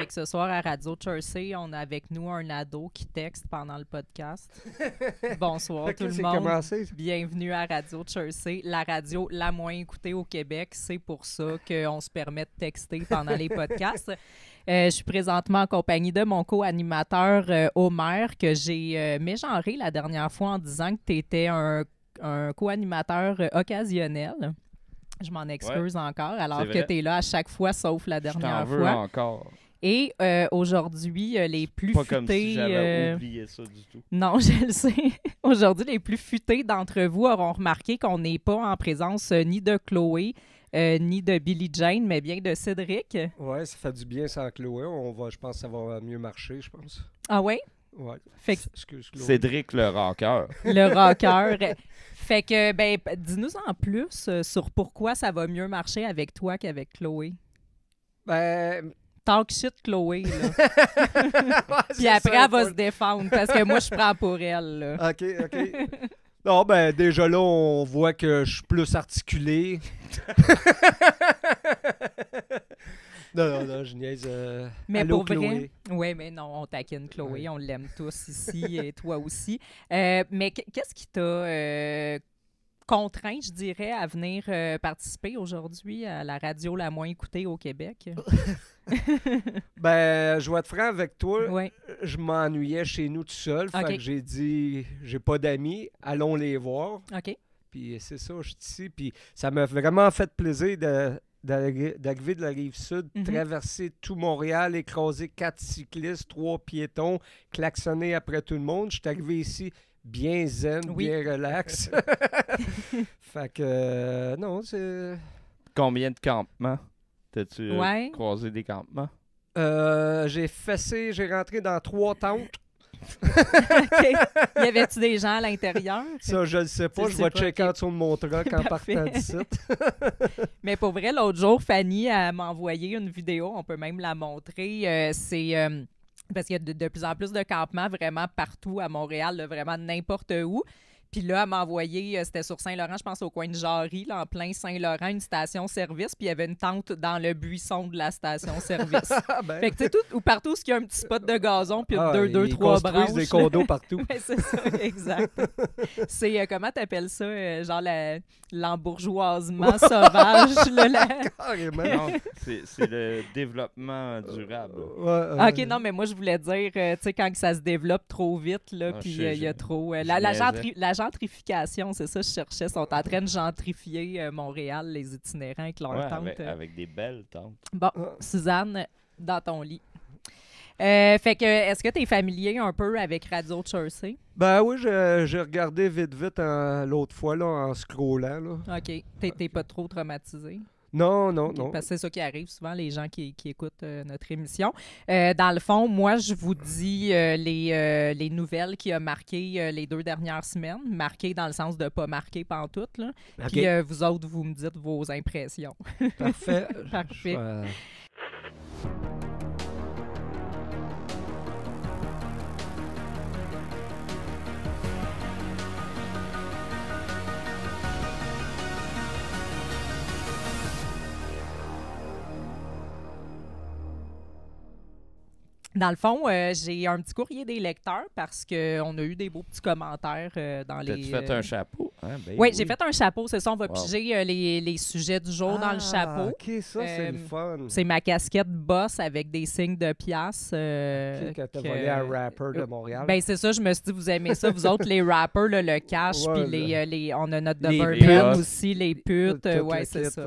que ce soir, à Radio Chersey, on a avec nous un ado qui texte pendant le podcast. Bonsoir tout le monde. Commencé. Bienvenue à Radio Chersey, la radio la moins écoutée au Québec. C'est pour ça qu'on se permet de texter pendant les podcasts. Je suis présentement en compagnie de mon co-animateur Homer, que j'ai mégenré la dernière fois en disant que tu étais un co-animateur occasionnel. Je m'en excuse encore, alors que tu es là à chaque fois, sauf la dernière fois. Je t'en veux encore. Et aujourd'hui, les plus pas futés... Pas comme si j'avais oublié ça du tout. Non, je le sais. Aujourd'hui, les plus futés d'entre vous auront remarqué qu'on n'est pas en présence ni de Chloé, ni de Billie Jane, mais bien de Cédric. Ouais, ça fait du bien sans Chloé. Je pense que ça va mieux marcher, je pense. Ah ouais? Ouais. Fait que... Excuse Chloé. Cédric le rocker. Le rocker. Fait que, ben, dis-nous en plus sur pourquoi ça va mieux marcher avec toi qu'avec Chloé. Ben... Talk shit Chloé, là. Ouais, puis après, elle va se défendre, parce que moi, je prends pour elle, là. OK. Non, ben, déjà là, on voit que je suis plus articulé. Non, je niaise. Mais allô, pour Chloé. vrai, oui, mais non, on taquine Chloé, on l'aime tous ici, et toi aussi. Mais qu'est-ce qui t'a contraint, je dirais, à venir participer aujourd'hui à la radio la moins écoutée au Québec? Ben, je vais être franc avec toi. Oui. Je m'ennuyais chez nous tout seul. Fait que j'ai dit, j'ai pas d'amis, allons les voir. OK. Puis c'est ça, je suis ici. Puis ça m'a vraiment fait plaisir d'arriver de la Rive-Sud, traverser tout Montréal, écraser 4 cyclistes, 3 piétons, klaxonner après tout le monde. Je suis arrivé ici bien zen, bien relax. Fait que, non, c'est... Combien de campements? T'as-tu croisé des campements? J'ai rentré dans 3 tentes. OK. Y avait-tu des gens à l'intérieur? Ça, je le sais pas. Je vais checker en dessous de mon truck en partant d'ici. Mais pour vrai, l'autre jour, Fanny m'a envoyé une vidéo. On peut même la montrer. Parce qu'il y a de plus en plus de campements vraiment partout à Montréal, là, vraiment n'importe où. Puis là, elle m'a envoyé, c'était sur Saint-Laurent, je pense au coin de Jarry, là, en plein Saint-Laurent, une station-service, puis il y avait une tente dans le buisson de la station-service. Fait que tu sais, ou partout où il y a un petit spot de gazon, puis deux, trois branches. Ils construisent des condos partout. Oui, c'est ça, exact. C'est, comment t'appelles ça, genre l'embourgeoisement sauvage? Carrément. Non, c'est le développement durable. OK, non, mais moi, je voulais dire, tu sais, quand ça se développe trop vite, là, puis il y a trop... La gentrification, c'est ça que je cherchais. Ils sont en train de gentrifier Montréal, les itinérants avec leurs tentes. Avec des belles tentes. Bon, Suzanne, dans ton lit. Fait que, est-ce que tu es familier un peu avec Radio Chersey? Ben oui, j'ai regardé vite l'autre fois là, en scrollant. Là. OK. T'es pas trop traumatisé? Non. Parce que c'est ça qui arrive souvent, les gens qui écoutent notre émission. Dans le fond, moi, je vous dis les nouvelles qui ont marqué les 2 dernières semaines. Marqué dans le sens de pas marqué pantoute. Là. Okay. Puis vous autres, vous me dites vos impressions. Parfait. Parfait. Dans le fond, j'ai un petit courrier des lecteurs parce qu'on a eu des beaux petits commentaires dans les... T'as-tu fait un chapeau? Hein? Oui, j'ai fait un chapeau. C'est ça, on va piger les sujets du jour dans le chapeau. OK, ça, c'est le fun. C'est ma casquette boss avec des signes de piastres. Quand t'as volé un rapper de Montréal. Ben c'est ça, je me suis dit, vous aimez ça, vous autres, les rappers, le cash, puis on a notre Les Doberman aussi, les putes. Ouais, c'est ça.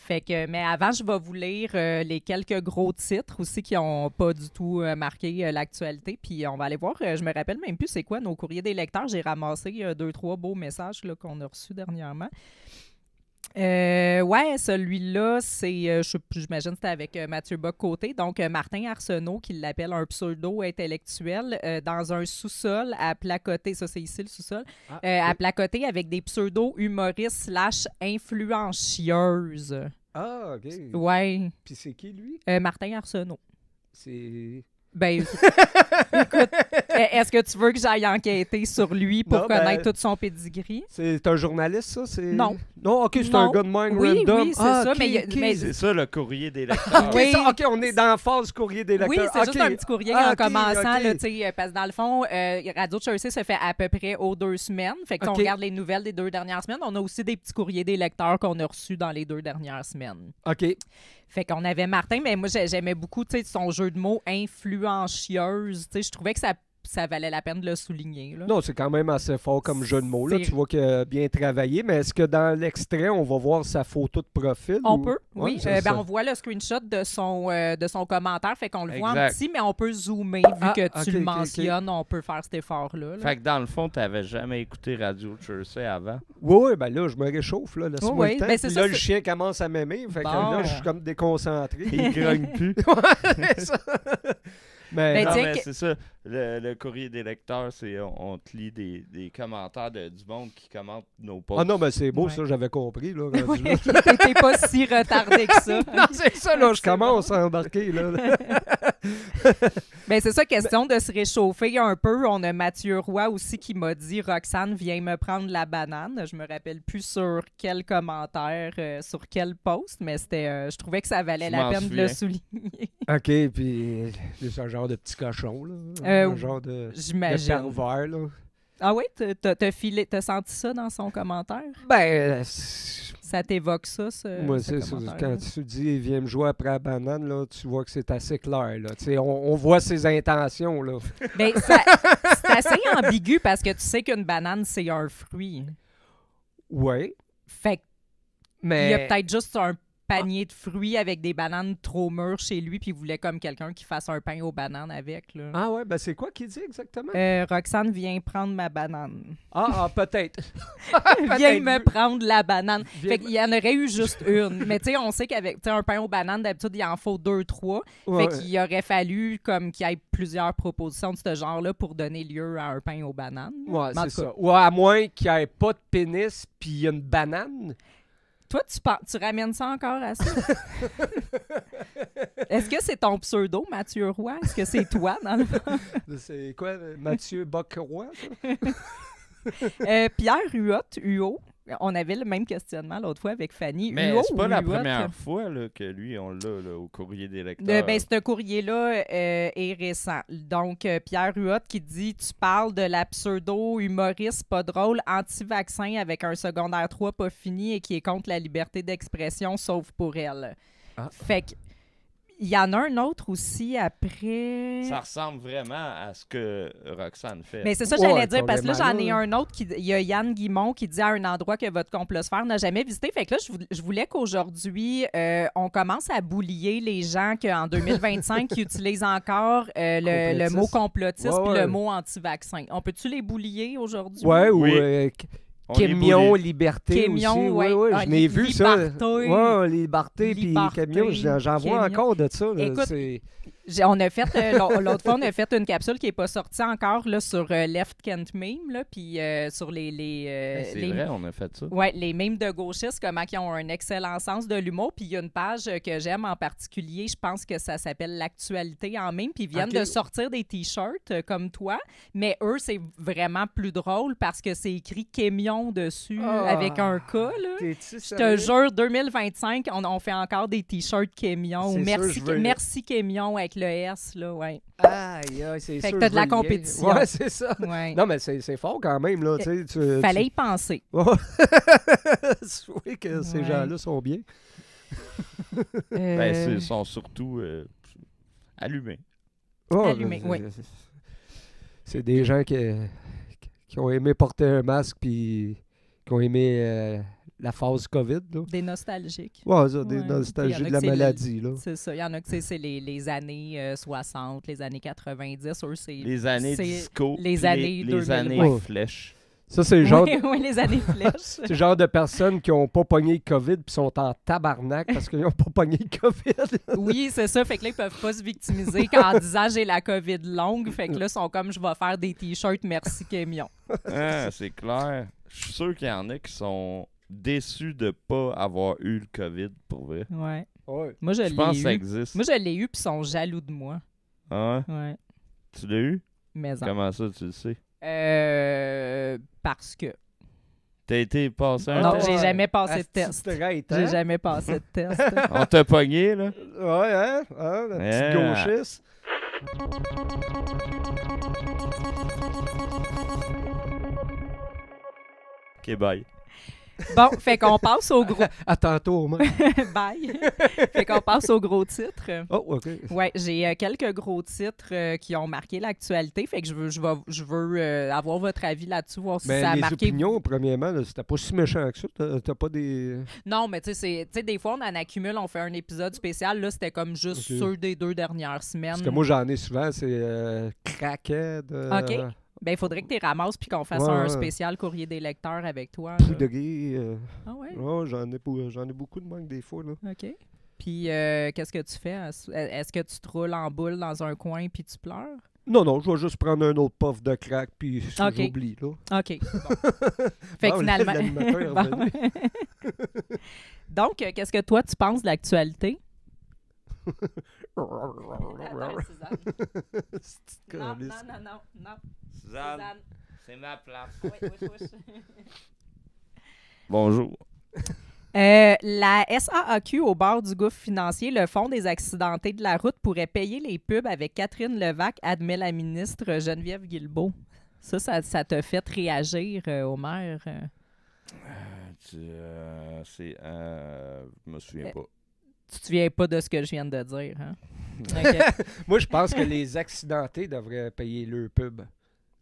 Fait que, mais avant, je vais vous lire les quelques gros titres aussi qui n'ont pas du tout marqué l'actualité. Puis on va aller voir. Je me rappelle même plus c'est quoi nos courriers des lecteurs. J'ai ramassé 2-3 beaux messages là, qu'on a reçus dernièrement. Ouais, celui-là, c'est, j'imagine que c'était avec Mathieu Bock-Côté. Donc, Martin Arsenault, qui l'appelle un pseudo-intellectuel, dans un sous-sol à placoter, ça c'est ici le sous-sol, à placoter avec des pseudo-humoristes / influencieuses. Ah, OK. Ouais. Puis c'est qui, lui? Martin Arsenault. C'est Ben, écoute, est-ce que tu veux que j'aille enquêter sur lui pour connaître tout son pedigree? C'est un journaliste, ça? Non. Non, OK, c'est un gars de même random. Oui, c'est ça. Okay, mais c'est ça, le courrier des lecteurs. OK, on est dans la phase courrier des lecteurs. Oui, c'est juste un petit courrier en commençant, là, parce que dans le fond, Radio Jersey se fait à peu près aux 2 semaines. Fait que on regarde les nouvelles des 2 dernières semaines. On a aussi des petits courriers des lecteurs qu'on a reçus dans les 2 dernières semaines. OK. Fait qu'on avait Martin, mais moi, j'aimais beaucoup son jeu de mots influencieuse. Je trouvais que ça valait la peine de le souligner. Là. Non, c'est quand même assez fort comme jeu de mots. Là. Tu vois qu'il a bien travaillé, mais est-ce que dans l'extrait, on va voir sa photo de profil? On peut, oui. Ouais, on voit le screenshot de son commentaire, fait qu'on le voit en petit, mais on peut zoomer. Vu que tu le mentionnes, on peut faire cet effort-là. Là. Fait que dans le fond, tu n'avais jamais écouté Radio Jersey avant? Oui, ben là, je me réchauffe. Là, laisse-moi le temps. Ben, puis là, le chien commence à m'aimer. Fait que là, je suis comme déconcentré. Il grogne plus. C'est ça. Mais c'est ça. Le courrier des lecteurs, c'est on te lit des commentaires du monde qui commente nos posts. Ah non, mais c'est beau, ça, j'avais compris. Là, t'es pas si retardé que ça. Non, c'est ça, là, je commence à embarquer. Là. Ben, c'est ça, question de se réchauffer un peu. On a Mathieu Roy aussi qui m'a dit « Roxane, viens me prendre la banane ». Je me rappelle plus sur quel commentaire, sur quel post, mais c'était, je trouvais que ça valait la peine de le souligner. OK, puis c'est un genre de petit cochon, là. Un genre de pervers, là. Ah oui? T'as senti ça dans son commentaire? Ben... ça t'évoque ça, moi, c'est ça. Quand tu dis « viens me jouer après la banane », là, tu vois que c'est assez clair, là. On voit ses intentions, là. Ben, c'est assez ambigu parce que tu sais qu'une banane, c'est un fruit. Oui. Fait que il y a peut-être juste un panier de fruits avec des bananes trop mûres chez lui, puis il voulait comme quelqu'un qui fasse un pain aux bananes avec. Là. Ah ouais, ben c'est quoi qu'il dit exactement? Roxane, viens prendre ma banane. Peut-être. Viens me prendre la banane. Fait qu'il y en aurait eu juste une. Mais tu sais, on sait qu'avec un pain aux bananes, d'habitude, il en faut 2, 3. Fait qu'il aurait fallu comme qu'il y ait plusieurs propositions de ce genre-là pour donner lieu à un pain aux bananes. Ouais, c'est ça. Ou à moins qu'il n'y ait pas de pénis puis il y a une banane. Toi, tu ramènes ça encore à ça? Est-ce que c'est ton pseudo, Mathieu Roy? Est-ce que c'est toi, dans le fond? C'est quoi, Mathieu Boc-Roy, ça? Pierre Huot, on avait le même questionnement l'autre fois avec Fanny. Mais Huot c'est pas ou la Huot? première fois là, que lui, on l'a au courrier des lecteurs. Ben, ce courrier-là est récent. Donc, Pierre Huot qui dit « Tu parles de la pseudo-humoriste pas drôle, anti-vaccin avec un secondaire 3 pas fini et qui est contre la liberté d'expression, sauf pour elle. » Fait que il y en a un autre aussi après. Ça ressemble vraiment à ce que Roxane fait. Mais c'est ça que j'allais dire, parce que là, j'en ai un autre. Il y a Yann Guimont qui dit à un endroit que votre complosphère n'a jamais visité. Fait que là, je voulais qu'aujourd'hui, on commence à boulier les gens qu'en 2025, qui utilisent encore le mot complotiste puis le mot anti-vaccin. On peut-tu les boulier aujourd'hui? Oui. Camion, liberté aussi. Oui, je l'ai vu ça. Oui, liberté puis camion, j'en vois encore de ça. Là. Écoute, on a fait, l'autre fois, on a fait une capsule qui n'est pas sortie encore là, sur Left Can't Meme, là, puis sur c'est vrai, on a fait ça. Oui, les mèmes de gauchistes, comment ils ont un excellent sens de l'humour. Puis il y a une page que j'aime en particulier, je pense que ça s'appelle L'actualité en meme, puis ils viennent de sortir des T-shirts comme toi, mais eux, c'est vraiment plus drôle parce que c'est écrit Camion dessus avec un K. Là. Je te jure, 2025, on fait encore des T-shirts Camion. Merci Camion avec le S, là, ouais. Aïe, c'est sûr. Fait que t'as de la compétition. Ouais, c'est ça. Ouais. Non, mais c'est fort quand même, là. Fallait y penser. Oui, que ces gens-là sont bien. Ils sont surtout allumés. Allumés, oui. C'est des gens qui ont aimé porter un masque puis qui ont aimé la phase COVID. Là. Des nostalgiques. Oui, des nostalgiques de la maladie. Là. C'est ça. Il y en a que c'est les années 60, les années 90. Eux, les années disco. Les années 2000. Les années flèches. Ça, c'est le genre. Oui, les années flèches. C'est le genre de personnes qui n'ont pas pogné le COVID puis sont en tabarnak parce qu'ils n'ont pas pogné le COVID. Oui, c'est ça. Fait que là, ils peuvent pas se victimiser en disant j'ai la COVID longue. Fait que là, ils sont comme je vais faire des t-shirts merci Camion. C'est clair. Je suis sûr qu'il y en a qui sont déçus de ne pas avoir eu le COVID, pour vrai. Ouais. Ouais. Moi, je pense que ça existe. Moi, je l'ai eu, puis ils sont jaloux de moi. Ah ouais? Ouais. Tu l'as eu? Mais en- Comment ça, tu le sais? Parce que. T'as été passé un Non, test? j'ai jamais passé de Asti test. traite, J'ai hein? jamais passé de test. On t'a pogné, là? Ouais, hein? Hein, la petite Yeah. gauchiste. OK, bye. Bon, fait qu'on passe au gros... À tantôt, moi. Bye! Fait qu'on passe au gros titre. Oh, OK. Ouais, j'ai quelques gros titres qui ont marqué l'actualité. Fait que je veux avoir votre avis là-dessus, voir si Mais ça a les marqué. opinions, premièrement, là, c'était pas si méchant que ça. T'as pas des... Non, mais tu sais, des fois, on en accumule, on fait un épisode spécial. Là, c'était comme juste Ok. ceux des 2 dernières semaines. Parce que moi, j'en ai souvent, c'est Crackhead. OK. Ben, il faudrait que tu les ramasses puis qu'on fasse Ouais, un ouais. spécial courrier des lecteurs avec toi. là. Poudré. Ah ouais? Ouais, j'en ai beaucoup de manque des fois, là. OK. Puis, qu'est-ce que tu fais? Est-ce que tu te roules en boule dans un coin puis tu pleures? Non, je vais juste prendre un autre puff de crack, puis Ok. j'oublie, là. OK. Bon. Fait que Bon, finalement... l'animateur est Bon. revenu. Donc, qu'est-ce que toi, tu penses de l'actualité? C'est Non, caliste. non. Suzanne, c'est ma place. Oui. Bonjour. La SAAQ, au bord du gouffre financier, le Fonds des accidentés de la route, pourrait payer les pubs avec Catherine Levac, admet la ministre Geneviève Guilbeault. Ça t'a fait réagir, Omer? Je me souviens pas. Tu te souviens pas de ce que je viens de dire, hein? OK. Moi, je pense que les accidentés devraient payer leur pub.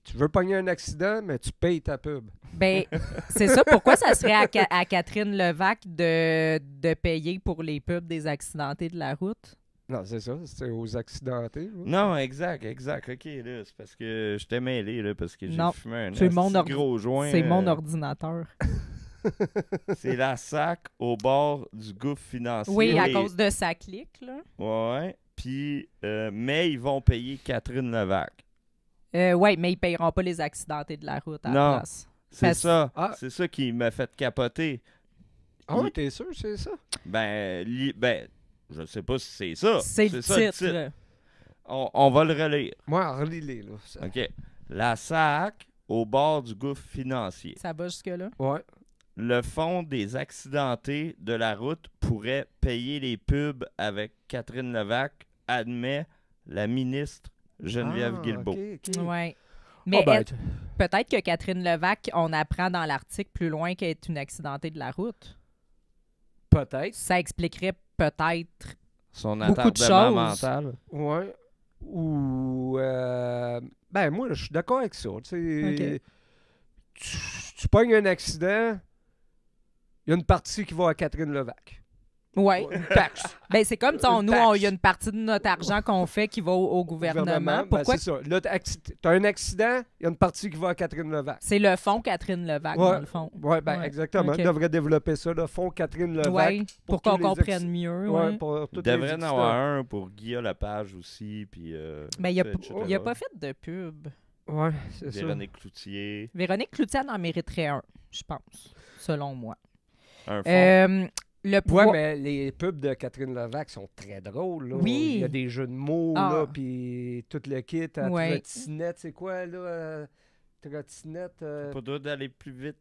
Tu veux pogner un accident, mais tu payes ta pub. Ben, c'est ça. Pourquoi ça serait à Catherine Levac de payer pour les pubs des accidentés de la route? Non, c'est ça, c'est aux accidentés. là. Non, exact. OK, là, c'est parce que je t'ai mêlé, là, parce que j'ai Non, fumé un c'est mon asti gros joint. C'est mon ordinateur. C'est la SAC au bord du gouffre financier. Oui, à Et- cause de sa clique, là. Ouais. Puis, mais ils vont payer Catherine Levac. Oui, mais ils ne payeront pas les accidentés de la route à la Non. place. C'est Parce- ça. Ah. C'est ça qui m'a fait capoter. Ah ouais, t'es sûr, c'est ça? Ben, je sais pas si c'est ça. C'est le ça, titre. On va le relire. Moi, relis-les, là. Ça. OK. La SAC au bord du gouffre financier. Ça va jusque-là? Ouais. Le Fonds des accidentés de la route pourrait payer les pubs avec Catherine Levac, admet la ministre Geneviève Guilbeault. OK. Oui. Ah, Mais ben, peut-être que Catherine Levac, on apprend dans l'article plus loin qu'elle est une accidentée de la route. peut-être. Ça expliquerait peut-être. Son Beaucoup de attardement choses. mental. Ouais. Ou. Ben, moi, je suis d'accord avec ça. Tu sais, OK. tu pognes un accident, il y a une partie qui va à Catherine Levac. Oui. Une taxe. Ben, c'est comme, Une nous, taxe. il y a une partie de notre argent qu'on fait qui va au gouvernement. Ben, Pourquoi? c'est ça. Là, t'as un accident, il y a une partie qui va à Catherine Levac. C'est le fonds Catherine Levac, Ouais. dans le fond. Oui, ben Ouais. exactement. OK. On devrait développer ça, le fonds Catherine Levac. Oui, pour qu'on tous les comprenne mieux. Ouais, Ouais. pour Il tous les devrait en auditeurs. avoir un pour Guillaume Lepage aussi. Puis, Ben, il etc. n'a pas fait de pub. Ouais, c'est ça. Véronique Cloutier. Véronique Cloutier en mériterait un, je pense, selon moi. Un fonds. Le pouvoir... Ouais, mais les pubs de Catherine Levac sont très drôles. Là. Oui. Il y a des jeux de mots, Ah. là, puis tout le kit à Ouais. trottinette. C'est quoi, là? Trottinette. Pas droit d'aller plus vite.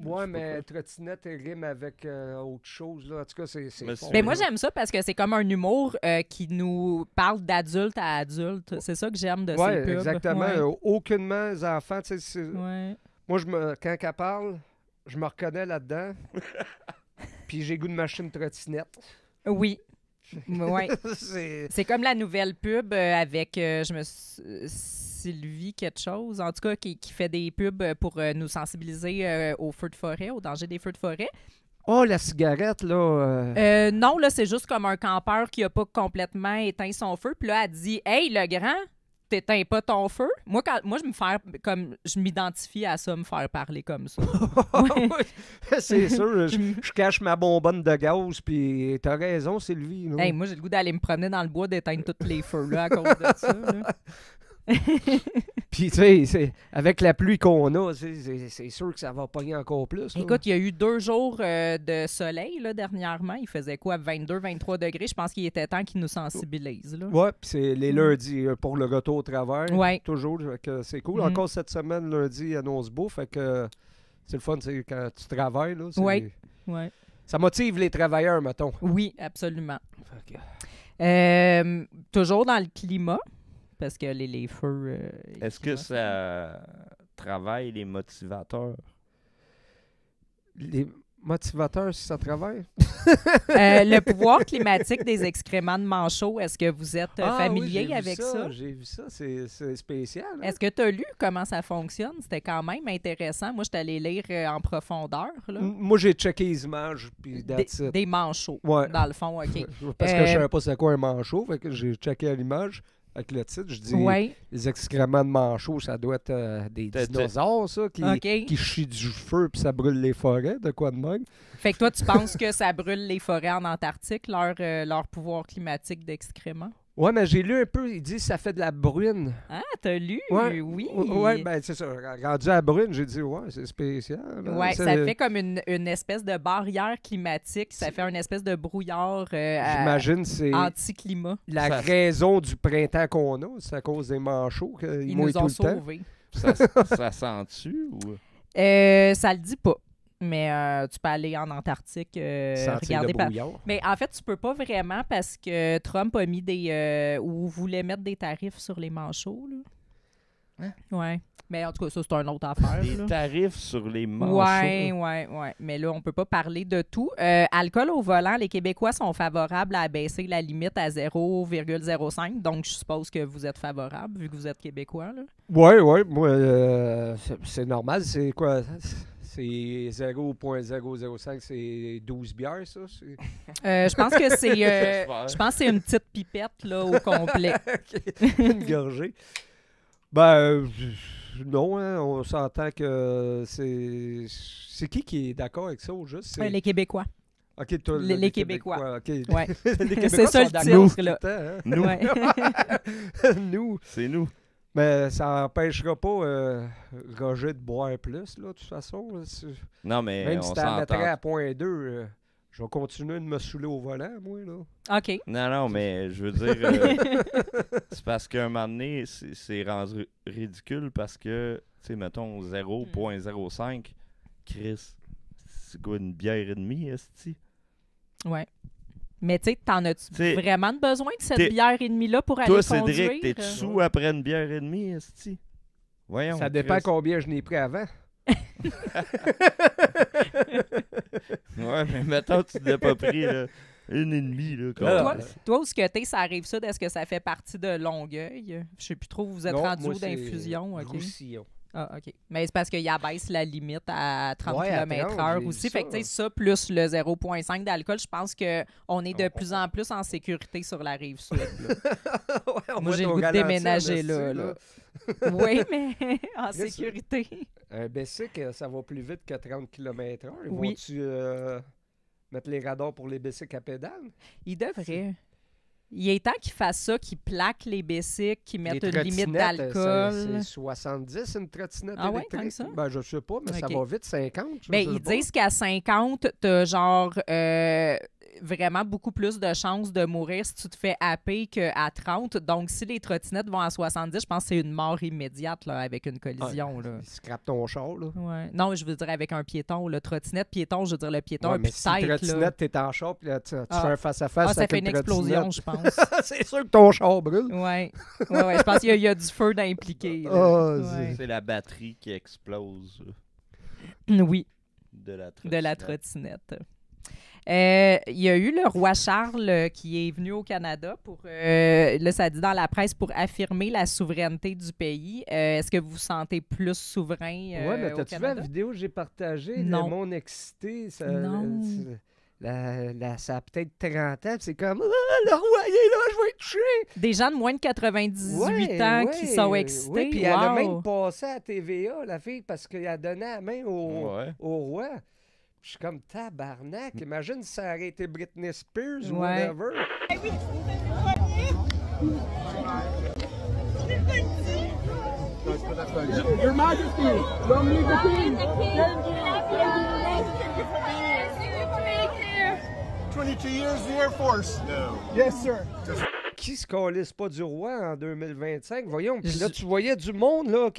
Ouais, mais trottinette rime avec autre chose, là. En tout cas, c'est Mais fort, c'est- Ben, moi, là. j'aime ça parce que c'est comme un humour qui nous parle d'adulte à adulte. C'est ça que j'aime de Ouais, ces pubs. exactement. Ouais. Aucunement, les enfants, tu sais, Ouais. moi, quand elle parle, je me reconnais là-dedans. Puis j'ai goût de machine trottinette. Oui. Ouais. c'est... C'est comme la nouvelle pub avec Sylvie quelque chose, en tout cas, qui fait des pubs pour nous sensibiliser aux feux de forêt, au danger des feux de forêt. Oh, la cigarette, là. Non, là, c'est juste comme un campeur qui a pas complètement éteint son feu. Puis là, elle dit « Hey, le grand, t'éteins pas ton feu? » Moi, je m'identifie à ça, me faire parler comme ça. C'est sûr, je cache ma bonbonne de gaz, puis t'as raison, Sylvie. là. Hey, moi, j'ai le goût d'aller me promener dans le bois, d'éteindre tous les feux là, à cause de ça. Là. Puis, tu sais, avec la pluie qu'on a, c'est sûr que ça va pogner encore plus. Là. Écoute, il y a eu 2 jours de soleil là, dernièrement. Il faisait quoi, 22, 23 degrés? Je pense qu'il était temps qu'ils nous sensibilisent. Là. Ouais, puis c'est les lundis pour le retour au travail. Ouais. Toujours, fait que c'est cool. Mhm. Encore cette semaine, lundi, il annonce beau, fait que c'est le fun, c'est quand tu travailles. Là, Ouais. Ouais. Ça motive les travailleurs, mettons. Oui, absolument. Fait que- Toujours dans le climat, parce que les feux... Est-ce que ça travaille les motivateurs? Les motivateurs, si ça travaille? le pouvoir climatique des excréments de manchot, est-ce que vous êtes familier oui, j'ai vu avec ça? J'ai vu ça, c'est spécial. Hein? Est-ce que tu as lu comment ça fonctionne? C'était quand même intéressant. Moi, je suis allée lire en profondeur. Là. Moi, j'ai checké les images, puis that's it. Des manchots, Ouais. dans le fond, OK. Parce que je savais pas c'est quoi un manchot, fait que j'ai checké l'image avec le titre. Je dis, Oui, les excréments de manchot, ça doit être des dinosaures, ça, OK. qui chient du feu puis ça brûle les forêts, de quoi de même. Fait que toi, tu penses que ça brûle les forêts en Antarctique, leur pouvoir climatique d'excréments? Ouais, mais j'ai lu un peu, il dit que ça fait de la bruine. Ah, t'as lu? Ouais. Oui. Ouais, ben c'est ça. Rendu à la brune, j'ai dit, ouais, c'est spécial. Hein, Ouais, c'est- ça fait comme une espèce de barrière climatique. Ça fait une espèce de brouillard J'imagine c'est anti-climat. la Ça- raison du printemps qu'on a. C'est à cause des manchots qu'ils Ils mouillent nous ont tout le temps. sauvés. Ça sent-tu ou... Ça le dit pas. Mais tu peux aller en Antarctique Sentir regarder le par... brouillard. Mais en fait, tu peux pas vraiment parce que Trump a mis ou voulait mettre des tarifs sur les manchots. Là. Hein? Ouais. Mais en tout cas, ça, c'est une autre affaire. Des là. tarifs sur les manchots. Ouais. Mais là, on peut pas parler de tout. Alcool au volant, les Québécois sont favorables à baisser la limite à 0,05. Donc, je suppose que vous êtes favorable vu que vous êtes Québécois. Là. Ouais, moi, c'est normal. C'est quoi? C'est 0,005, c'est 12 bières, ça? Je pense que c'est je pense que c'est une petite pipette là, au complet. Une gorgée. Ben, non, hein, on s'entend que c'est... C'est qui est d'accord avec ça, au juste? C'est... Les Québécois. OK, toi, les Québécois. OK. Ouais. Les Québécois C'est ça sont le d'accord titre, là. tout le temps, hein? Nous, Ouais. Nous. c'est nous. Mais ça n'empêchera pas Roger de boire plus, là, de toute façon. Non, mais Même on si tu la mettrais s'entend. à 0,2, je vais continuer de me saouler au volant, moi, là. OK. Non, mais je veux dire, c'est parce qu'à un moment donné, c'est rendu ridicule parce que, tu sais, mettons 0,05, Chris, c'est quoi une bière et demie, esti? Ouais. Mais tu sais, t'en as-tu T'sais, vraiment besoin de cette t'es- bière et demie-là pour aller Toi, conduire? Cédric, t'es sous après une bière et demie, esti? Voyons. Ça dépend Chris. combien je n'ai pris avant. Ouais, mais mettons, tu n'as pas pris là, une et demie, là. Alors, Toi, toi, où ce que t'es, ça arrive ça? Est-ce que ça fait partie de Longueuil? Je sais plus trop, vous êtes Non, rendu moi, où c'est d'infusion? OK. Roussillon. Ah, OK. Mais c'est parce qu'il abaisse la limite à 30 Ouais, à km/h 30, j'ai aussi. vu Fait que, ça. tu sais, ça, plus le 0,5 d'alcool, je pense qu'on est de Oh. plus en plus en sécurité sur la rive sud. là. Ouais, on Moi, voit j'ai le ton goût de ralenti, déménager en là. esti, là. Oui, mais en Qu'est-ce que- sécurité. Un bicycle, ça va plus vite que 30 km/h. Oui. Vont-tu mettre les radars pour les bicycles à pédale? Il devrait. Il est temps qu'ils fassent ça, qu'ils plaquent les bicycles, qu'ils mettent Les une limite trottinettes, d'alcool. C'est 70 une trottinette Ah ouais, électrique? tant que ça? Ben, je sais pas, mais ça Ok. va vite, 50. je Ben, sais ils pas. disent qu'à 50, t'as genre vraiment beaucoup plus de chances de mourir si tu te fais happer qu'à 30. Donc, si les trottinettes vont à 70, je pense que c'est une mort immédiate là, avec une collision. Là. Scrape ton char, là. Ouais. Non, je veux dire avec un piéton. Le trottinette, piéton, je veux dire le piéton Ouais, a mais plus si de tête. Là. trottinette, t'es en char, puis là, tu Ah. fais un face-à-face Ah, ça avec fait une explosion, je pense. trottinette. C'est sûr que ton char brûle. Ouais. Je pense qu'il y a du feu d'impliqué. là. Ah, Ouais. C'est la batterie qui explose Oui. de la trottinette. De la trottinette. Il y a eu le roi Charles qui est venu au Canada pour, là, ça dit dans la presse, pour affirmer la souveraineté du pays. Est-ce que vous vous sentez plus souverain Ouais, mais au t'as-tu vu Canada? la vidéo que j'ai partagée? Non. Le monde excité. Ça, Non. ça a peut-être 30 ans, puis c'est comme ah, le roi, il est là, je vais être touché. Des gens de moins de 98 Ouais, ans ouais, qui sont excités. Oui, puis elle a Wow. même passé à TVA, la fille, parce qu'elle a donné la main Ouais. au roi. Je suis comme tabarnak. Imagine si ça aurait été Britney Spears ou Ouais. whatever. Your Majesty, long live the King. 22 years in the Air Force. No. Yes, sir. Qui se calisse pas du roi en 2025? Voyons. Puis là, tu voyais du monde là,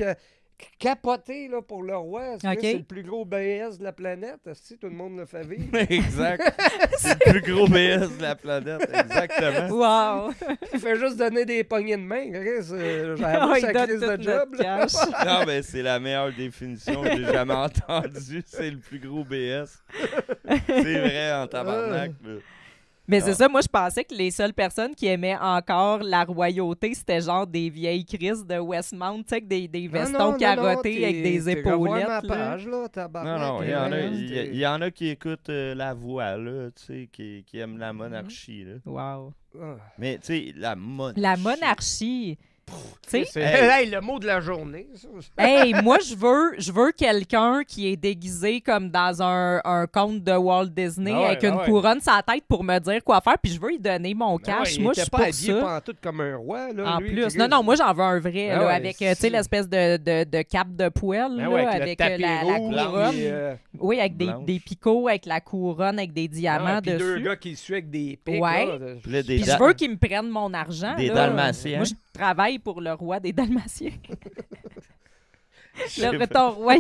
capoter là, pour le roi. C'est le plus gros BS de la planète. Si tout le monde le fait vivre. Exact. C'est le plus gros BS de la planète. Exactement. Wow! Il fait juste donner des poignées de main. J'avoue que ça crise de job. Non, mais c'est la meilleure définition que j'ai jamais entendue. C'est le plus gros BS. C'est vrai en tabarnak. Mais c'est ça, moi, je pensais que les seules personnes qui aimaient encore la royauté, c'était genre des vieilles crises de Westmount, tu sais, avec des vestons carottés avec des épaulettes. Ma page, là, non, il y en a qui écoutent la voix, là, tu sais, qui aiment la monarchie. Là. Wow. Mais, tu sais, la monarchie. La monarchie. C'est le mot de la journée. Hey, moi, je veux quelqu'un qui est déguisé comme dans un conte de Walt Disney avec une couronne sur la tête pour me dire quoi faire, puis je veux lui donner mon cash. Moi, je suis pour ça. Il était pas habillé tout comme un roi. Là, en plus. Non, moi, j'en veux un vrai, là, avec l'espèce de cape de poêle, là, avec la couronne. Oui, avec des picots, avec la couronne, avec des diamants dessus. Deux gars qui suivent avec des pics. Puis je veux qu'ils me prennent mon argent. Des Dalmatiens. Moi, je travaille pour le roi des Dalmatiens. Ton roi,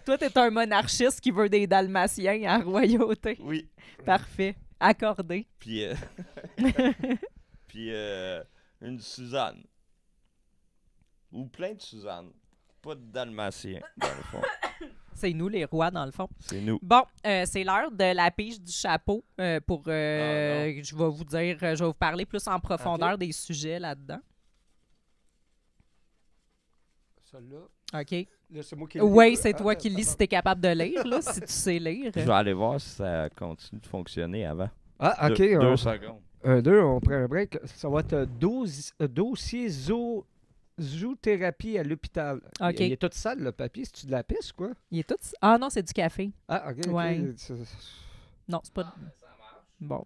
toi, t'es un monarchiste qui veut des Dalmatiens en royauté. Oui. Parfait. Accordé. Puis, une Suzanne. Ou plein de Suzanne. Pas de Dalmatiens, dans le fond. C'est nous, les rois, dans le fond. C'est nous. Bon, c'est l'heure de la pige du chapeau. Je vais vous dire, je vais vous parler plus en profondeur des sujets là-dedans. Celle-là. OK. Là, c'est moi qui oui, c'est toi qui lis si t'es capable de lire, là, si tu sais lire. Je vais aller voir si ça continue de fonctionner avant. Ah, OK. 2 secondes. 2, on prend un break. Ça va être dossier zoothérapie à l'hôpital. OK. Il est tout sale, le papier. C'est-tu de la pisse, quoi? Il est tout... Ah non, c'est du café. Ah, OK. Ouais. Non, c'est pas... Bon.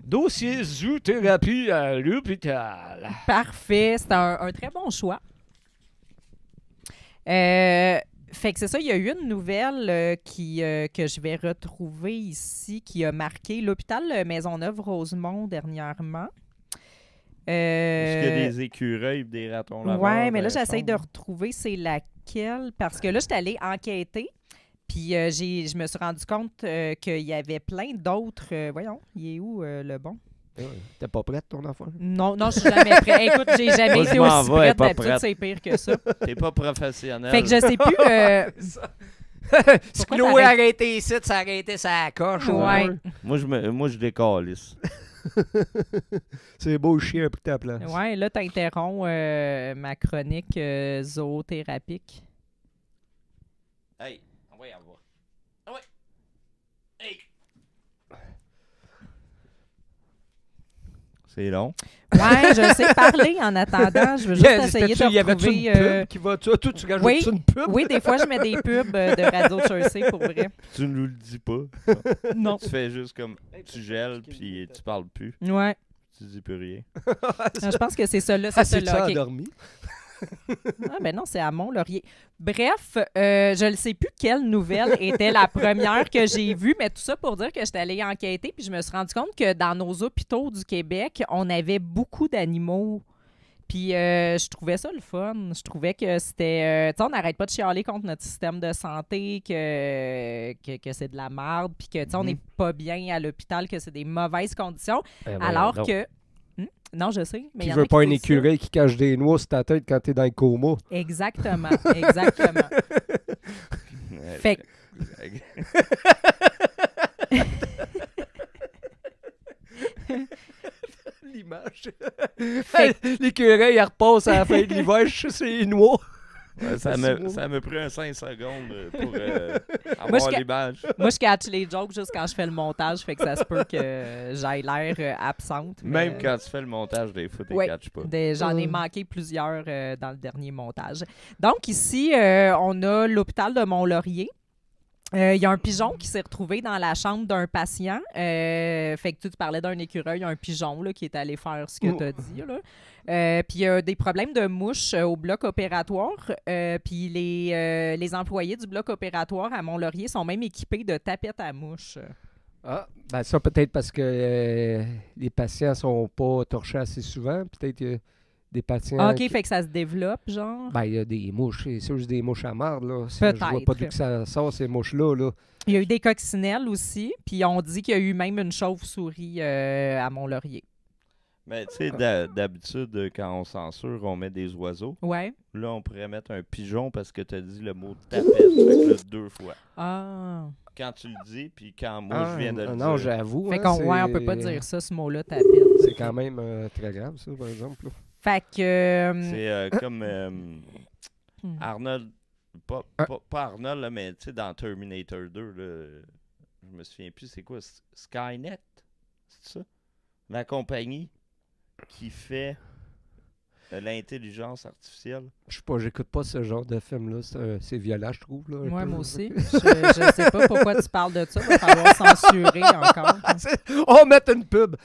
Dossier zoothérapie à l'hôpital. Parfait. C'est un très bon choix. Fait que c'est ça, il y a eu une nouvelle que je vais retrouver ici qui a marqué l'hôpital Maisonneuve-Rosemont dernièrement. Est-ce qu'il y a des écureuils et des ratons laveurs? Oui, mais là, j'essaie de retrouver c'est laquelle. Parce que là, je suis allée enquêter. Puis je me suis rendu compte qu'il y avait plein d'autres... voyons, il est où le bon? T'es pas prête, ton enfant? Non, je suis jamais prête. Écoute, j'ai jamais été aussi prête. D'habitude, c'est pire que ça. T'es pas professionnel. Fait que je sais plus... Si Chloé arrêtait ici, ça arrêtait sa coche. Ouais. Moi, je décalisse. C'est beau chien pour ta place. Ouais, là, t'interromps ma chronique zoothérapique. Hey, on va y avoir. Ah ouais. Hey. C'est long. Ouais, je sais parler en attendant. Je veux juste essayer de retrouver... Y avait-tu une pub qui va... Toi, tu rajoutes une pub? Oui, des fois, je mets des pubs de Radio Jersey, pour vrai. Tu nous le dis pas. Non. Tu fais juste comme... Tu gèles, puis tu parles plus. Ouais. Tu dis plus rien. Je pense que c'est ça là. C'est ça, endormi. Ah ben non, c'est à Mont-Laurier. Bref, je ne sais plus quelle nouvelle était la première que j'ai vue, mais tout ça pour dire que j'étais allée enquêter, puis je me suis rendu compte que dans nos hôpitaux du Québec, on avait beaucoup d'animaux. Puis je trouvais ça le fun. Je trouvais que c'était... tu sais, on n'arrête pas de chialer contre notre système de santé, que c'est de la merde, puis que, tu sais, on n'est pas bien à l'hôpital, que c'est des mauvaises conditions. Alors que... Non, je sais. Mais qui veut pas un écureuil qui cache des noix sur ta tête quand t'es dans le coma. Exactement. Fait que... L'image. L'écureuil, il repasse à la fin de l'hiver, je sais, c'est les noix. Ouais, ça me pris un 5 secondes pour avoir l'image. Moi, je catch les jokes juste quand je fais le montage, fait que ça se peut que j'aille l'air absente. Même quand tu fais le montage, des fois, tu ne catches pas. J'en ai manqué plusieurs dans le dernier montage. Donc ici, on a l'hôpital de Mont-Laurier. Il y a un pigeon qui s'est retrouvé dans la chambre d'un patient. Fait que tu parlais d'un écureuil, un pigeon là, qui est allé faire ce que tu as dit. Puis il y a des problèmes de mouches au bloc opératoire. Puis les employés du bloc opératoire à Mont-Laurier sont même équipés de tapettes à mouches. Ah, ben ça peut-être parce que les patients sont pas torchés assez souvent. Peut-être des patients... Ah, OK, fait que ça se développe, genre? Ben, il y a des mouches. C'est sûr, c'est des mouches à marde, là. Peut-être. Je vois pas d'où que ça sort, ces mouches-là, là. Il y a eu des coccinelles aussi, puis on dit qu'il y a eu même une chauve-souris à Mont-Laurier. Mais tu sais, d'habitude, quand on censure, on met des oiseaux. Ouais. Là, on pourrait mettre un pigeon parce que tu as dit le mot tapette. Fait que là, 2 fois. Ah. Quand tu le dis, puis quand moi, je viens de le dire. Non, j'avoue. Fait qu'on on peut pas dire ça, ce mot-là, tapette. C'est quand même très grave, ça, par exemple. Là. Fait que... C'est comme Arnold... Pas Arnold, là, mais tu sais, dans Terminator 2, là, je me souviens plus, c'est quoi? Skynet? C'est ça? La compagnie qui fait l'intelligence artificielle. Je sais pas, j'écoute pas ce genre de film-là. C'est violent, je trouve. Là, moi peu. aussi. Je sais pas pourquoi tu parles de ça. Il va falloir censurer encore. On met une pub.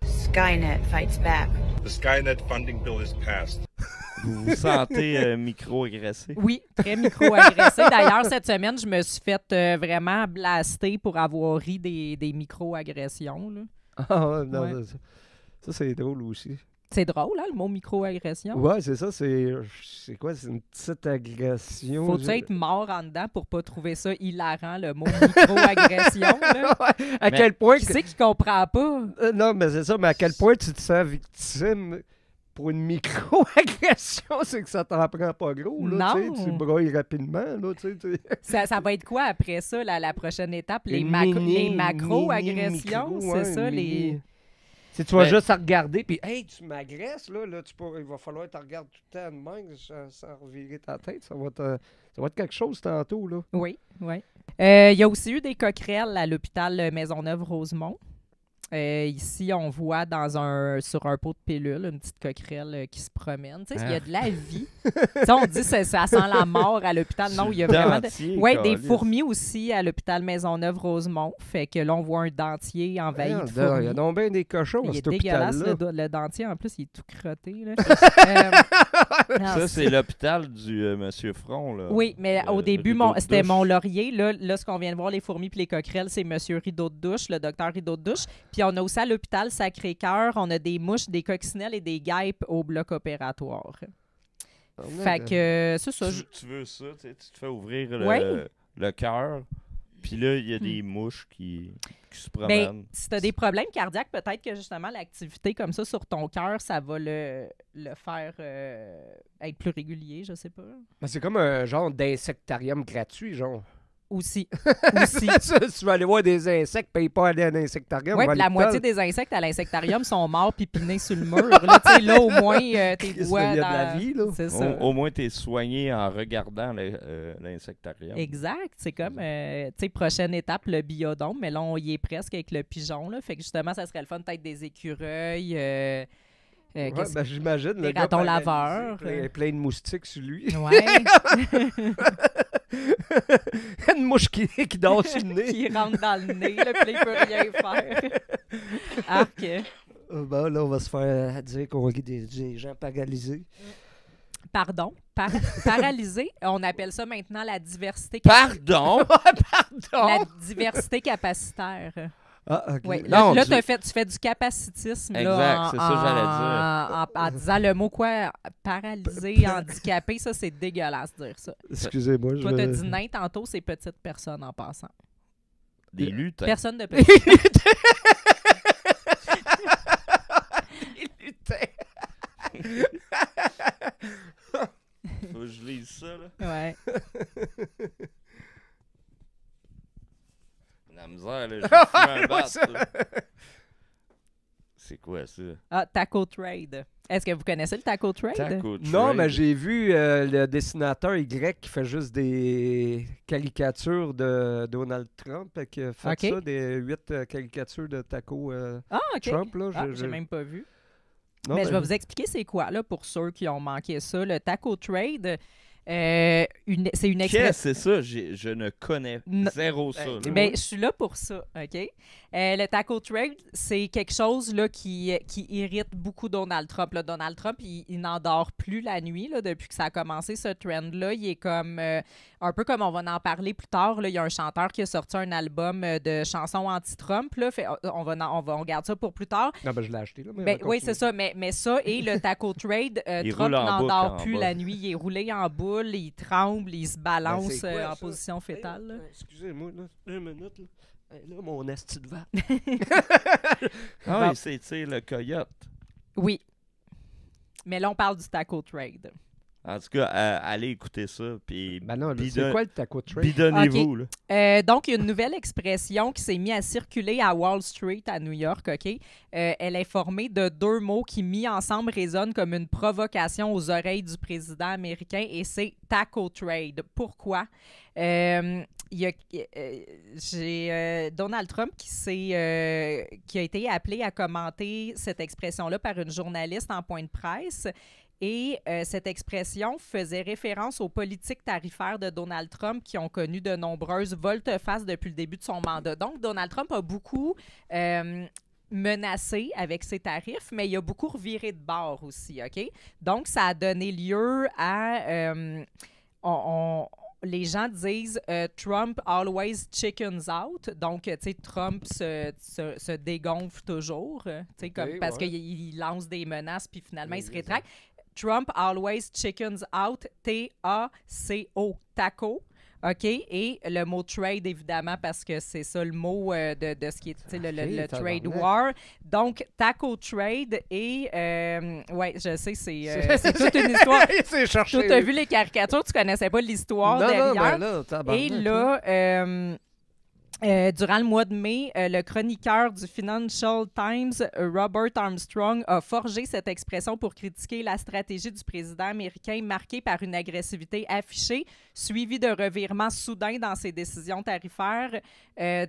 Skynet fights back. The Skynet funding bill is passed. Vous vous sentez micro-agressé? Oui, très micro-agressé. D'ailleurs, cette semaine, je me suis fait vraiment blaster pour avoir ri des micro-agressions. Là. Ah, non, Ouais. ça, c'est drôle aussi. C'est drôle, hein, le mot micro-agression? Ouais, c'est ça. C'est quoi? C'est une petite agression. Faut-tu être mort en dedans pour pas trouver ça hilarant, le mot micro-agression? Là? À quel point... Qui c'est qui comprend pas? Non, mais c'est ça. Mais à quel point tu te sens victime pour une micro-agression? C'est que ça t'en prend pas gros. Là, Non. tu broyes rapidement. Là, tu sais. Ça va être quoi après ça, la prochaine étape? Les Une macro-agressions, mini-micro, c'est ouais, ça? une Les... mini- Tu vas juste à regarder, puis hey, tu m'agresses, là il va falloir que tu regardes tout le temps de même sans revirer ta tête. Ça va être quelque chose tantôt, là. Oui, oui. Il y a aussi eu des coquerelles à l'hôpital Maisonneuve-Rosemont. Ici, on voit sur un pot de pilule une petite coquerelle qui se promène. Tu sais, il y a de la vie. Tu sais, on dit que ça sent la mort à l'hôpital. Non, il y a vraiment... Oui, des fourmis aussi à l'hôpital Maisonneuve-Rosemont. Fait que là, on voit un dentier envahi de fourmis. Il y a donc bien des cochons à Il est cet dégueulasse, hôpital-là. le dentier. En plus, il est tout crotté. Là. Ça, c'est l'hôpital du Monsieur Front. Là. Oui, mais au début, c'était Mont-Laurier. Là, ce qu'on vient de voir, les fourmis et les coquerelles, c'est Monsieur Rideau de douche, le docteur Rideau de douche. Puis on a aussi à l'hôpital Sacré-Cœur, on a des mouches, des coccinelles et des guêpes au bloc opératoire. Fait que c'est ça. Tu veux ça, tu te fais ouvrir Oui. le cœur, puis là, il y a des mouches qui se Ben, promènent. si tu as des problèmes cardiaques, peut-être que justement l'activité comme ça sur ton cœur, ça va le faire être plus régulier, je sais pas. Ben, c'est comme un genre d'insectarium gratuit, genre. Aussi. Si tu vas aller voir des insectes, paye pas aller à l'insectarium. Oui, va à puis la l'hôpital. moitié des insectes à l'insectarium sont morts pipinés sur le mur. Là, tu sais, là au moins, t'es Christ, vois il y a dans... de la vie, là. C'est ça. Au moins, tu es soigné en regardant l'insectarium. Exact. C'est comme, tu sais, prochaine étape, le biodôme. Mais là, on y est presque avec le pigeon. Là. Fait que justement, ça serait le fun peut-être des écureuils. Ouais, ben, j'imagine. Des le gars ratons paralysé, laveurs. Plein de moustiques sur lui. Ouais. Une mouche qui dort sur le nez. Qui rentre dans le nez, là, puis là, il peut rien faire. Arc. Ben, là, on va se faire dire qu'on rit des gens paralysés. Pardon. Paralysé, on appelle ça maintenant la diversité. Pardon? La diversité capacitaire. Ah, OK. Oui, Non, là, tu fais du capacitisme. Exact, là, c'est ça que j'allais en disant le mot quoi? Paralysé, handicapé, ça, c'est dégueulasse de dire ça. Excusez-moi. Toi, t'as dit nain tantôt, c'est petite personne en passant. Des lutins. Personne de petite. Des lutins. Faut que je lise ça, là. Ouais. La misère, là, j'ai fumé un bat, là. C'est quoi, ça? Ah, Taco Trade. Est-ce que vous connaissez le Taco Trade? Taco Non, Trade. mais j'ai vu le dessinateur Y qui fait juste des caricatures de Donald Trump, qui a fait OK. ça, des 8 caricatures de Taco Ah, OK. Trump. Là, Ah, j'ai même pas vu. Non, Mais ben, je vais vous expliquer c'est quoi, là, pour ceux qui ont manqué ça. Le Taco Trade, C'est une expression. Qu'est-ce que c'est ça? Je ne connais zéro ça. là. Ben, je suis là pour ça, OK? Le taco trade, c'est quelque chose là, qui irrite beaucoup Donald Trump. Là. Donald Trump, il n'endort plus la nuit là, depuis que ça a commencé, ce trend-là. Il est comme, un peu comme on va en parler plus tard, là, il y a un chanteur qui a sorti un album de chansons anti-Trump. Là, on garde ça pour plus tard. Non, ben, je l'ai acheté. Là, mais Ben, oui, c'est ça. Mais ça et le taco trade, Il Trump roule en boucle n'endort en plus bas. la nuit. Il est roulé en boule, il tremble, il se balance c'est quoi, en ça? position fétale. Là. Excusez-moi, là, 2 minutes. Là, là mon esti de vape. Ah oui, c'est tu sais, le coyote. Oui. Mais là, on parle du taco trade. En tout cas, allez écouter ça. Puis Ben non, là, c'est bidon- quoi le taco trade? bidonnez-vous. là. Donc, il y a une nouvelle expression qui s'est mise à circuler à Wall Street, à New York, OK? Elle est formée de 2 mots qui, mis ensemble, résonnent comme une provocation aux oreilles du président américain, et c'est taco trade. Pourquoi? J'ai Donald Trump qui a été appelé à commenter cette expression-là par une journaliste en point de presse. Et cette expression faisait référence aux politiques tarifaires de Donald Trump qui ont connu de nombreuses volte-face depuis le début de son mandat. Donc, Donald Trump a beaucoup menacé avec ses tarifs, mais il a beaucoup reviré de bord aussi, OK? Donc, ça a donné lieu à... les gens disent Trump always chickens out. Donc, tu sais, Trump se dégonfle toujours, tu sais, comme, parce qu'il lance des menaces, puis finalement, il se rétracte. Trump always chickens out, T-A-C-O, taco. OK? Et le mot trade, évidemment, parce que c'est ça le mot de ce qui est le trade war. Donc, taco trade et... oui, je sais, c'est toute une histoire. C'est cherché. Tu as vu les caricatures, tu connaissais pas l'histoire derrière. Non, ben là, tabarnak, Et là... durant le mois de mai, le chroniqueur du Financial Times, Robert Armstrong, a forgé cette expression pour critiquer la stratégie du président américain marquée par une agressivité affichée, suivie de revirements soudains dans ses décisions tarifaires.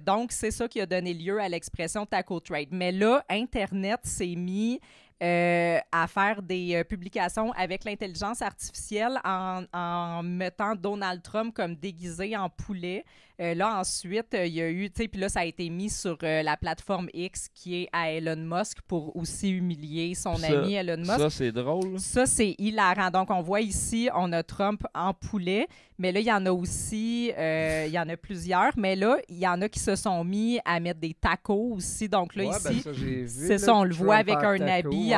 Donc, c'est ça qui a donné lieu à l'expression taco trade. Mais là, Internet s'est mis... à faire des publications avec l'intelligence artificielle en mettant Donald Trump comme déguisé en poulet. Là, ensuite, il y a eu, tu sais, puis là, ça a été mis sur la plateforme X qui est à Elon Musk pour aussi humilier son ami Elon Musk. Ça, c'est drôle. Ça, c'est hilarant. Donc, on voit ici, on a Trump en poulet, mais là, il y en a aussi, il y en a plusieurs, mais là, il y en a qui se sont mis à mettre des tacos aussi. Donc là, ici, c'est ça, on le voit avec un habit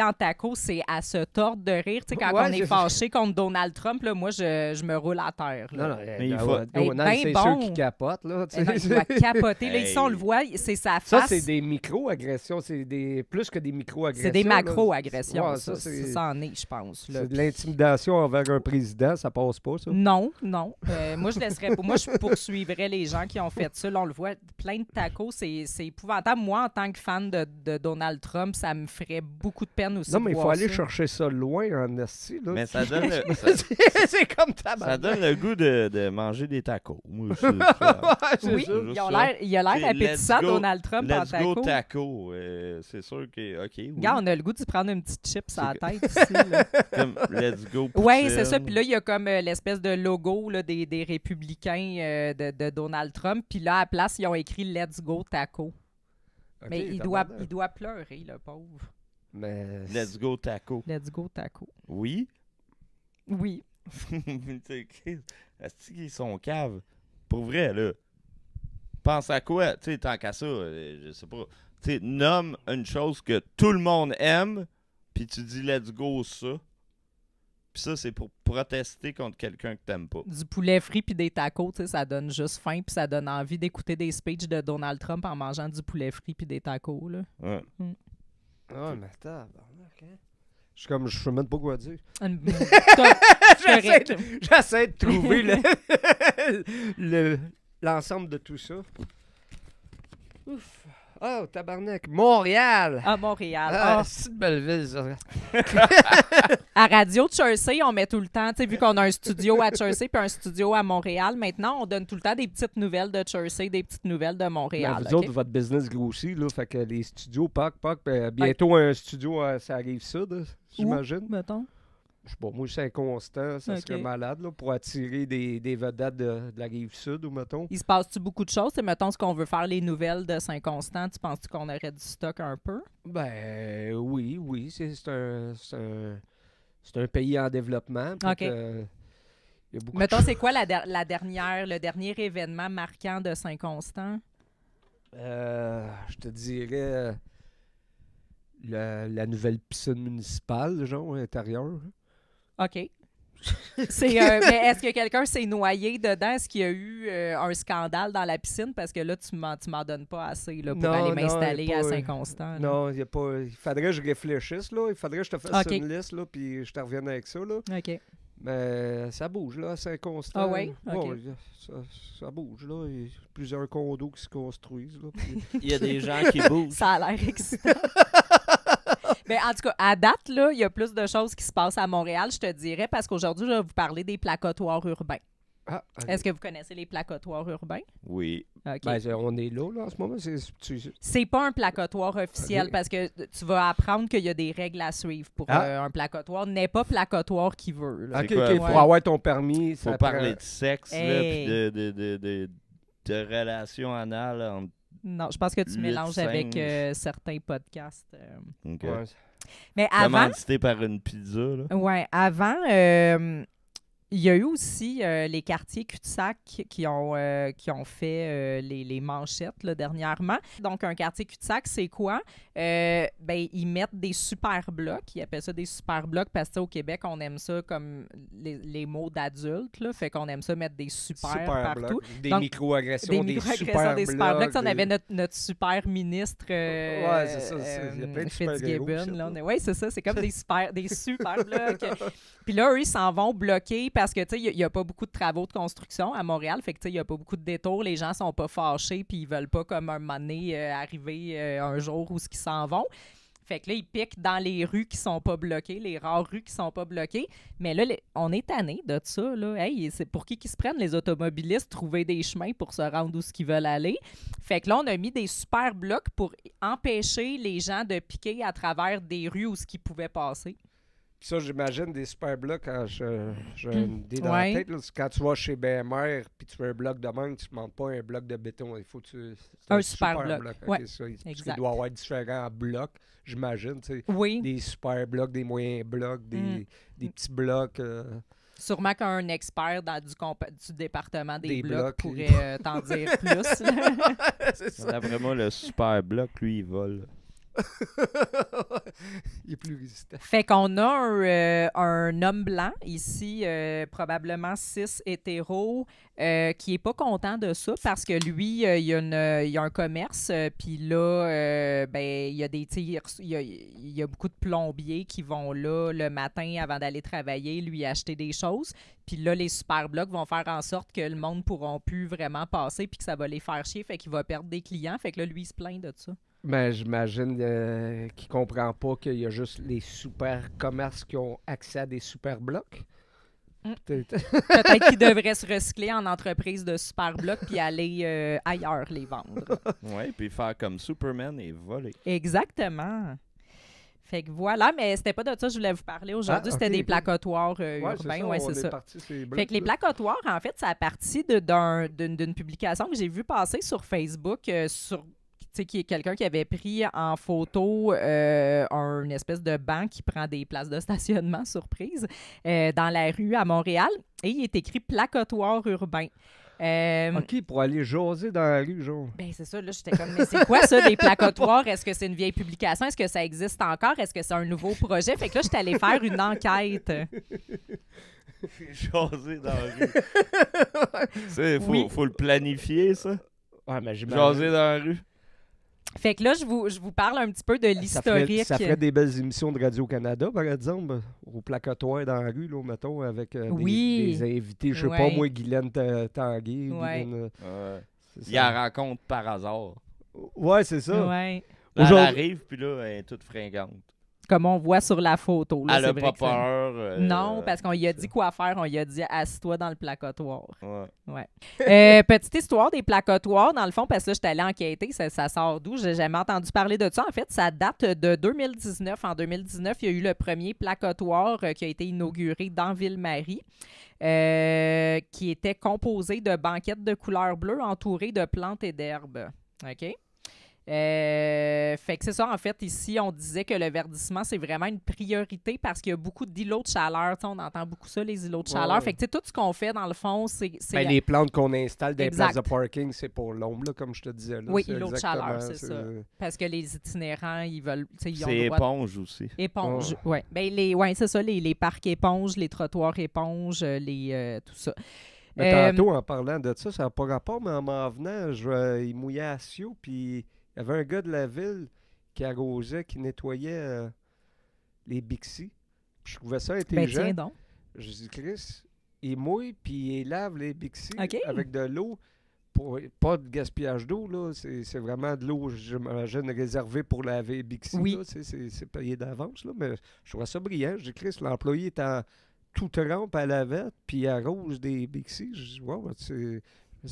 en taco, c'est à se tordre de rire. Tu sais, quand on est fâché contre Donald Trump, là, moi, je me roule à terre. Là. Non, mais il faut... Donald, c'est ceux qui capotent. Là, il doit capoter. Là, ici, on le voit, c'est sa face. Ça, c'est des micro-agressions. C'est plus que des micro-agressions. C'est des macro-agressions. Ouais, ça en est, je pense. Là. C'est de l'intimidation envers un président. Ça passe pas, ça? Non. Moi, je poursuivrais les gens qui ont fait ça. Là, on le voit, plein de tacos. C'est épouvantable. Moi, en tant que fan de Donald Trump, ça me ferait beaucoup de peine aussi. Non, mais il faut aller ça. chercher ça loin en esti. Là. Mais ça donne le, c'est comme tabac. ça donne le goût de manger des tacos. Moi, Oui, il a l'air appétissant, Donald Trump, en let's taco. go taco. C'est sûr que, OK, oui. Regarde, on a le goût d'y prendre une petite chip sur la tête ici. Là. Comme let's go Oui, poutine. c'est ça. Puis là, il y a comme l'espèce de logo là, des républicains de Donald Trump. Puis là, à la place, ils ont écrit « Let's go taco ». Okay, Mais il doit pleurer, le pauvre. Mais... Let's go taco. Let's go taco. Oui? Oui. Est-ce qu'ils sont caves? Pour vrai, là. Pense à quoi? Tu sais, tant qu'à ça, je sais pas. Tu sais, nomme une chose que tout le monde aime, puis tu dis let's go ça. Puis ça, c'est pour protester contre quelqu'un que t'aimes pas. Du poulet frit puis des tacos, tu sais, ça donne juste faim puis ça donne envie d'écouter des speeches de Donald Trump en mangeant du poulet frit puis des tacos, là. Ouais. Ah, mais tabarnak, hein? Je sais même pas quoi dire. J'essaie de trouver l'ensemble de tout ça. Ouf. Oh, tabarnak. Montréal! À Montréal. Ah, c'est une belle ville, ça. À Radio Jersey, on met tout le temps, tu sais, vu qu'on a un studio à Jersey puis un studio à Montréal, maintenant, on donne tout le temps des petites nouvelles de Jersey, des petites nouvelles de Montréal. Ben, vous autres, votre business grossit, là, fait que les studios, bientôt un studio, ça arrive ça, j'imagine. Où, mettons? Je sais pas, moi, Saint-Constant, ça Ok. serait malade là, pour attirer des vedettes de la Rive-Sud, ou mettons. Il se passe-tu beaucoup de choses? Mettons, ce qu'on veut faire les nouvelles de Saint-Constant, tu penses-tu qu'on aurait du stock un peu? Ben oui, c'est un pays en développement. Puis OK. il y a beaucoup Mettons, de c'est quoi le dernier événement marquant de Saint-Constant? je te dirais la nouvelle piscine municipale, genre, intérieure. OK. Mais est-ce que quelqu'un s'est noyé dedans? Est-ce qu'il y a eu un scandale dans la piscine? Parce que là, tu m'en donnes pas assez là, pour Non, aller non, m'installer y a à pas, Saint-Constant. là. Non, il y a pas. Il faudrait que je réfléchisse, là. Il faudrait que je te fasse OK. une liste, là, puis je te revienne avec ça, là. OK. Mais ça bouge, là, à Saint-Constant. Ah oui? OK. Ouais, ça bouge, là. Il y a plusieurs condos qui se construisent, là. puis- Il y a des gens qui bougent. Ça a l'air excitant. Mais en tout cas, à date, là, il y a plus de choses qui se passent à Montréal, je te dirais, parce qu'aujourd'hui, je vais vous parler des placotoires urbains. Ah, ok. Est-ce que vous connaissez les placotoires urbains? Oui. OK. Ben, on est là, en ce moment. C'est pas un placotoire officiel OK. parce que tu vas apprendre qu'il y a des règles à suivre pour un placotoire. N'est pas placotoire qui veut. là. OK, C'est quoi? OK, pour Ouais. avoir ton permis, Faut ça parler prend- de sexe, là, Hey. puis de relations anales entre... Non, je pense que tu Lutte mélanges avec singe. certains podcasts. OK. Ouais. Mais avant, Commandité par une pizza, là. ouais, avant, il y a eu aussi les quartiers cul-de-sac qui ont fait les manchettes là, dernièrement. Donc, un quartier cul-de-sac, c'est quoi? Ils mettent des super blocs. Ils appellent ça des super blocs parce que au Québec, on aime ça comme les mots d'adultes. Là, fait qu'on aime ça mettre des super partout. blocs. Des Donc, micro-agressions, Des des micro-agressions, super des super blocs. Ça, on des- avait notre super ministre Ouais, c'est ça, il y a plein de super-héros Fitzgibbon. ici, Là, là. oui, c'est ça. C'est comme des super blocs. Puis là, eux, ils s'en vont bloquer parce que, tu sais, il n'y a pas beaucoup de travaux de construction à Montréal. Fait que, tu sais, il n'y a pas beaucoup de détours. Les gens sont pas fâchés puis ils veulent pas, comme un moment donné, arriver un jour où ils s'en vont. Fait que là, ils piquent dans les rues qui sont pas bloquées, les rares rues qui sont pas bloquées. Mais là, on est tanné de ça. Là. Hey, c'est pour qui se prennent les automobilistes trouver des chemins pour se rendre où ce qu'ils veulent aller. Fait que là, on a mis des super blocs pour empêcher les gens de piquer à travers des rues où ce qu'ils pouvaient passer. Puis ça, j'imagine des super blocs quand j'ai une idée dans Ouais. la tête. Là, c'est quand tu vas chez BMR puis tu veux un bloc de mangue, tu ne demandes pas un bloc de béton. Il faut que c'est Un super bloc. OK, Ouais, ça, parce exact. qu'il doit y avoir différents blocs, j'imagine. Tu sais, Oui. des super blocs, des moyens blocs, des petits blocs. Sûrement qu'un expert du département des Des blocs blocs. pourrait t'en dire plus. là. C'est ça. D'après moi, le super bloc, lui, il vole. Il est plus résistant. Fait qu'on a un homme blanc ici, probablement cis hétéro, qui est pas content de ça parce que lui, il y a un commerce, puis là, il y a des tirs, il y a beaucoup de plombiers qui vont là le matin avant d'aller travailler, lui acheter des choses. Puis là, les super blocs vont faire en sorte que le monde ne pourront plus vraiment passer puis que ça va les faire chier, fait qu'il va perdre des clients. Fait que là, lui, il se plaint de ça. Ben, j'imagine qu'il comprend pas qu'il y a juste les super commerces qui ont accès à des super blocs. Peut-être. Peut-être qu'il devrait se recycler en entreprise de super blocs puis aller ailleurs les vendre. Ouais, puis faire comme Superman et voler. Exactement. Fait que voilà, mais c'était pas de ça que je voulais vous parler aujourd'hui. Ah, C'était ok, des ok. placotoires Ouais, urbains. Ouais, c'est ça. Parti, ces blocs, Fait que les là. placotoires, en fait, ça a parti d'une publication que j'ai vue passer sur Facebook qui est quelqu'un qui avait pris en photo une espèce de banc qui prend des places de stationnement, surprise, dans la rue à Montréal. Et il est écrit placotoire urbain. OK, pour aller jaser dans la rue, genre. Ben c'est ça, là, j'étais comme, mais c'est quoi ça, des placotoires? Est-ce que c'est une vieille publication? Est-ce que ça existe encore? Est-ce que c'est un nouveau projet? Fait que là, j'étais allée faire une enquête. Jaser dans la rue. Oui. Faut le planifier, ça. Ouais, mais Jaser dans la rue. Fait que là, je vous parle un petit peu de l'historique. Ça ferait des belles émissions de Radio-Canada, par exemple, au placotoir dans la rue, là, mettons, avec Oui. des invités, je sais Ouais. pas, moi, Guylaine Tanguay. Ouais. Guylaine, Ouais. c'est Il la ça. rencontre par hasard. Ouais, c'est ça. Ouais. Là, elle Aujourd'hui- arrive, puis là, elle est toute fringante. comme on voit sur la photo. Là, Elle c'est a vrai pas que ça- peur. Non, parce qu'on lui a dit quoi faire. On lui a dit « assis-toi dans le placotoir ». Ouais. Petite histoire des placotoires, dans le fond, parce que là, je suis allée enquêter, ça sort d'où? J'ai jamais entendu parler de ça. En fait, ça date de 2019. En 2019, il y a eu le premier placotoire qui a été inauguré dans Ville-Marie, qui était composé de banquettes de couleur bleue entourées de plantes et d'herbes. OK? Fait que c'est ça, en fait, ici, on disait que le verdissement, c'est vraiment une priorité parce qu'il y a beaucoup d'îlots de chaleur. Tu sais, on entend beaucoup ça, les îlots de chaleur. Ouais. Fait que tu sais, tout ce qu'on fait, dans le fond, c'est Les plantes qu'on installe dans les Exact. places de parking, c'est pour l'ombre, là, comme je te disais. Là. Oui, C'est îlot de exactement- chaleur, c'est ça. Parce que les itinérants, ils veulent. Tu sais, ils ont C'est le droit éponge aussi. éponge. Oh. Ouais. Ben, c'est ça, les parcs éponges, les trottoirs éponges, tout ça. Mais tantôt, en parlant de ça n'a pas rapport, mais en m'en venant, il mouillait à Sio, puis il y avait un gars de la ville qui arrosait, qui nettoyait les Bixi. Puis je trouvais ça Ben, intelligent. tiens donc. Je dis, Chris, il mouille, puis il lave les Bixi OK. avec de l'eau. Pas de gaspillage d'eau, là. C'est vraiment de l'eau, j'imagine, réservée pour laver les Bixi. Oui. Là. C'est payé d'avance, là. Mais je trouvais ça brillant. Je dis, Chris, l'employé est en tout trempe à la lavette, puis il arrose des Bixi. Je dis, wow, c'est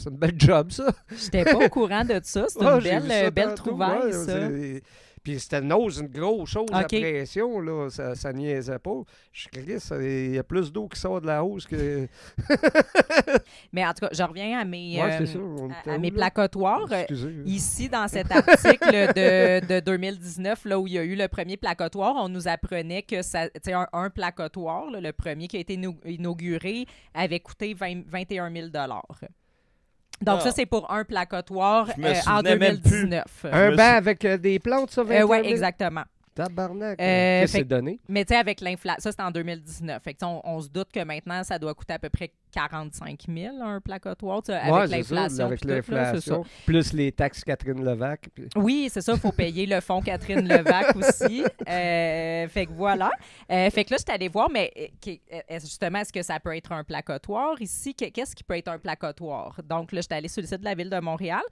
une belle job, ça. J'étais pas au courant de ça. C'est Ah, une j'ai vu ça belle tantôt, trouvaille, ouais, ça. Puis c'était une grosse chose à OK. pression, là. Ça niaisait pas. Je Chris, il y a plus d'eau qui sort de la hausse que... Mais en tout cas, je reviens à mes, Ouais, c'est ça. On était à où, mes là? placotoires. Excusez. Ici, dans cet article de 2019, là, où il y a eu le premier placotoire, on nous apprenait que ça, tu sais, un placotoire, là, le premier qui a été inauguré, avait coûté 21 000 Donc, Ah. ça, c'est pour un placotoire Je me en souvenais même plus. 2019. Un me banc suis- avec des plantes, ça, 21 Oui, 000? exactement. Tabarnak. Euh, Qu'est-ce que fait- c'est donné? Mais tu sais, avec l'inflation, ça, c'était en 2019. Fait que, tu sais, on se doute que maintenant, ça doit coûter à peu près 45 000 un placotoire, tu sais, avec Ouais, c'est ça, l'inflation. avec puis tout, là, c'est ça. l'inflation. Plus les taxes Catherine Levac. Puis... Oui, c'est ça, il faut payer le fonds Catherine Levac aussi. Fait que voilà. Fait que là, je suis allée voir, mais justement, est-ce que ça peut être un placotoire ici? Qu'est-ce qui peut être un placotoire? Donc là, je suis allée sur le site de la Ville de Montréal.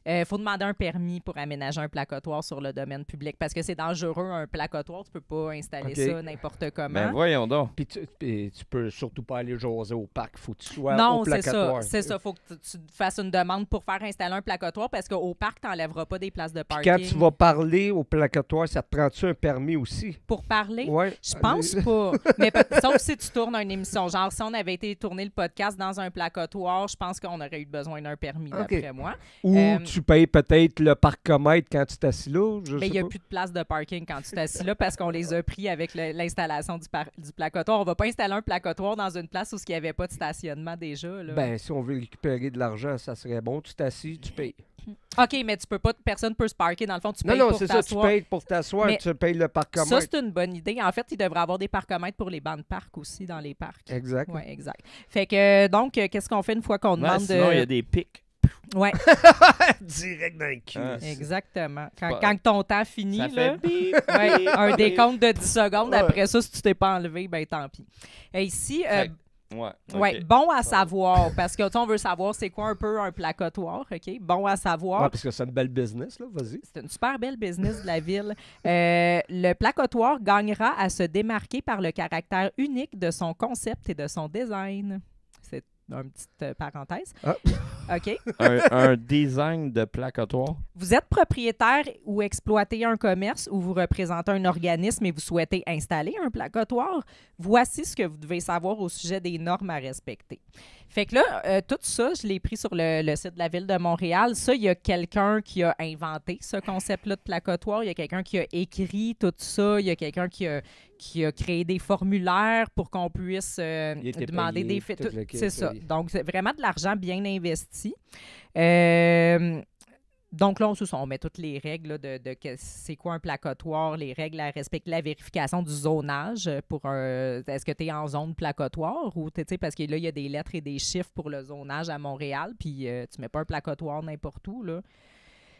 Il faut demander un permis pour aménager un placotoire sur le domaine public parce que c'est dangereux, un placotoire. Tu peux pas installer OK. ça n'importe comment. Ben voyons donc. Puis tu peux surtout pas aller jaser au parc. Faut que tu sois Non, au c'est ça. placotoire. C'est ça. Faut que tu fasses une demande pour faire installer un placotoire parce qu'au parc, tu n'enlèveras pas des places de Puis parking. quand tu vas parler au placotoire, ça te prend-tu un permis aussi? Pour parler? Ouais. Je pense pas. Mais sauf si tu tournes une émission. Genre, si on avait été tourner le podcast dans un placotoire, je pense qu'on aurait eu besoin d'un permis, OK. d'après moi. Ou tu payes peut-être le parcomètre quand tu t'assis là. Je Mais sais il n'y a pas. plus de place de parking quand tu t'assis là parce qu'on les a pris avec l'installation du placotoire. On va pas installer un placotoire dans une place où il n'y avait pas de stationnement déjà. Là. Ben, si on veut récupérer de l'argent, ça serait bon. Tu t'assis, tu payes. OK, mais tu peux pas, personne peut se parker. Dans le fond, tu Non, payes non, pour c'est ça. Tu t'asseoir. payes pour t'asseoir, Mais tu payes le Ça, parcomètre. c'est une bonne idée. En fait, il devrait avoir des parcomètres pour les bancs de parc aussi dans les parcs. Exact. Oui, exact. Fait que, donc, qu'est-ce qu'on fait une fois qu'on Ouais, demande sinon, il y a de... des pics. Ouais, Direct dans le cul. Ah, exactement. Quand, pas- quand ton temps finit, Ça là, fait bip, ouais, bip, un bip. décompte de 10 secondes. Ouais. Après ça, si tu t'es pas enlevé, ben tant pis. Et ici, Fait- Ouais. ouais, ok. bon à savoir, parce que tu sais, on veut savoir c'est quoi un peu un placotoire, OK? Bon à savoir. Ouais, parce que c'est une belle business, là. Vas-y. C'est une super belle business de la ville. Le placotoire gagnera à se démarquer par le caractère unique de son concept et de son design. C'est une petite parenthèse. Ah. OK. Un design de placotoire. Vous êtes propriétaire ou exploitez un commerce ou vous représentez un organisme et vous souhaitez installer un placotoire, voici ce que vous devez savoir au sujet des normes à respecter. Fait que là, tout ça, je l'ai pris sur le site de la Ville de Montréal. Ça, il y a quelqu'un qui a inventé ce concept-là de placotoire. Il y a quelqu'un qui a écrit tout ça. Il y a quelqu'un qui a créé des formulaires pour qu'on puisse Il était demander payé, des faits. tout le kit, C'est ça. oui. Donc, c'est vraiment de l'argent bien investi. Donc là, on met toutes les règles là, de c'est quoi un placotoire, les règles à respecter, la vérification du zonage pour est-ce que tu es en zone placotoire ou tu sais parce que là, il y a des lettres et des chiffres pour le zonage à Montréal, puis tu mets pas un placotoire n'importe où, là.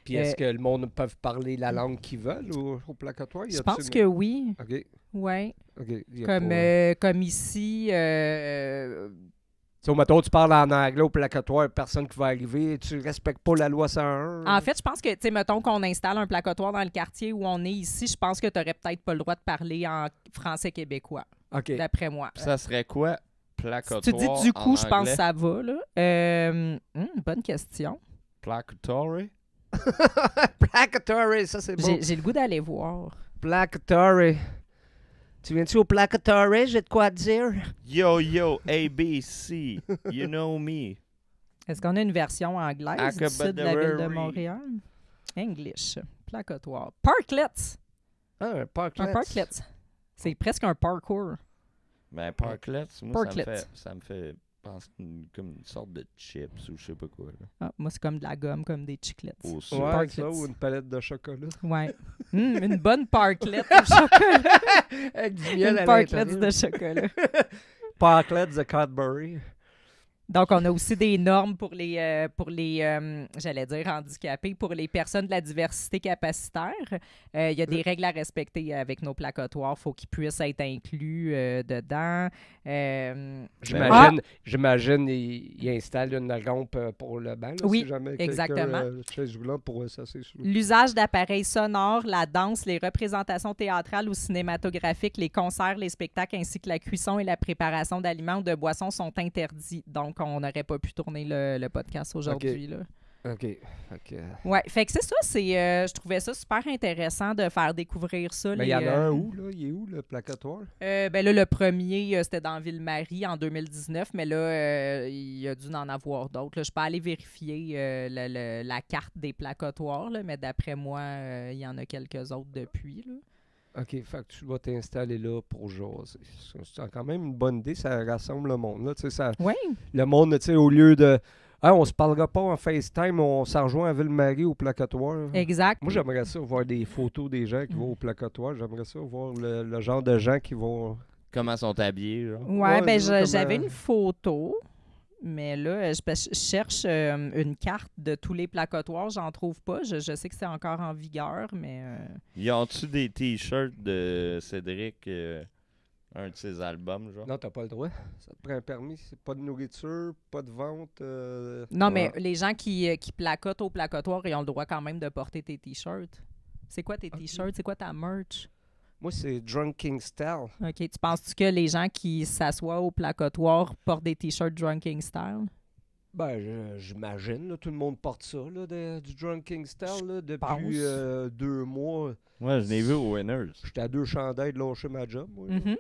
Puis est-ce que le monde peut parler la langue qu'ils veulent au placotoire? Y Je a-t-il pense une- que oui. OK. Ouais. OK. Y a Comme, pas- comme ici, Tu sais, mettons, tu parles en anglais au placotoir, personne qui va arriver, tu respectes pas la loi 101. En fait, je pense que, tu sais, mettons qu'on installe un placotoir dans le quartier où on est ici, je pense que tu n'aurais peut-être pas le droit de parler en français québécois, OK. d'après moi. Ça serait quoi, Si placotoire tu dis du coup, en je pense que anglais? ça va, là. Bonne question. Placotoire? Placotory, ça c'est bon. J'ai le goût d'aller voir. Placotory. Tu viens-tu au placotory? J'ai de quoi te dire. Yo, ABC, you know me. Est-ce qu'on a une version anglaise d'ici de la ville de Acabadabari. Montréal? English. Placotoire. Parklets. Ah, un parklet. Un parklet. C'est presque un parkour. Ben, parklets, moi, Parklets. ça me fait penser comme une sorte de chips ou je sais pas quoi. Là. Ah, moi, c'est comme de la gomme, comme des chiclets. Au sud. Ouais, Parklets. ça, ou une palette de chocolat. Ouais. Une bonne parklet au chocolat. Avec du miel Une à parklet l'intérieur. de chocolat. Parklet de Cadbury. Donc, on a aussi des normes pour les j'allais dire handicapés, pour les personnes de la diversité capacitaire. Il y a des règles à respecter avec nos placotoires. Il faut qu'ils puissent être inclus dedans. J'imagine il installe une rampe pour le banc. Là, Oui, si jamais exactement. chaise roulante pour s'asseoir sur. L'usage d'appareils sonores, la danse, les représentations théâtrales ou cinématographiques, les concerts, les spectacles, ainsi que la cuisson et la préparation d'aliments ou de boissons sont interdits. Donc, on n'aurait pas pu tourner le podcast aujourd'hui. Là. OK. Ouais, fait que c'est ça. Je trouvais ça super intéressant de faire découvrir ça. Mais il y en a un où, là? Il est où, le placotoire? Ben là, le premier, c'était dans Ville-Marie en 2019, mais là, il y a dû en avoir d'autres. Là. Je peux aller vérifier la carte des placotoires, là, mais d'après moi, il y en a quelques autres depuis. Là. OK, fait que tu vas t'installer là pour jaser. C'est quand même une bonne idée, ça rassemble le monde. Là, tu sais, ça, Oui. le monde, tu sais, au lieu de « Ah, on se parlera pas en FaceTime, on s'en rejoint à Ville-Marie au placotoire. » Exact. Moi, j'aimerais ça voir des photos des gens qui vont au placotoire. J'aimerais ça voir le genre de gens qui vont... Comment sont habillés, genre? Ouais, Ouais, ben comment- j'avais une photo, mais là, je cherche une carte de tous les placotoires. J'en trouve pas. Je sais que c'est encore en vigueur, mais... Ils ont-tu des t-shirts de Cédric, un de ses albums, genre? Non, t'as pas le droit. Ça te prend un permis. C'est pas de nourriture, pas de vente. Non, mais Ouais. les gens qui placotent au placotoire, ils ont le droit quand même de porter tes t-shirts. C'est quoi tes t-shirts? C'est quoi ta merch? Moi, c'est Drunking Style. OK. Tu penses-tu que les gens qui s'assoient au placotoire portent des t-shirts Drunking Style? Ben, j'imagine. Là, tout le monde porte ça, là, du Drunking Style. Là, pense. depuis 2 mois. Ouais, je l'ai vu aux Winners. J'étais à 2 chandails de lâcher ma job. Moi, là. Mhm.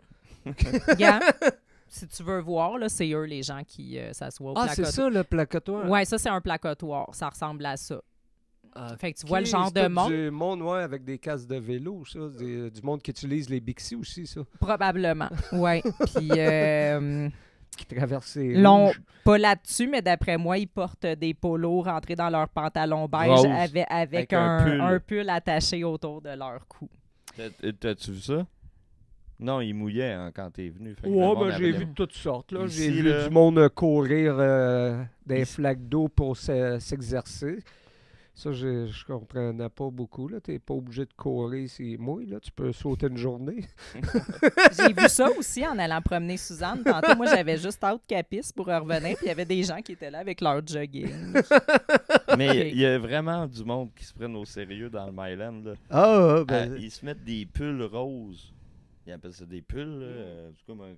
Regarde, si tu veux voir, là, c'est eux les gens qui s'assoient au Ah, c'est placotoire. ça, le placotoire? Ouais, ça, c'est un placotoire. Ça ressemble à ça. Ah, Fait que tu vois le ok, genre c'est de tout monde. du monde, ouais, avec des casques de vélo, ça. Du monde qui utilise les Bixi aussi, ça. Probablement. Ouais. Puis, Qui traverse les long, rouges. pas là-dessus, mais d'après moi, ils portent des polos rentrés dans leurs pantalons beige Rose. avec un un pull. pull attaché autour de leur cou. T'as-tu vu ça? Non, il mouillait hein, quand t'es venu. Fait que le Ouais, monde ben, j'ai avait- vu de toutes sortes. Là. J'ai Ici, vu là- du monde courir des Ici- flaques d'eau pour s'exercer. Ça, je comprenais pas beaucoup. Tu n'es pas obligé de courir, c'est mouille. Là. Tu peux sauter une journée. J'ai vu ça aussi en allant promener Suzanne. Tantôt, moi, j'avais juste hâte qu'elle pisse pour revenir, puis il y avait des gens qui étaient là avec leur jogging. Mais il y a vraiment du monde qui se prennent au sérieux dans le Myland. Là. Ah, Ils se mettent des pulls roses. Ils appellent ça des pulls, là. C'est comme en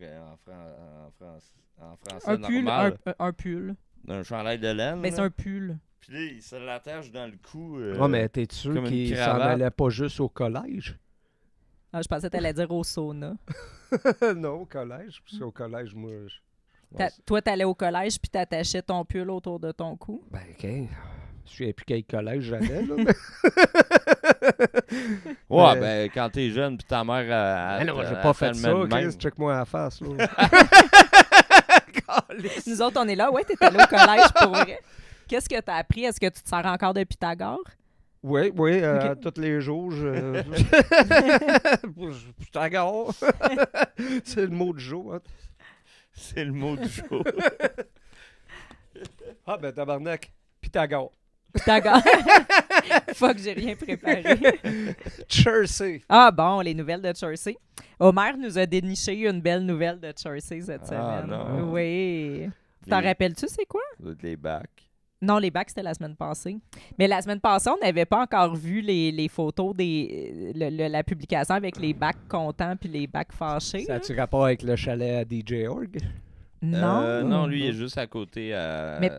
français Un pull, normal. un pull. Un chandail de laine. Mais là. c'est un pull. Puis là, ils se l'attachent dans le cou. mais t'es sûr comme une qu'ils s'en cravate. allaient pas juste au collège? Ah, je pensais que tu allais dire au sauna. Non, au collège. Parce qu'au collège, moi... Toi, tu allais au collège puis tu attachais ton pull autour de ton cou. Ben, OK. Je sais plus quel collège j'allais, là. Ouais, Mais- ben, quand t'es jeune, puis ta mère Mais non, j'ai elle pas fait fait le ça, même. Chris. Check-moi à la face, là. Nous autres, on est là. Ouais, t'es allé au collège pour vrai. Qu'est-ce que t'as appris? Est-ce que tu te sers encore de Pythagore? Oui, Ok. tous les jours, je t'agarre. C'est le mot du jour. Hein. C'est le mot du jour. Ah, ben, tabarnak. Pythagore. Pythagore. Fuck, j'ai rien préparé. Jersey. Ah bon, les nouvelles de Chelsea. Homer nous a déniché une belle nouvelle de Chelsea cette Ah, semaine. non. Oui. T'en rappelles-tu, c'est quoi? Les bacs. Non, les bacs, c'était la semaine passée. Mais la semaine passée, on n'avait pas encore vu les photos la publication avec les bacs contents puis les bacs fâchés. Ça là. a-tu rapport avec le chalet à DJ Org? Non. Non, lui, il est juste à côté. Mais-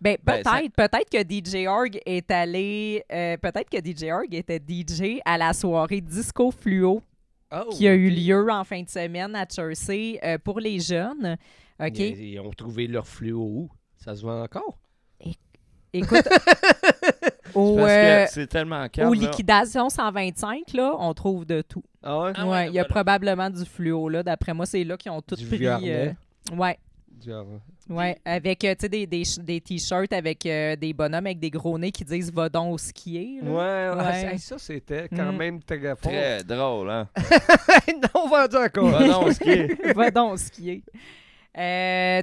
Ben, Peut-être que DJ Org est allé... peut-être que DJ Org était DJ à la soirée Disco Fluo qui a eu lieu en fin de semaine à Jersey pour les jeunes. OK? Ils ont trouvé leur fluo où? Ça se vend encore? Écoute, parce que c'est tellement calme. aux là. liquidations 125, là, on trouve de tout. Ah ouais? Ah ouais, Ouais, il y a voilà. probablement du fluo, là. D'après moi, c'est là qu'ils ont tout Du pris. Vuarnet. Ouais. Genre, Ouais, avec tu sais, des t-shirts avec des bonhommes avec des gros nez qui disent va donc au skier. là. Ouais. Ça, c'était quand même très fort. Très drôle, hein? Non, vendu encore. Ah non, ce qui est. Va donc skier.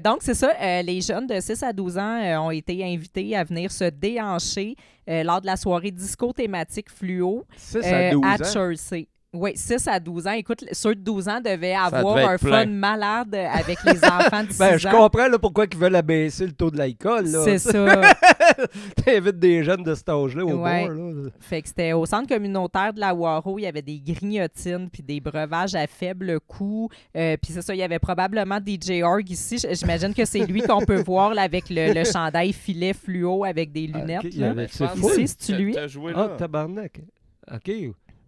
Donc, c'est ça. Les jeunes de 6 à 12 ans ont été invités à venir se déhancher lors de la soirée disco thématique fluo 6 à 12 à ans. Jersey. Oui, 6 à 12 ans. Écoute, ceux de 12 ans devaient avoir devait être un plein. fun malade avec les enfants de 6 Ben, je ans. comprends là, pourquoi ils veulent abaisser le taux de l'alcool. Là. C'est ça. T'invites des jeunes de cet âge-là au Ouais. bar. Là. Fait que c'était au centre communautaire de la Waro. Il y avait des grignotines puis des breuvages à faible coût. Puis c'est ça, il y avait probablement DJ Org ici. J'imagine que c'est lui qu'on peut voir là, avec le chandail filet fluo avec des lunettes. ok, il y là. avait- Mais je c'est pense fou. que Ici, c'est-tu lui? T'as joué Ah, là. tabarnak. OK.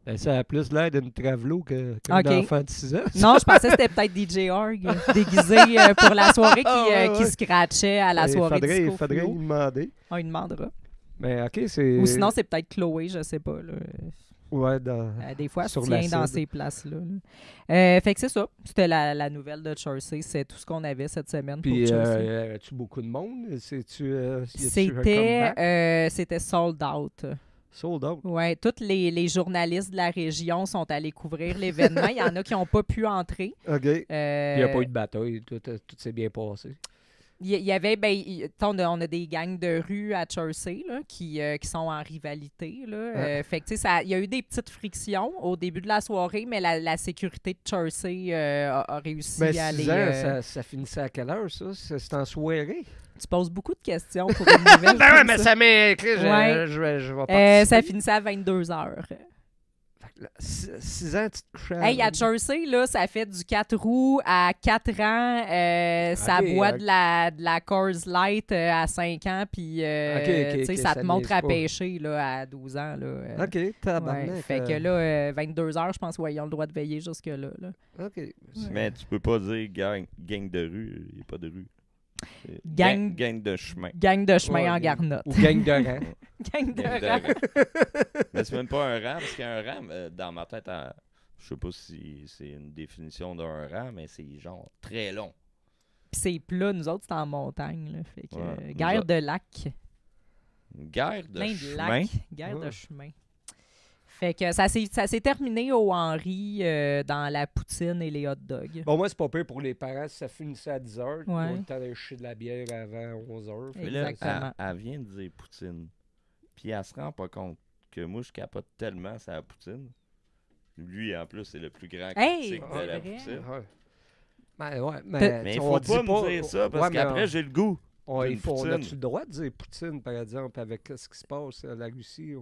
Ben, ça a plus l'air d'une travelo qu'un Ok. enfant de 6 ans. Non, je pensais que c'était peut-être DJ Org déguisé pour la soirée Ah, ouais, qui ouais. scratchait à la soirée Il disco faudrait fluo. lui demander. On lui demandera. Mais OK, c'est... Ou sinon, c'est peut-être Chloé, je sais pas. Là. Ouais, dans... Des fois, elle se Sur tient l'acide. dans ces places-là. Là. Fait que c'est ça. C'était la nouvelle de Jersey. C'est tout ce qu'on avait cette semaine Puis, pour Jersey. as-tu beaucoup de monde? Y a-tu un comeback? C'était sold out. Sold out. Ouais, tous les journalistes de la région sont allés couvrir l'événement. Il y en a qui n'ont pas pu entrer. OK. Puis il n'y a pas eu de Il bataille. Tout s'est bien passé. y avait, on a des gangs de rue à Jersey là, qui sont en rivalité. Là. Fait que, tu sais, il y a eu des petites frictions au début de la soirée, mais la sécurité de Jersey a réussi Mais à 6 aller. ans, ça finissait à quelle heure, ça? C'est en soirée? Tu poses beaucoup de questions pour une nouvelle. Ben ouais, comme mais ça. ça m'écrit. Ouais. Je vais participer. Ça finissait à 22h. 6 ans, tu te couchais. Hey, à Jersey, là, ça fait du 4 roues à 4 ans. Ça Ok, boit ok. de la Coors Light à 5 ans. Puis, ok, tu sais, ok, ça te ça montre niaise à pas. pêcher là, à 12 ans. Là, OK, tabarnak. ouais. Fait que là, 22h, je pense, ouais, ils ont le droit de veiller jusque-là. Là. OK. Mais tu peux pas dire gang de rue. Il n'y a pas de rue. C'est Gang- gang de chemin. Gang de chemin Ouais, en garnotte. Ou gang de rang. Gang de Gang de rang. rang. Mais c'est même pas un rang, parce qu'un rang, dans ma tête, je sais pas si c'est une définition d'un rang, mais c'est genre très long. Puis c'est plat, nous autres, c'est en montagne. Là. Fait que, Ouais, guerre nous de lac. Une guerre de Plein de chemin. lacs. Guerre de Ouais. chemin. Fait que ça s'est terminé au Henri dans la poutine et les hot dogs. Bon, moi, c'est pas pire pour les parents. Si ça finissait à 10 h, Ouais. on a le temps d'aller chercher de la bière avant 11 h. Mais là, Exactement. elle vient de dire poutine. Puis elle se rend pas compte que moi, je capote tellement sa poutine. Lui, en plus, c'est le plus grand Hey, critique de c'est la vrai. poutine. Ben ouais, Mais il on faut dit pas me dire ça, parce Ouais, mais qu'après, j'ai le goût. on d'une on poutine. a-tu le droit de dire poutine, par exemple, avec ce qui se passe à la Russie?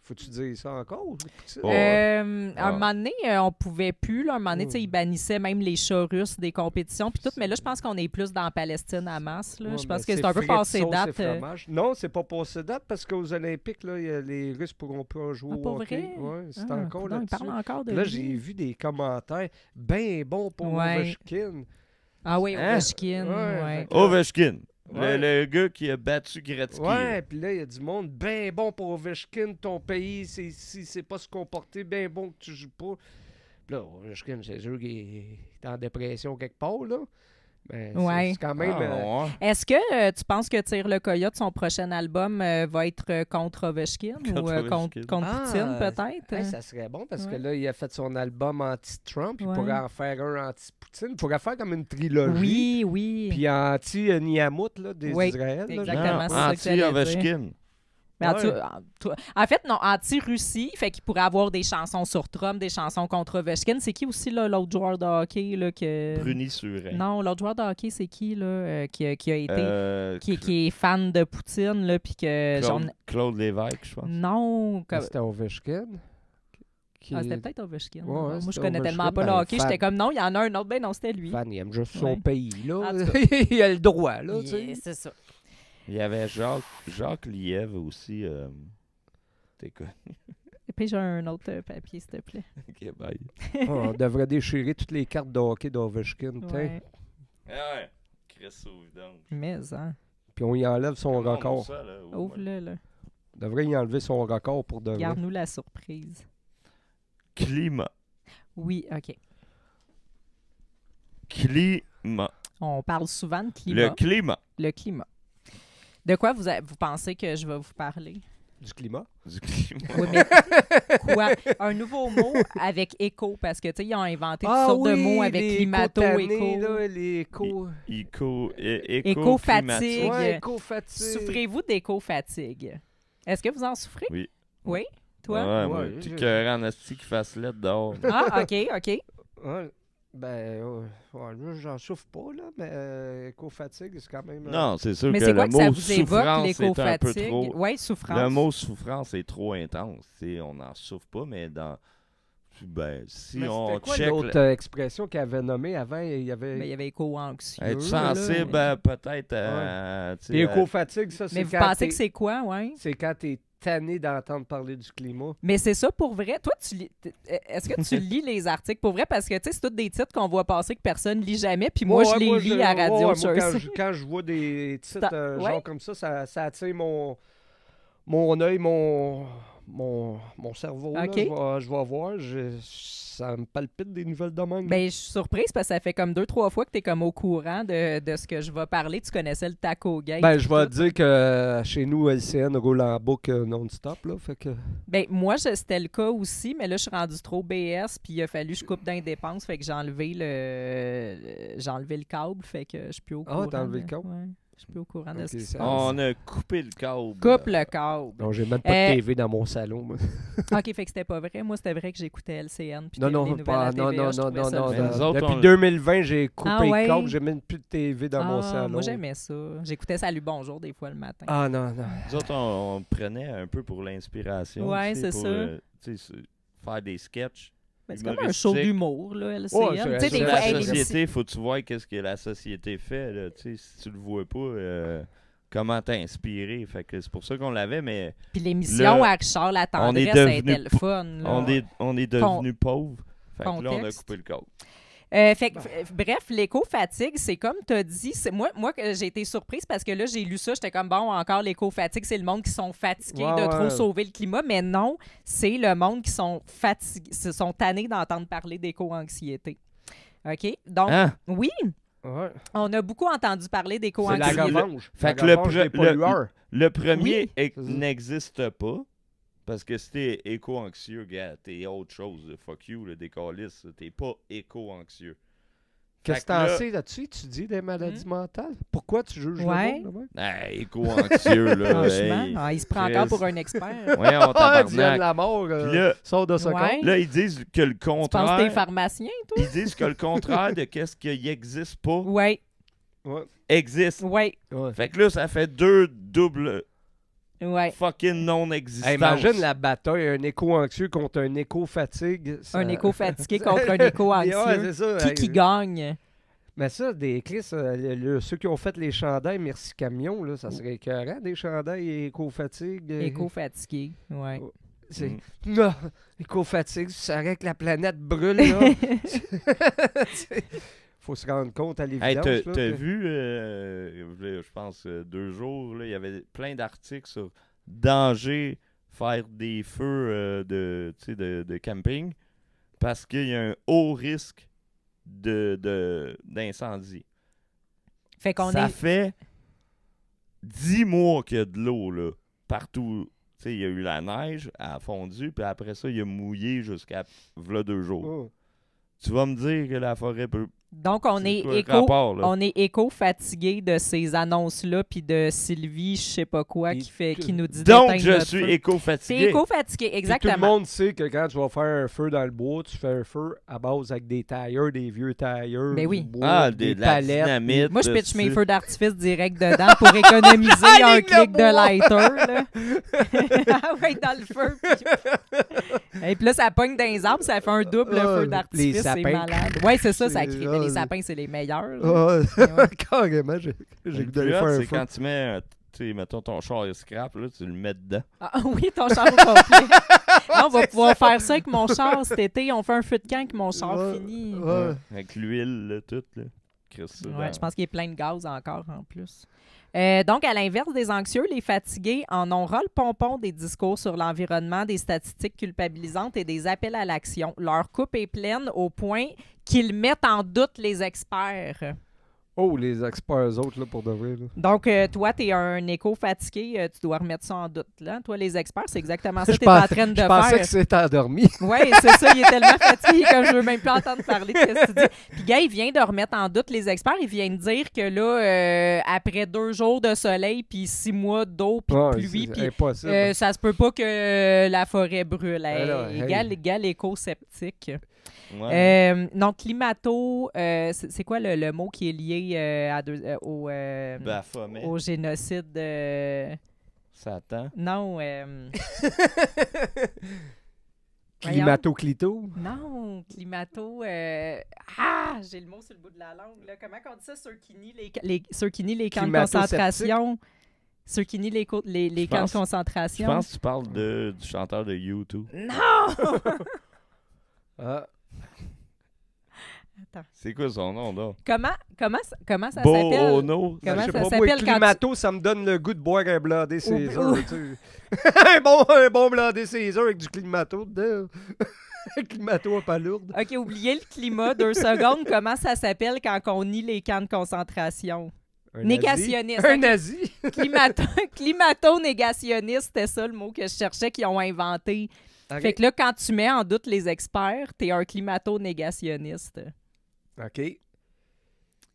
Faut-tu dire ça encore, poutine? Un moment donné, on pouvait plus. Là, un moment donné, tu sais, ils bannissaient même les chats russes des compétitions. Puis tout, mais là, je pense qu'on est plus dans Palestine à masse. Là. Ouais, je ben, pense que c'est un peu frites, passé sauce et date. fromage. Non, c'est pas passé date parce qu'aux Olympiques, là, les Russes pourront pas jouer au Pas hockey. vrai? Ouais, c'est Ah, encore coudonc, ils là-dessus. parlent encore de Là, lui. j'ai vu des commentaires bien bons pour Ouais. Ovechkin. Ah oui, Hein? Ovechkin. Ouais, Ouais. Ovechkin. Ouais. Le gars qui a battu Gretzky. Ouais, puis là, il y a du monde bien bon pour Ovechkin. Ton pays, c'est pas se comporter bien bon que tu joues pas. Puis là, Ovechkin, c'est sûr qu'il est en dépression quelque part, là. Mais Ouais. c'est quand même... Ah, ouais. Est-ce que tu penses que Tire le Coyote, son prochain album, va être contre Ovechkin Contre ou Ovechkin. contre Poutine, peut-être? hey, ça serait bon parce que Ouais. là, il a fait son album anti-Trump. Il Ouais. pourrait en faire un anti-Poutine. Il pourrait faire comme une trilogie. Oui, oui. Puis anti-Niamout, là, des Oui, Israël. là, exactement. Non, c'est ça que j'allais anti-Ovechkin. Mais Ouais. en fait, non, anti-Russie, fait qu'il pourrait avoir des chansons sur Trump, des chansons contre Ovechkin. C'est qui aussi, là, l'autre joueur de hockey, là, que... Bruni-Surin. Non, l'autre joueur de hockey, c'est qui, là, qui a été... Qui qui est fan de Poutine, là, puis que... Claude Lévesque, je pense. Non, C'était Ovechkin. c'était peut-être Ovechkin. Ouais, Moi, je c'était connais tellement Ovechkin. pas le Ben, hockey. fan. J'étais comme, non, il y en a un autre. Ben non, c'était lui. Fan, il aime juste son Ouais. pays, là. En tout Il a le droit, là, tu sais. Yeah, c'est ça. Il y avait Jacques Lièvre aussi. T'es quoi? Et puis j'ai un autre papier, s'il te plaît. Ok, bye. On devrait déchirer toutes les cartes de hockey d'Ovechkin, tiens. Ouais. Ouais. Chris au vidange. Mais, hein. Puis on y enlève son Comment on record. ouvre ça, là? Ouvre-le, là. On devrait y enlever son record pour de vrai. Garde-nous la surprise. Climat. Oui, OK. Climat. On parle souvent de climat. Le climat. Le climat. De quoi vous pensez que je vais vous parler? Du climat. Du climat. Oui, mais quoi? Un nouveau mot avec éco, parce que, tu sais, ils ont inventé toutes sortes de mots avec les climato, éco-tannés, éco. là, les éco... Éco-fatigue. Ouais, éco-fatigue. Souffrez-vous d'éco-fatigue? Est-ce que vous en souffrez? Oui. Oui? Toi? Ouais, moi, Ouais, tu je- cœur en asti qui fasse lettre dehors. Ah, OK, OK. Ouais. Ben, ouais, moi, j'en souffre pas, là, mais éco-fatigue, c'est quand même... Non, c'est sûr Mais que c'est quoi le que ça mot vous évoque, souffrance est un peu l'éco-fatigue? trop... Oui, souffrance. Le mot souffrance est trop intense. T'sais, on n'en souffre pas, mais dans... Ben, si Mais on c'était quoi check... l'autre expression qu'il avait nommée avant? Il y avait... Ben, il y avait éco-anxieux. Être là. sensible, peut-être... t'sais, L'éco-fatigue, ça, c'est Mais vous quand pensez t'es- que c'est quoi, ouais? c'est quand t'es tanné d'entendre parler du climat. Mais c'est ça pour vrai. Toi, est-ce que tu lis les articles pour vrai? Parce que, tu sais, c'est tous des titres qu'on voit passer que personne ne lit jamais. Puis moi, je les lis à radio. moi, sur quand je vois des titres Ouais. genre comme ça attire mon œil, mon cerveau. Là. Ok. Je vais voir. Ça me palpite des nouvelles de même. Ben, je suis surprise parce que ça fait comme 2-3 fois que tu es comme au courant de ce que je vais parler. Tu connaissais le taco gate. Ben, je puis vais tout. te dire que chez nous, LCN roule en boucle non-stop. Là, fait que... Ben, moi, c'était le cas aussi, mais là, je suis rendu trop BS, puis il a fallu que je coupe dans les dépenses, fait que j'ai enlevé le câble, fait que je suis plus au Ah, courant. t'as enlevé le câble? Ouais, je suis plus au courant de Ok, ce qui se ça- passe. On a coupé le câble. Coupe le câble. Non, j'ai même pas de Euh, TV dans mon salon. moi. OK, fait que c'était pas vrai. Moi, c'était vrai que j'écoutais LCN, puis Non, les non, nouvelles pas, à non, TVA, non, je non, trouvais non, ça non, le Mais fun. nous autres, Depuis on- 2020, j'ai coupé Ah ouais? le câble. J'ai même plus de TV dans mon salon. Moi, j'aimais ça. J'écoutais Salut Bonjour des fois le matin. Ah non, non. Nous autres, on prenait un peu pour l'inspiration. Ouais, tu sais, c'est pour, ça. tu sais, faire des sketchs. Ben, c'est comme un show humoristique. d'humour, là, LCN. Ouais, Tu sais, c'est des Sur fois, la hey, les société, faut que tu vois qu'est-ce que la société fait. Là, tu sais, si tu le vois pas, comment t'es inspiré. Fait que c'est pour ça qu'on l'avait, mais Puis l'émission Le- à Richard on Latendresse, est ça a devenu été le fun. Là. on est devenu pauvres. Fait que là, on a Contexte. coupé le câble. Bref, l'éco-fatigue, c'est comme tu as dit. Moi, que j'ai été surprise parce que là, j'ai lu ça. J'étais comme, bon, encore l'éco-fatigue, c'est le monde qui sont fatigués Ouais, de trop ouais. sauver le climat. Mais non, c'est le monde qui sont fatigués, se sont tannés d'entendre parler d'éco-anxiété. OK? Donc, Hein? oui, Ouais. on a beaucoup entendu parler C'est la d'éco-anxiété. revanche. Fait La que le revanche des pollueurs. Le premier c'est ça. n'existe pas. Parce que si t'es éco-anxieux, gars, t'es autre chose. Fuck you, le décalisse. T'es pas éco-anxieux. Qu'est-ce que Fait que t'en là- sais là-dessus? Tu dis des maladies mentales? Pourquoi tu juges Ouais. le monde? Éco-anxieux, là. Franchement, hey. il se prend Chris. encore pour un expert. Ouais, on Ah, Diane tabarnak. la mort Puis là, sort de ce Ouais. corps. là, ils disent que le Tu penses que t'es contraire... pharmacien, toi? Ils disent que le contraire de qu'est-ce qui n'existe pas Oui, Ouais. existe. oui, Ouais. Fait que là, ça fait deux doubles oui. fucking non-existences. Hey, imagine la bataille, un éco-anxieux contre un éco-fatigue. ça- Un éco-fatigué contre un éco-anxieux. Ouais, c'est ça. Qui Hey, gagne? Mais ça, des Chris, ceux qui ont fait les chandails Merci Camion, là, ça serait écœurant, des chandails éco-fatigue. Éco-fatigué, oui. C'est... Mm. Non, éco-fatigue, ça serait que la planète brûle, là. Faut se rendre compte à Hey, l'évidence. t'as là, t'as que- vu, je pense, 2 jours, là, il y avait plein d'articles sur danger faire des feux de camping parce qu'il y a un haut risque d'incendie. Fait qu'on Ça est. fait 10 mois qu'il y a de l'eau là, partout. Tu sais, il y a eu la neige, elle a fondu, puis après ça, il a mouillé jusqu'à v'là 2 jours. Oh. Tu vas me dire que la forêt peut Donc, on C'est est quoi le éco, rapport, là? on est éco-fatigué de ces annonces-là, puis de Sylvie, je sais pas quoi, qui nous dit Donc, d'éteindre je notre suis feu. éco-fatigué. C'est éco-fatigué, Puis tout exactement. le monde sait que quand tu vas faire un feu dans le bois, tu fais un feu à base avec des tailleurs, des vieux tailleurs, Ben oui. du bois, De la palettes. dynamite. Moi, je pitch mes dessus. feux d'artifice direct dedans pour économiser un Avec le clic de bois. lighter. Là. Ah ouais, dans le feu. Et puis là, ça pogne dans les arbres, ça fait un double Ah, feu les d'artifice. C'est sapins. malade. Oui, c'est ça, ça C'est- crée. ah, Mais les c'est- sapins, c'est les meilleurs. là. Ah, Mais ouais. carrément, j'ai Le goût plus d'aller hot, faire un c'est feu. quand tu mets, tu sais, mettons ton char est scrap, là, tu le mets dedans. Ah oui, ton char au complet. Là, on va pouvoir faire ça avec mon char cet été. On fait un feu de camp avec mon char Ouais, fini. ouais. Avec l'huile, là, tout, là. Crisse ça Ouais, dans- je pense qu'il est plein de gaz encore en plus. Donc, à l'inverse des anxieux, les fatigués en ont ras le pompon des discours sur l'environnement, des statistiques culpabilisantes et des appels à l'action. Leur coupe est pleine au point qu'ils mettent en doute les experts. Oh, les experts, eux autres, là, pour de vrai. Là. Donc, toi, tu es un éco-fatigué, tu dois remettre ça en doute. Là. Toi, les experts, c'est exactement ça Je que tu es en pense- train de Je pensais faire. que c'était endormi. Oui, c'est ça, il est tellement fatigué comme je veux même plus entendre parler de ce que tu dis. Puis, gars, il vient de remettre en doute les experts. Il vient de dire que là, après 2 jours de soleil, puis 6 mois d'eau, puis de Ouais, pluie, c'est puis impossible. ça se peut pas que la forêt brûle. Alors, hey. Égal éco-sceptique. Ouais. Donc, climato, c'est quoi le mot qui est lié Baphomet, au génocide? Satan. Non, Climato-clito. non, climato. J'ai le mot sur le bout de la langue. Là. Comment on dit ça? Ceux qui nient les camps de Climato-sceptique. concentration. Ceux qui nient les camps de Je concentration. pense que tu parles du chanteur de U2. Non! Ah. C'est quoi son nom, là? Comment ça s'appelle? Bono. Comment Je sais ça pas, moi, s'appelle quand climato, ça me donne le goût de boire un blandé César. Ou- tu sais. un bon blandé César avec du climato dedans. Climato à pas lourde. OK, oubliez le climat. 2 secondes. Comment ça s'appelle quand on nie les camps de concentration? Un Négationniste. nazi. Un nazi. Climato-négationniste, c'était ça le mot que je cherchais qu'ils ont inventé. Fait que là, quand tu mets en doute les experts, t'es un climato-négationniste. OK.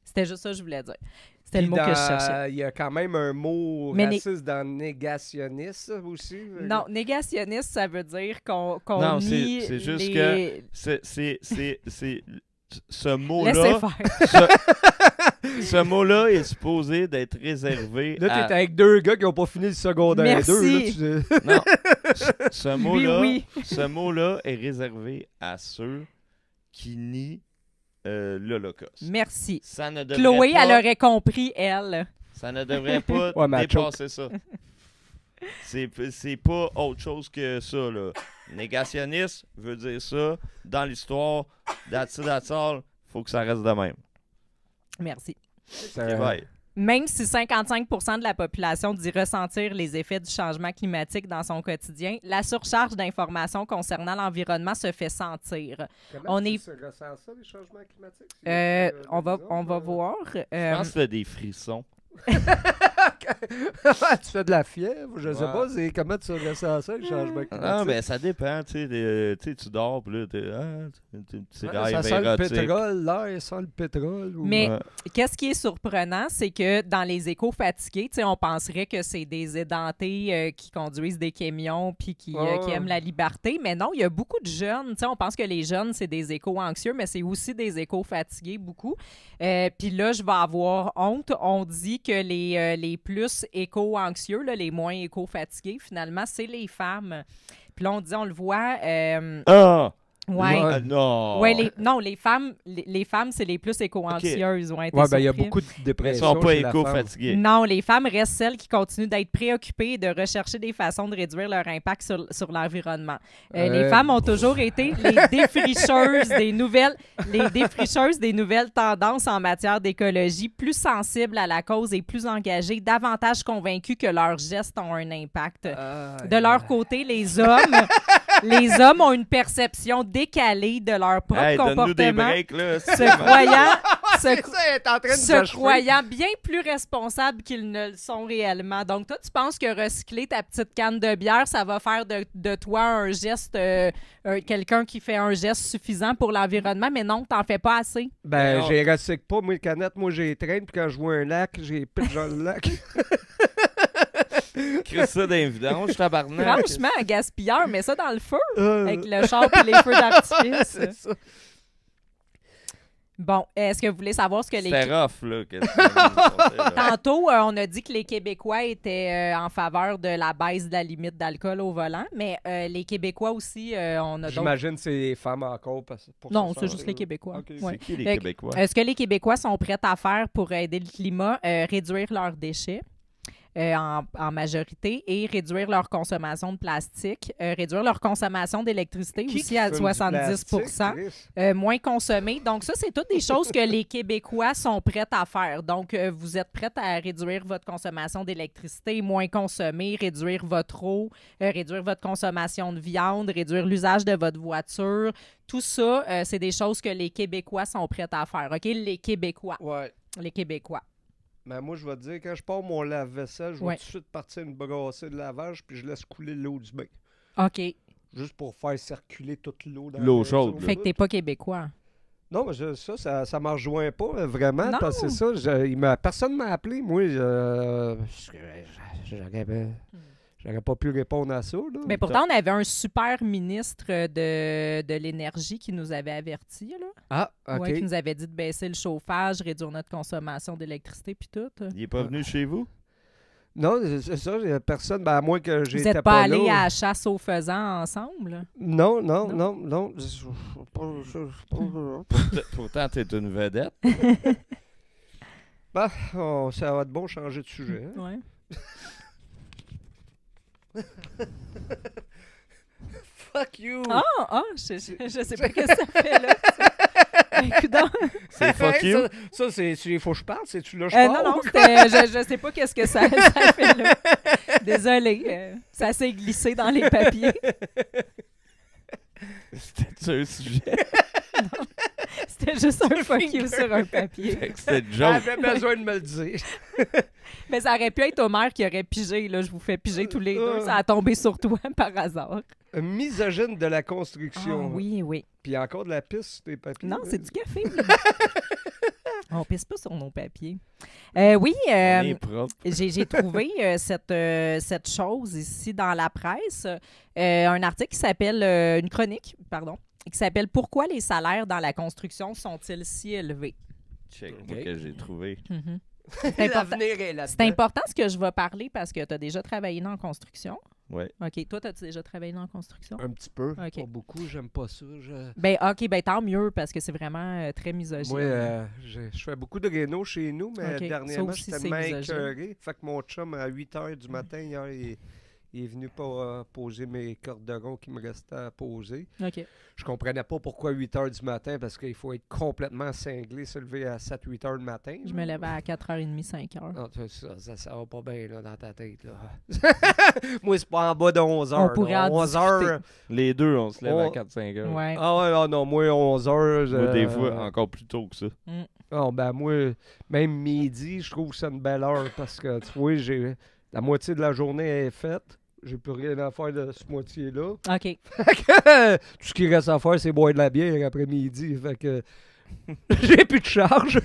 C'était juste ça que je voulais dire. C'était le Puis mot que je cherchais. Il y a quand même un mot Mais raciste dans négationniste aussi. Non, négationniste, ça veut dire qu'on Non, nie c'est juste les... C'est ce Laissez mot-là. faire. Ce mot-là est supposé d'être réservé Là, à... t'es avec 2 gars qui n'ont pas fini le secondaire Merci. 2. Là, Non, ce mot-là, oui. ce mot-là est réservé à ceux qui nient l'Holocauste. Merci. Ça ne devrait Chloé, pas, elle aurait compris, elle. ça ne devrait pas Ouais, mais elle dépasser ça. C'est pas autre chose que ça, là. Négationniste veut dire ça. Dans l'histoire, that's all, faut que ça reste de même. Merci. Ok, bye. Même si 55% de la population dit ressentir les effets du changement climatique dans son quotidien, la surcharge d'informations concernant l'environnement se fait sentir. Comment On tu est- ressens ça, les changements climatiques? On va voir. Je pense que t'as des frissons. Tu fais de la fièvre, je sais Ouais. pas. Comment tu ressens ça, les changements climatiques? Ah, ben ça dépend, tu sais, tu dors, puis là, tu Ouais, rêves ça sent le érotique. pétrole, l'air sent le pétrole. Mais Ouais. qu'est-ce qui est surprenant, c'est que dans les éco-fatigués, tu sais, on penserait que c'est des édentés qui conduisent des camions puis qui aiment la liberté. Mais non, il y a beaucoup de jeunes. Tu sais, on pense que les jeunes, c'est des éco-anxieux, mais c'est aussi des éco-fatigués, beaucoup. Puis là, je vais avoir honte. On dit que les plus éco-anxieux, là, les moins éco-fatigués, finalement, c'est les femmes. Puis là, on le voit. Ah! Ouais. Ah, non! Ouais, les femmes, c'est les plus éco-anxieuses. Ouais, t'es Ouais, ben il y a surpris? beaucoup de Ils dépression. sont pas chez la femme. éco-fatigués. Non, les femmes restent celles qui continuent d'être préoccupées et de rechercher des façons de réduire leur impact sur l'environnement. Les femmes ont toujours été les défricheuses des nouvelles tendances en matière d'écologie, plus sensibles à la cause et plus engagées, davantage convaincues que leurs gestes ont un impact. De leur côté, les hommes ont une perception décalée de leur propre Hey, donne-nous des comportement. breaks, là. Se C'est ça, elle est en train de se croyant bien plus responsables qu'ils ne le sont réellement. Donc, toi, tu penses que recycler ta petite canne de bière, ça va faire de toi un geste, quelqu'un qui fait un geste suffisant pour l'environnement, mais non, t'en fais pas assez. Ben, Non. j'ai recycle pas, moi, les canettes, moi, j'ai traîne, puis quand je vois un lac, j'ai pitch dans le lac. Crée ça dans les vidanges, tabarnak. Franchement, un gaspilleur, mets ça dans le feu avec le char et les feux d'artifice. C'est ça. Bon, est-ce que vous voulez savoir ce que les... C'était rough, là. qu'est-ce que là. Tantôt, on a dit que les Québécois étaient en faveur de la baisse de la limite d'alcool au volant, mais les Québécois aussi, on a d'autres... J'imagine que c'est les femmes encore. Pour Non, ça, c'est juste les Québécois. Ok. Ouais. C'est qui les Fait que, Québécois? Ce que les Québécois sont prêts à faire pour aider le climat, réduire leurs déchets en majorité et réduire leur consommation de plastique, réduire leur consommation d'électricité aussi à 70 moins consommer. Donc ça, c'est toutes des choses que les Québécois sont prêts à faire. Donc, vous êtes prêts à réduire votre consommation d'électricité, moins consommer, réduire votre eau, réduire votre consommation de viande, réduire l'usage de votre voiture. Tout ça, c'est des choses que les Québécois sont prêts à faire. OK? Les Québécois. Ouais. Les Québécois. Mais moi, je vais te dire, quand je pars mon lave-vaisselle, je vais Ouais. tout de suite partir une brassée de lavage, puis je laisse couler l'eau du bain. OK. Juste pour faire circuler toute l'eau dans L'eau la chaude, maison. là. Fait que t'es pas Québécois. Non, mais ça m'en rejoint pas vraiment, Non. parce que c'est ça. Personne ne m'a appelé, moi. J'aurais pas pu répondre à ça. Là. Mais pourtant, on avait un super ministre de l'Énergie qui nous avait avertis, là. Ah, OK. Ouais, qui nous avait dit de baisser le chauffage, réduire notre consommation d'électricité, puis tout. Il est pas venu chez vous? Non, c'est ça. Y a personne, ben, à moins que Vous j'étais n'êtes pas allés là. à la chasse aux faisans ensemble? Non. Non. Pourtant, t'es une vedette. Ben, ça va être bon changer de sujet. Hein? Ouais. Fuck you! Je sais pas ce que ça fait, là. Coudonc. C'est fuck you. Ça c'est. Il faut que je parle, c'est-tu là, je Non, parle? non, je sais pas qu'est-ce que ça fait, là. Désolée, ça s'est glissé dans les papiers. C'était un sujet. C'était juste un fuck you sur un papier. Fait que c'était une Elle joke. avait besoin de me le dire. Mais ça aurait pu être Homer qui aurait pigé, là. Je vous fais piger tous les deux. Ça a tombé sur toi par hasard. Un misogyne de la construction. Ah, oui, oui. Puis encore de la piste sur tes papiers. Non, c'est du café. On pisse pas sur nos papiers. Oui, On est propre. j'ai trouvé cette chose ici dans la presse. Un article qui s'appelle, une chronique, pardon, qui s'appelle « Pourquoi les salaires dans la construction sont-ils si élevés? » Check, moi que j'ai trouvé. Mhm. C'est important. L'avenir est là-dedans. C'est important ce que je vais parler parce que tu as déjà travaillé dans la construction. Ouais. OK. Toi, as-tu déjà travaillé dans la construction? Un petit peu. Ok. Pas beaucoup, j'aime pas ça. Ben, OK, ben tant mieux parce que c'est vraiment très misogyne. Moi, je fais beaucoup de réno chez nous, mais Ok. Ça dernièrement, aussi, j'étais c'est main misogyne. écœuré. Fait que mon chum, à 8 h du matin, hier, il est venu poser mes cordons qui me restaient à poser. OK. Je comprenais pas pourquoi 8 h du matin, parce qu'il faut être complètement cinglé, se lever à 7-8 h du matin. Je me levais à 4h30, 5h. Non, ça va pas bien là, dans ta tête. Là. Moi, c'est pas en bas de 11 h. On pourrait en 11 discuter. heures. Les deux, on se lève à Oh. 4-5 heures. Ouais. Ah ouais, non, moi, 11 heures. Moi, des fois, encore plus tôt que ça. Non, ben moi, même midi, je trouve que c'est une belle heure parce que, tu vois, la moitié de la journée est faite. J'ai plus rien à faire de ce moitié-là. OK. Tout ce qui reste à faire, c'est boire de la bière après-midi. Fait que j'ai plus de charge.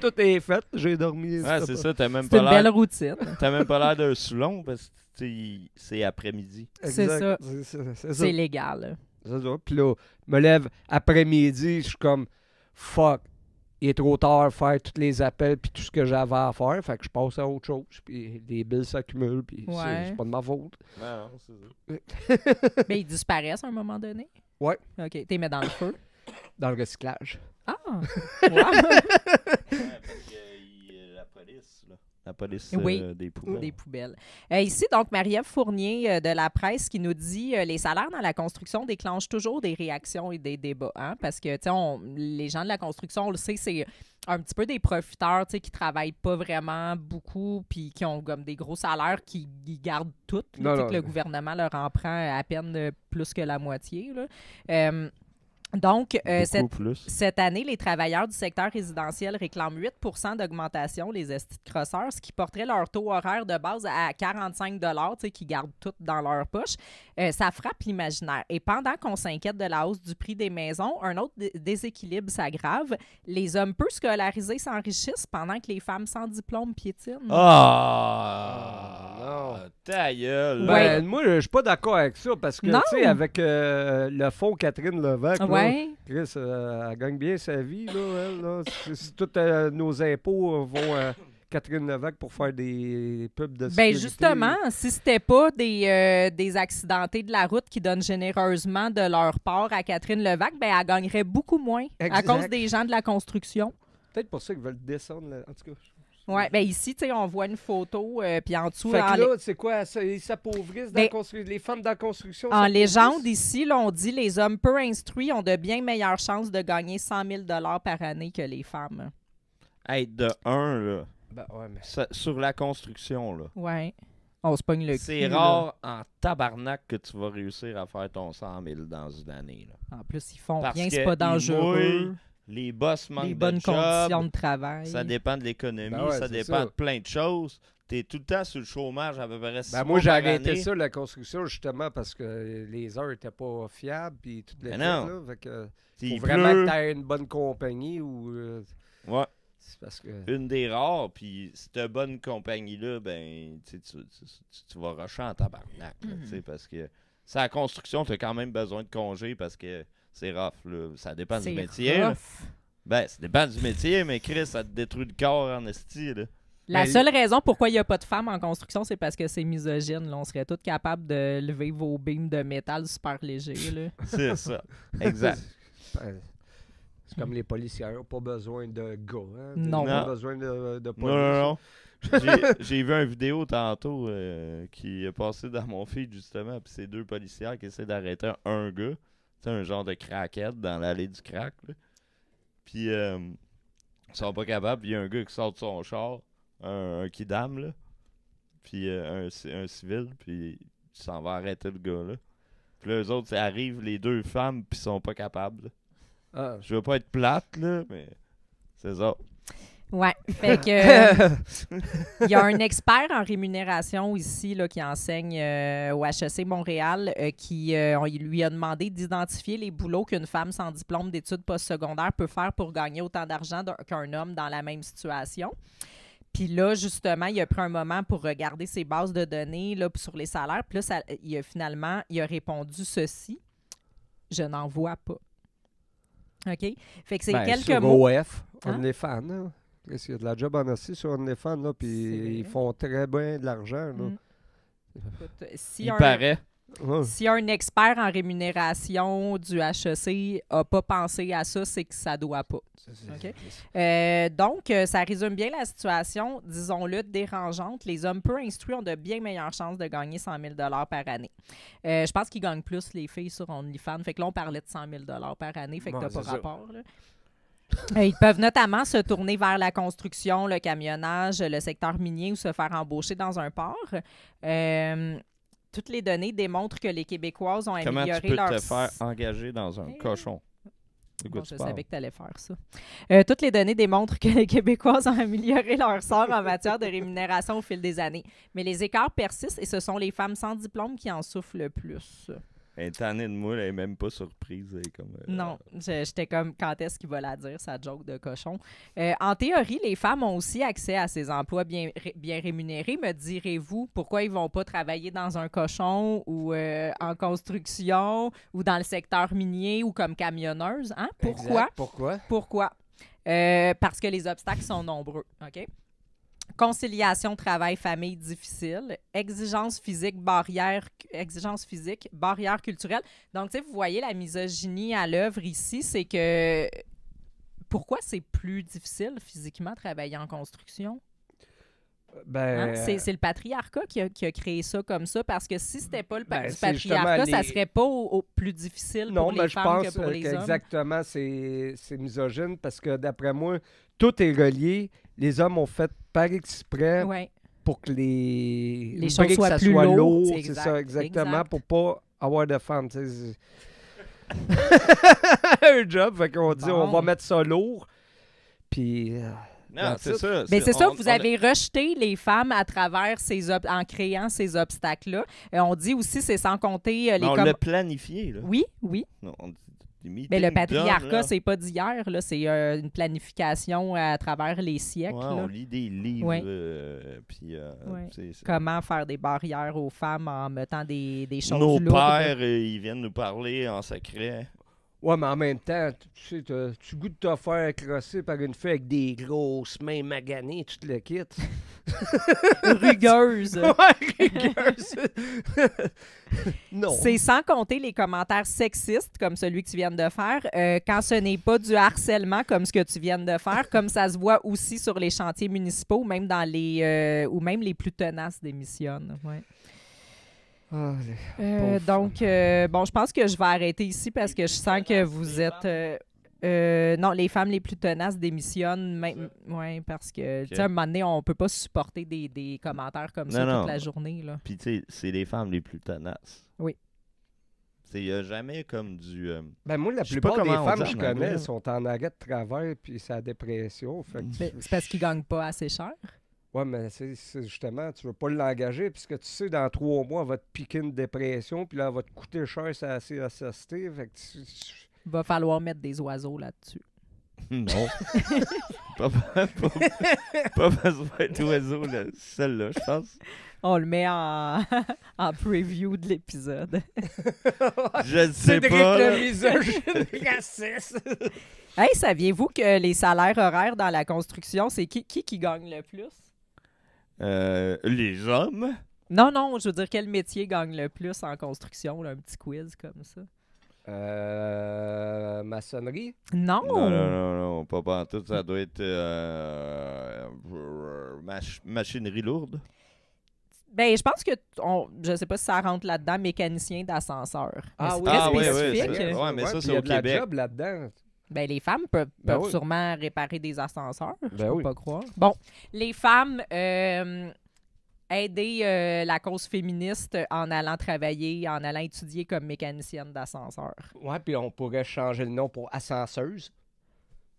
Tout est fait. J'ai dormi. Ouais, c'est ça, t'as même C'est pas une belle l'air. routine. T'as même pas l'air d'un Soulon parce que c'est après-midi. C'est Exact. ça. C'est ça. C'est légal. C'est ça. Puis là, je me lève après-midi, je suis comme fuck. Il est trop tard faire tous les appels puis tout ce que j'avais à faire. Fait que je passe à autre chose. Puis les billes s'accumulent. Puis Ouais. c'est pas de ma faute. Non, c'est ça. Mais ils disparaissent à un moment donné? Ouais. OK. T'es mis dans le feu? Dans le recyclage. Ah! Wow. Ouais, parce que la police, là. La police Oui. des poubelles. Des poubelles. Ici, donc, Marie-Ève Fournier de La Presse qui nous dit les salaires dans la construction déclenchent toujours des réactions et des débats. Hein? Parce que, tu sais, les gens de la construction, on le sait, c'est un petit peu des profiteurs, tu sais, qui travaillent pas vraiment beaucoup puis qui ont comme des gros salaires qui gardent tout. Là, Non, tu sais, non. que le gouvernement leur en prend à peine plus que la moitié. Là. Donc, Beaucoup plus. cette année, les travailleurs du secteur résidentiel réclament 8 d'augmentation, les estis de crosseurs, ce qui porterait leur taux horaire de base à 45 $, qui gardent tout dans leur poche. Ça frappe l'imaginaire. Et pendant qu'on s'inquiète de la hausse du prix des maisons, un autre déséquilibre s'aggrave. Les hommes peu scolarisés s'enrichissent pendant que les femmes sans diplôme piétinent. Ah! Ta gueule! Ouais. Moi, je suis pas d'accord avec ça parce que, Non. tu sais, avec le fonds Catherine Levac, là, Ouais. Chris, elle gagne bien sa vie, là, elle. Là. Si tous nos impôts vont à Catherine Levac pour faire des pubs de sécurité. Ben justement, si c'était pas des accidentés de la route qui donnent généreusement de leur part à Catherine Levac, ben elle gagnerait beaucoup moins à Exact. cause des gens de la construction. Peut-être pour ça qu'ils veulent descendre, là. En tout cas. Ouais, ben ici, tu sais, on voit une photo, puis en dessous, Fait en, que là, c'est quoi? Ils s'appauvrissent dans Ben, la construction. Les femmes dans la construction en s'appauvrissent? légende, ici, là, on dit les hommes peu instruits ont de bien meilleures chances de gagner 100 000 $ par année que les femmes. Hey, de un, là, Ben, ouais, mais... sur la construction, là, Ouais. On se pogne le cul. c'est là. rare en tabarnak que tu vas réussir à faire ton 100 000 dans une année. Là. En plus, ils font Parce rien, que c'est pas ils dangereux. mouillent, les boss manquent Les bonnes de job, conditions de travail. ça dépend de l'économie, Ben ouais, ça c'est dépend ça. de plein de choses. T'es tout le temps sur le chômage à peu près 6 Ben, mois moi, j'ai par arrêté année. ça, la construction, justement, parce que les heures étaient pas fiables, puis toutes les Ben choses, non. là. Fait que Il faut vraiment pleut. que tu aies une bonne compagnie ou... Ouais. c'est parce que... Une des rares, puis cette bonne compagnie-là, ben, tu vas rusher en tabarnak, là, tu sais, parce que c'est la construction, tu as quand même besoin de congés parce que c'est rough, là. Ça dépend du C'est métier. là. rough. Ben, ça dépend du métier, mais Chris, ça te détruit le corps en esti, là. La Ben, seule raison pourquoi il n'y a pas de femmes en construction, c'est parce que c'est misogyne. Là. On serait tous capables de lever vos beams de métal super légers. Là. C'est ça. Exact. Ben, c'est comme les policiers, ils n'ont pas besoin de gars. Hein? Non. Ils n'ont pas Non. besoin de police. Non. J'ai vu une vidéo tantôt qui est passée dans mon feed, justement, puis c'est deux policières qui essaient d'arrêter un gars. C'est un genre de crackhead dans l'allée du crack, là. Puis, ils sont pas capables. Puis, il y a un gars qui sort de son char, un kidam, là. Puis, un civil. Puis, il s'en va arrêter le gars, là. Puis, là, eux autres, ça arrive, les deux femmes, puis ils sont pas capables, là. Ah. Je veux pas être plate, là, mais c'est ça. Ouais. Fait que il y a un expert en rémunération ici là, qui enseigne au HEC Montréal il lui a demandé d'identifier les boulots qu'une femme sans diplôme d'études postsecondaires peut faire pour gagner autant d'argent qu'un homme dans la même situation. Puis là, justement, il a pris un moment pour regarder ses bases de données là, sur les salaires. Puis là, il a répondu ceci. Je n'en vois pas. OK? Fait que c'est quelques sur mots. OF, Hein? OnlyFans, là. Il y a de la job en aussi sur OnlyFans, là, C'est puis vrai. ils font très bien de l'argent, là. Mm. Écoute, Il paraît. Ouais. Si un expert en rémunération du HEC n'a pas pensé à ça, c'est que ça doit pas. OK. Donc, ça résume bien la situation, disons-le, dérangeante. Les hommes peu instruits ont de bien meilleures chances de gagner 100 000 $ par année. Je pense qu'ils gagnent plus, les filles, sur OnlyFans. Fait que là, on parlait de 100 000 $ par année. Fait que Ouais, t'as pas c'est ça. rapport, là. Ils peuvent notamment se tourner vers la construction, le camionnage, le secteur minier ou se faire embaucher dans un port. Toutes les données démontrent que les Québécoises ont Comment tu amélioré peux leur... te faire engager dans un Eh, cochon? De quoi Bon, tu je parles? savais que tu allais faire ça. Toutes les données démontrent que les Québécoises ont amélioré leur sort en matière de rémunération au fil des années. Mais les écarts persistent et ce sont les femmes sans diplôme qui en souffrent le plus. Elle est tannée de moi, elle est même pas surprise. Elle est comme, Non, j'étais comme, quand est-ce qu'il va la dire, sa joke de cochon? En théorie, les femmes ont aussi accès à ces emplois bien rémunérés. Me direz-vous pourquoi ils vont pas travailler dans un cochon ou en construction ou dans le secteur minier ou comme camionneuse? Hein? Pourquoi? Exact. Pourquoi? Pourquoi? Parce que les obstacles sont nombreux. OK? Conciliation travail-famille difficile, exigences physiques, barrières culturelles. Donc, tu sais, vous voyez la misogynie à l'œuvre ici, c'est que pourquoi c'est plus difficile physiquement travailler en construction? Ben, Hein? C'est le patriarcat qui a créé ça comme ça, parce que si c'était pas le Ben, du c'est patriarcat, justement ça les- serait pas au plus difficile non, pour mais les je femmes pense que pour les hommes. qu'exactement, c'est misogyne parce que d'après moi, tout est relié. Les hommes ont fait par exprès Ouais. pour que les choses briques, soient ça plus soit lourdes, lourd. c'est C'est exact, ça, exactement, exact. pour pas avoir de femmes. Tu sais, un job. Fait qu'on dit, Bon. on va mettre ça lourd. Puis... Non, c'est ça. Ben, c'est ça, on- vous on a- avez rejeté les femmes à travers en créant ces obstacles-là. On dit aussi, c'est sans compter les... Mais on l'a planifié, là. Oui, oui. Non, on dit des meetings Mais le d'hommes, patriarcat, là. c'est pas d'hier, là. C'est une planification à travers les siècles. Ouais, là. on lit des livres. Ouais. Puis, Ouais. c'est- Comment faire des barrières aux femmes en mettant des choses Nos lourdes. pères, ils viennent nous parler en secret. Ouais, mais en même temps, tu sais, tu goûtes de te faire crosser par une fille avec des grosses mains maganées, tu te le quittes. Rugueuse. rigueuse. Non. C'est sans compter les commentaires sexistes, comme celui que tu viens de faire, quand ce n'est pas du harcèlement, comme ce que tu viens de faire, comme ça se voit aussi sur les chantiers municipaux, même dans ou même les plus tenaces démissionnent. Ouais. Ah, pauvres Donc, bon, je pense que je vais arrêter ici parce que je sens que vous êtes... non, les femmes les plus tenaces démissionnent. Oui, parce que, tu sais, à un moment donné, on peut pas supporter des commentaires comme ça Non, toute non. la journée. Là. Puis, tu sais, c'est les femmes les plus tenaces. Oui. Il n'y a jamais comme du... Ben moi, la Je sais pas plupart des comment on femmes dit que je en anglais. connais sont en arrêt de travail puis c'est la dépression. Fait que C'est parce qu'ils gagnent pas assez cher. ouais, mais c'est justement, tu veux pas l'engager puisque tu sais, dans 3 mois, elle va te piquer une dépression puis là, elle va te coûter cher sur la CSST. Fait que Il va falloir mettre des oiseaux là-dessus. Non. pas besoin d'oiseau, là. Celle-là, je pense. On le met en preview de l'épisode. Je ne sais Cédric pas. le misogyne raciste. Hey, saviez-vous que les salaires horaires dans la construction, c'est qui gagne le plus? Les hommes. Non, je veux dire, quel métier gagne le plus en construction? Là, un petit quiz comme ça. Maçonnerie? Non! Non, pas pantoute. Ça doit être machinerie lourde. Ben, je pense que, je sais pas si ça rentre là-dedans, mécanicien d'ascenseur. Mais c'est très oui, spécifique. c'est vrai. Ouais, mais ça, puis c'est il y a au de la Québec. job là-dedans. Ben, les femmes peuvent Ben oui. sûrement réparer des ascenseurs. Je Ben peux oui. pas croire. Bon, les femmes aider la cause féministe en allant travailler, en allant étudier comme mécanicienne d'ascenseur. Ouais, puis on pourrait changer le nom pour ascenseuse.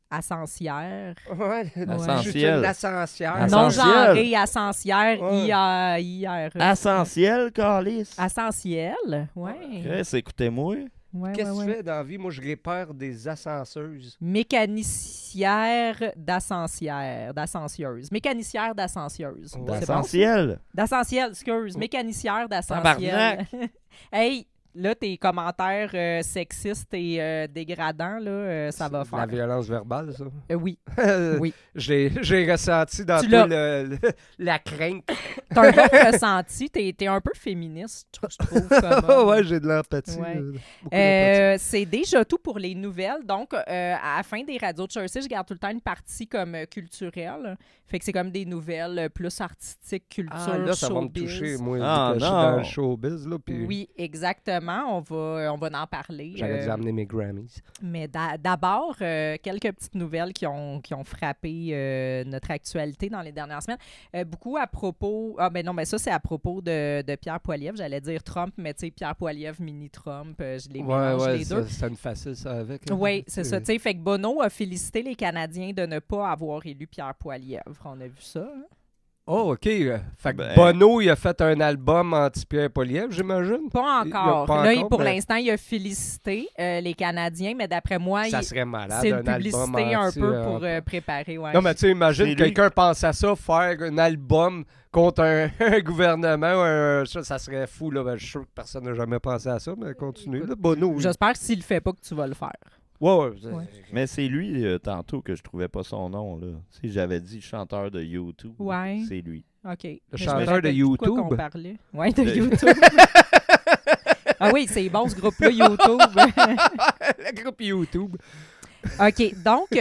Ascensière. Ouais, Ascensielle. je suis une ascensière. Non Ascensielle. genrée, ascensière, Ouais. I-A-I-R-E. Essentiel, Calice. Ascensielle, ouais. Chris, écoutez-moi. Ouais, Qu'est-ce que ouais, tu ouais. fais dans la vie? Moi, je répare des ascenseuses. Mécanicière d'ascensieuse. Mécanicière d'ascensieuse. Ouais. C'est bon, ça? Essentiel. D'ascensielle, excuse. Mécanicière d'ascensielle. Tabarnak. Hey, là, tes commentaires sexistes et dégradants, là, ça va La faire. violence verbale, ça. Oui. Oui. J'ai ressenti dans Tu tout l'as. la crainte. T'as un bon ressenti. T'es un peu féministe, je trouve. Comme homme. Ouais, j'ai de l'empathie. Ouais. Beaucoup d'empathie. C'est déjà tout pour les nouvelles. Donc, à la fin des radios de Chelsea, je garde tout le temps une partie comme culturelle. Fait que c'est comme des nouvelles plus artistiques, culture, Ah, là, ça va me showbiz. toucher, moi, Ah, vu que je suis non. dans le showbiz. Là, puis Oui, exactement. On va en parler. j'aurais dû amener mes Grammys. Mais d'abord, quelques petites nouvelles qui ont frappé notre actualité dans les dernières semaines. Beaucoup à propos... Ah, ben non, mais ça, c'est à propos de Pierre Poilievre. J'allais dire Trump, mais tu sais, Pierre Poilievre, mini-Trump, je les mélange les deux. C'est une facile, ça, avec. Oui, c'est ça. Tu sais, fait que Bono a félicité les Canadiens de ne pas avoir élu Pierre Poilievre. On a vu ça. Hein? Oh, OK. Fait que Ben- Bono, il a fait un album anti-Pierre Poilievre, j'imagine? Pas Il a encore. pas Là, encore, pour mais- l'instant, il a félicité les Canadiens, mais d'après moi, Ça serait malade, c'est un une album publicité un anti, peu pour préparer. Ouais. Non, mais tu sais, imagine, C'est lui. quelqu'un pense à ça, faire un album contre un gouvernement, ça serait fou, là. Ben, je suis sûr que personne n'a jamais pensé à ça, mais continue. Là, Bono, oui. J'espère que s'il le fait pas, que tu vas le faire. Ouais. Mais c'est lui, tantôt, que je trouvais pas son nom, là. Tu sais, j'avais dit chanteur de YouTube. Ouais. C'est lui. OK. Mais je me chanteur de rappelle plus de quoi YouTube. qu'on parlait. Oui, de YouTube. Ah oui, c'est bon, ce groupe-là, YouTube. Le groupe YouTube. OK, donc,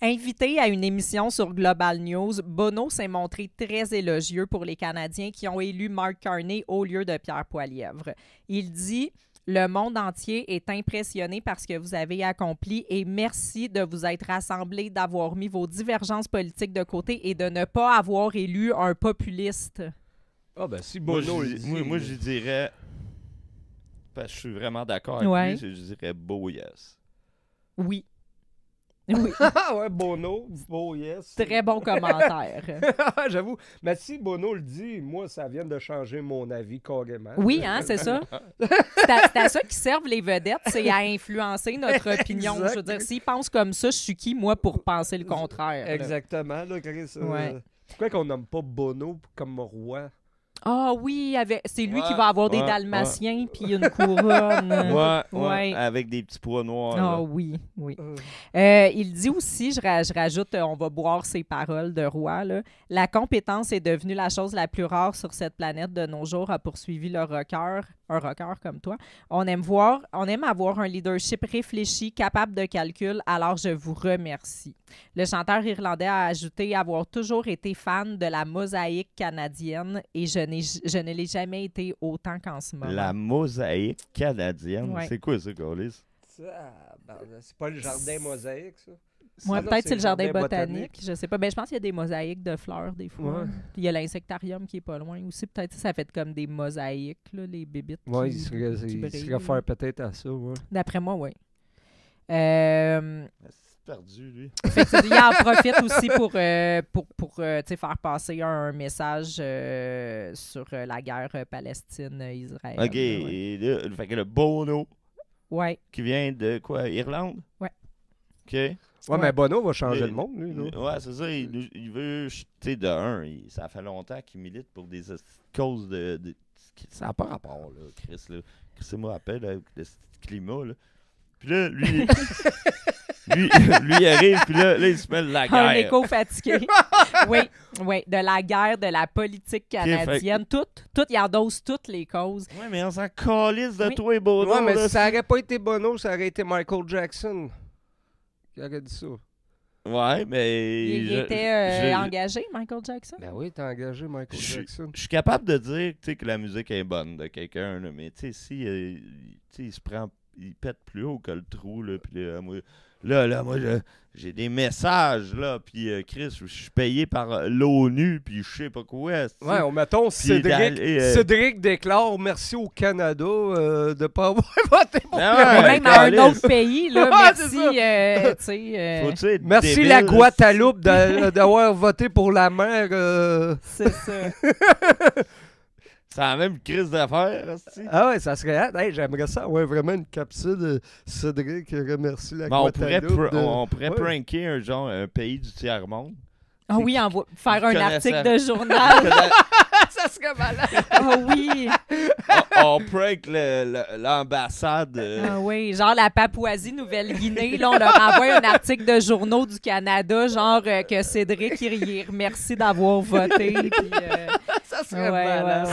invité à une émission sur Global News, Bono s'est montré très élogieux pour les Canadiens qui ont élu Mark Carney au lieu de Pierre Poilievre. Il dit... Le monde entier est impressionné par ce que vous avez accompli et merci de vous être rassemblés, d'avoir mis vos divergences politiques de côté et de ne pas avoir élu un populiste. Ah, ben si Moi, Bono. je dirais Parce que je suis vraiment d'accord avec Ouais. lui, je dirais beau yes. Oui. Oui. Ah ouais, Bono, beau yes. Très bon commentaire. J'avoue. Mais si Bono le dit, moi, ça vient de changer mon avis carrément. Oui, hein, c'est ça. C'est à ça qu'ils servent les vedettes, c'est à influencer notre opinion. Exact. Je veux dire, s'ils pensent comme ça, je suis qui, moi, pour penser le contraire? là? Exactement, là, Chris. Ouais. Pourquoi qu'on nomme pas Bono comme roi? Ah oui, c'est lui qui Ouais, va avoir des ouais, dalmatiens puis une couronne. Ouais, avec des petits pois noirs. Ah là. oui, oui. Euh, Il dit aussi, je rajoute, on va boire ses paroles de roi, là. La compétence est devenue la chose la plus rare sur cette planète de nos jours, a poursuivi le rocker, un rocker comme toi. On aime avoir un leadership réfléchi, capable de calcul, alors je vous remercie. Le chanteur irlandais a ajouté avoir toujours été fan de la mosaïque canadienne et je ne l'ai jamais été autant qu'en ce moment. La mosaïque canadienne. Ouais. C'est quoi ça, Gaulis? C'est pas le jardin mosaïque, ça? Moi, Ah non, peut-être c'est le jardin botanique. Je sais pas. Ben, je pense qu'il y a des mosaïques de fleurs des fois. Ouais. Il y a l'insectarium qui est pas loin aussi. Peut-être ça fait comme des mosaïques, là, les bébites. Oui, qui il brillent, se là. réfère peut-être à ça, ouais. D'après moi, oui. C'est perdu, lui. Il en profite aussi pour tu sais, faire passer un message sur la guerre Palestine-Israël. OK, et là, fait que le Bono, Ouais. qui vient de quoi, Irlande? Ouais. OK. Ouais, mais Bono va changer Mais- le monde, lui. Là. Ouais, c'est ça. Il veut, tu sais, de un, ça fait longtemps qu'il milite pour des causes de ça n'a pas rapport, là, Chris. Là. Chris me rappelle avec le climat. Là. Puis là, lui, lui, il arrive, puis là, il se met de la Un guerre. écho fatigué. Oui, oui. De la guerre, de la politique canadienne. Tout, il endosse toutes les causes. Ouais, mais on s'en calisse de Oui. toi et Bono. Ouais, mais là, si ça aurait pas été Bono, ça aurait été Michael Jackson qui aurait dit ça. Ouais, mais. Il je- était je- engagé, Michael Jackson? Ben oui, t'as engagé Michael Je- Jackson. Je suis capable de dire tu sais, que la musique est bonne de quelqu'un, là, mais tu sais, si tu sais, il se prend, il pète plus haut que le trou, là, puis moi, j'ai des messages, là, puis Chris, je suis payé par l'ONU, puis je sais pas quoi. c'est-tu. Ouais, mettons, Cédric, d'aller, Cédric déclare merci au Canada de pas avoir voté pour Ah lui. ouais, Même à un calisse. autre pays, là, Ouais, c'est merci, tu sais, Faut-tu être Merci débile, la là, Guadeloupe d'avoir voté pour la mer. c'est ça. C'est la même crise d'affaires, hostie. Ah ouais, ça serait hâte. Hey, j'aimerais ça. Ouais, vraiment une capsule de Cédric remercie la Mais on pourrait, Guadeloupe. on pourrait Ouais. pranker un pays du tiers-monde. Ah oui, faire un connais article ça. de journal. Ça serait malade. Ah oui. On prank l'ambassade. Ah oui, genre la Papouasie-Nouvelle-Guinée, là, on leur envoie un article de journaux du Canada, genre que Cédric, il remercie d'avoir voté. Puis, Ça serait ouais, malade.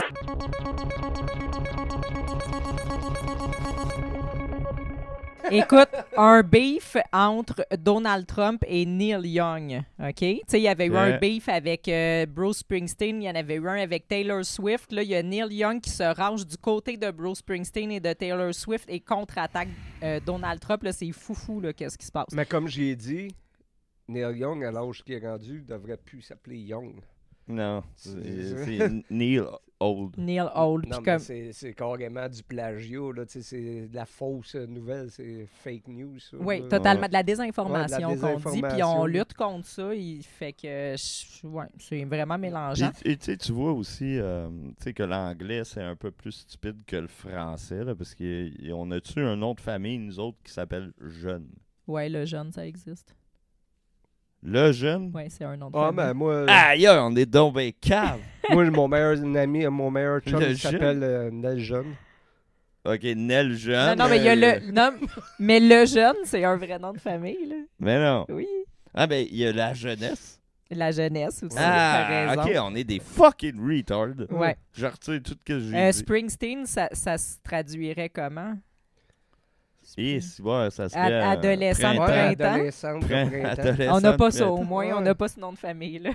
Écoute, un beef entre Donald Trump et Neil Young, OK? Tu sais, il y avait eu un beef avec Bruce Springsteen, il y en avait eu un avec Taylor Swift. Là, il y a Neil Young qui se range du côté de Bruce Springsteen et de Taylor Swift et contre-attaque Donald Trump. Là, c'est foufou, là, qu'est-ce qui se passe. Mais comme j'ai dit, Neil Young, à l'âge qu'il est rendu, devrait plus s'appeler Young. Non, C'est- c'est Neil Old. Neil Old. Non, puis mais comme... c'est carrément du plagiat. Là, tu sais, c'est de la fausse nouvelle, c'est fake news. Ça, Oui, là. totalement de la désinformation Ouais, de la qu'on dit, puis désinformation, on là. lutte contre ça. Il fait que, ouais, c'est vraiment mélangeant. Et tu vois aussi tu sais, que l'anglais, c'est un peu plus stupide que le français, là, parce qu'on a-tu un nom de famille, nous autres, qui s'appelle Jeune. Ouais, le jeune, ça existe. Le Jeune? Ouais, c'est un nom de Ah, famille. ben moi, Aïe, on est donc ben cave! moi, mon meilleur ami, mon meilleur chum, Le il s'appelle Nel Jeune. OK, Nel Jeune. Non, non, mais il y a le... Non, mais le jeune, c'est un vrai nom de famille, là. Mais non. Oui. Ah, ben, il y a la jeunesse. La jeunesse aussi, Ah, t'as raison. OK, on est des fucking retards. Ouais. Je retire tout ce que j'ai dit. Springsteen, ça se traduirait comment? Et si, ouais, ça serait... Adolescent de printemps. printemps. adolescente de printemps. Adolescent On n'a pas de ça, au printemps. moins. On Ouais. n'a pas ce nom de famille, là.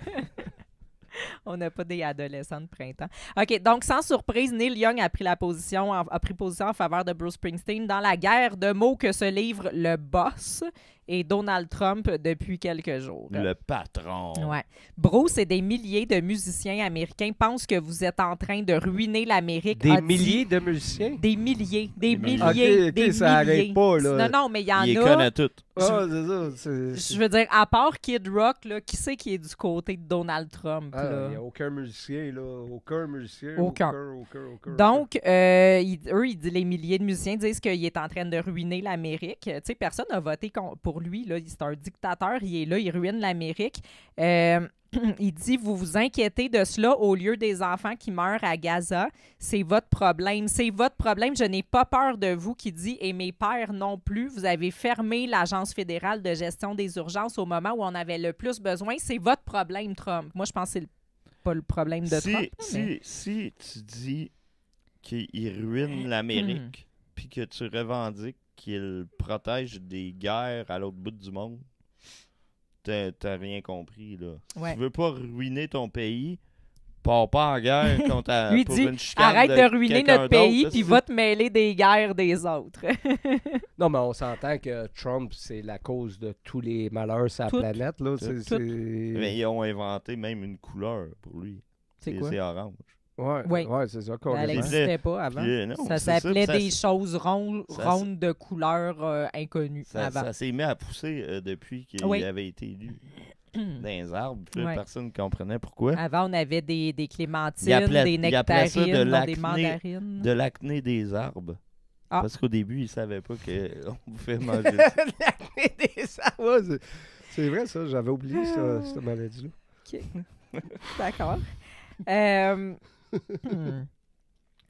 On n'a pas des adolescents de printemps. OK, donc sans surprise, Neil Young a pris position en faveur de Bruce Springsteen dans la guerre de mots que se livre le boss. et Donald Trump depuis quelques jours. Le patron. Ouais. Bruce et des milliers de musiciens américains pensent que vous êtes en train de ruiner l'Amérique. Des a dit- milliers de musiciens? Des milliers. Des milliers. milliers. Ok, des ça milliers. arrête pas, là. Non, mais il y en Il les a. connaît toutes. Ah, c'est ça. Je veux dire, à part Kid Rock, là, qui c'est qui est du côté de Donald Trump? Ah, là? il n'y a aucun musicien, là. Aucun musicien. Aucun. Aucun. Donc, les milliers de musiciens disent qu'il est en train de ruiner l'Amérique. Tu sais, personne n'a voté pour lui. Là. C'est un dictateur. Il est là, il ruine l'Amérique. Il dit, vous vous inquiétez de cela au lieu des enfants qui meurent à Gaza. C'est votre problème. C'est votre problème. Je n'ai pas peur de vous, qui dit, et mes pères non plus. Vous avez fermé l'Agence fédérale de gestion des urgences au moment où on avait le plus besoin. C'est votre problème, Trump. Moi, je pense que c'est pas le problème de Trump. Si tu dis qu'il ruine l'Amérique, puis que tu revendiques qu'il protège des guerres à l'autre bout du monde, t'as rien compris, là. Ouais. Si tu veux pas ruiner ton pays, pars pas en guerre contre Lui pour dit, une chicane arrête de ruiner quelqu'un notre pays, d'autre, puis là, va te mêler des guerres des autres. Non, mais on s'entend que Trump, c'est la cause de tous les malheurs sur la Tout. planète, là. Tout. Mais ils ont inventé même une couleur pour lui. C'est quoi? C'est orange. Ouais, Oui. ouais, c'est ça qu'on Elle a dit. n'existait pas avant. Puis, non, Ça c'est s'appelait ça, des choses rondes de couleurs inconnues avant. Ça s'est mis à pousser depuis qu'il Oui. avait été élu dans les arbres. Puis là, Ouais. personne ne comprenait pourquoi. Avant, on avait des clémentines, Il appelait- des il appelait ça de nectarines, non, des l'acné- mandarines. De l'acné des arbres. Ah. Parce qu'au début, ils ne savaient pas qu'on pouvait manger ça. L'acné des arbres, ouais, c'est vrai, ça. J'avais oublié cette maladie-là. OK. D'accord.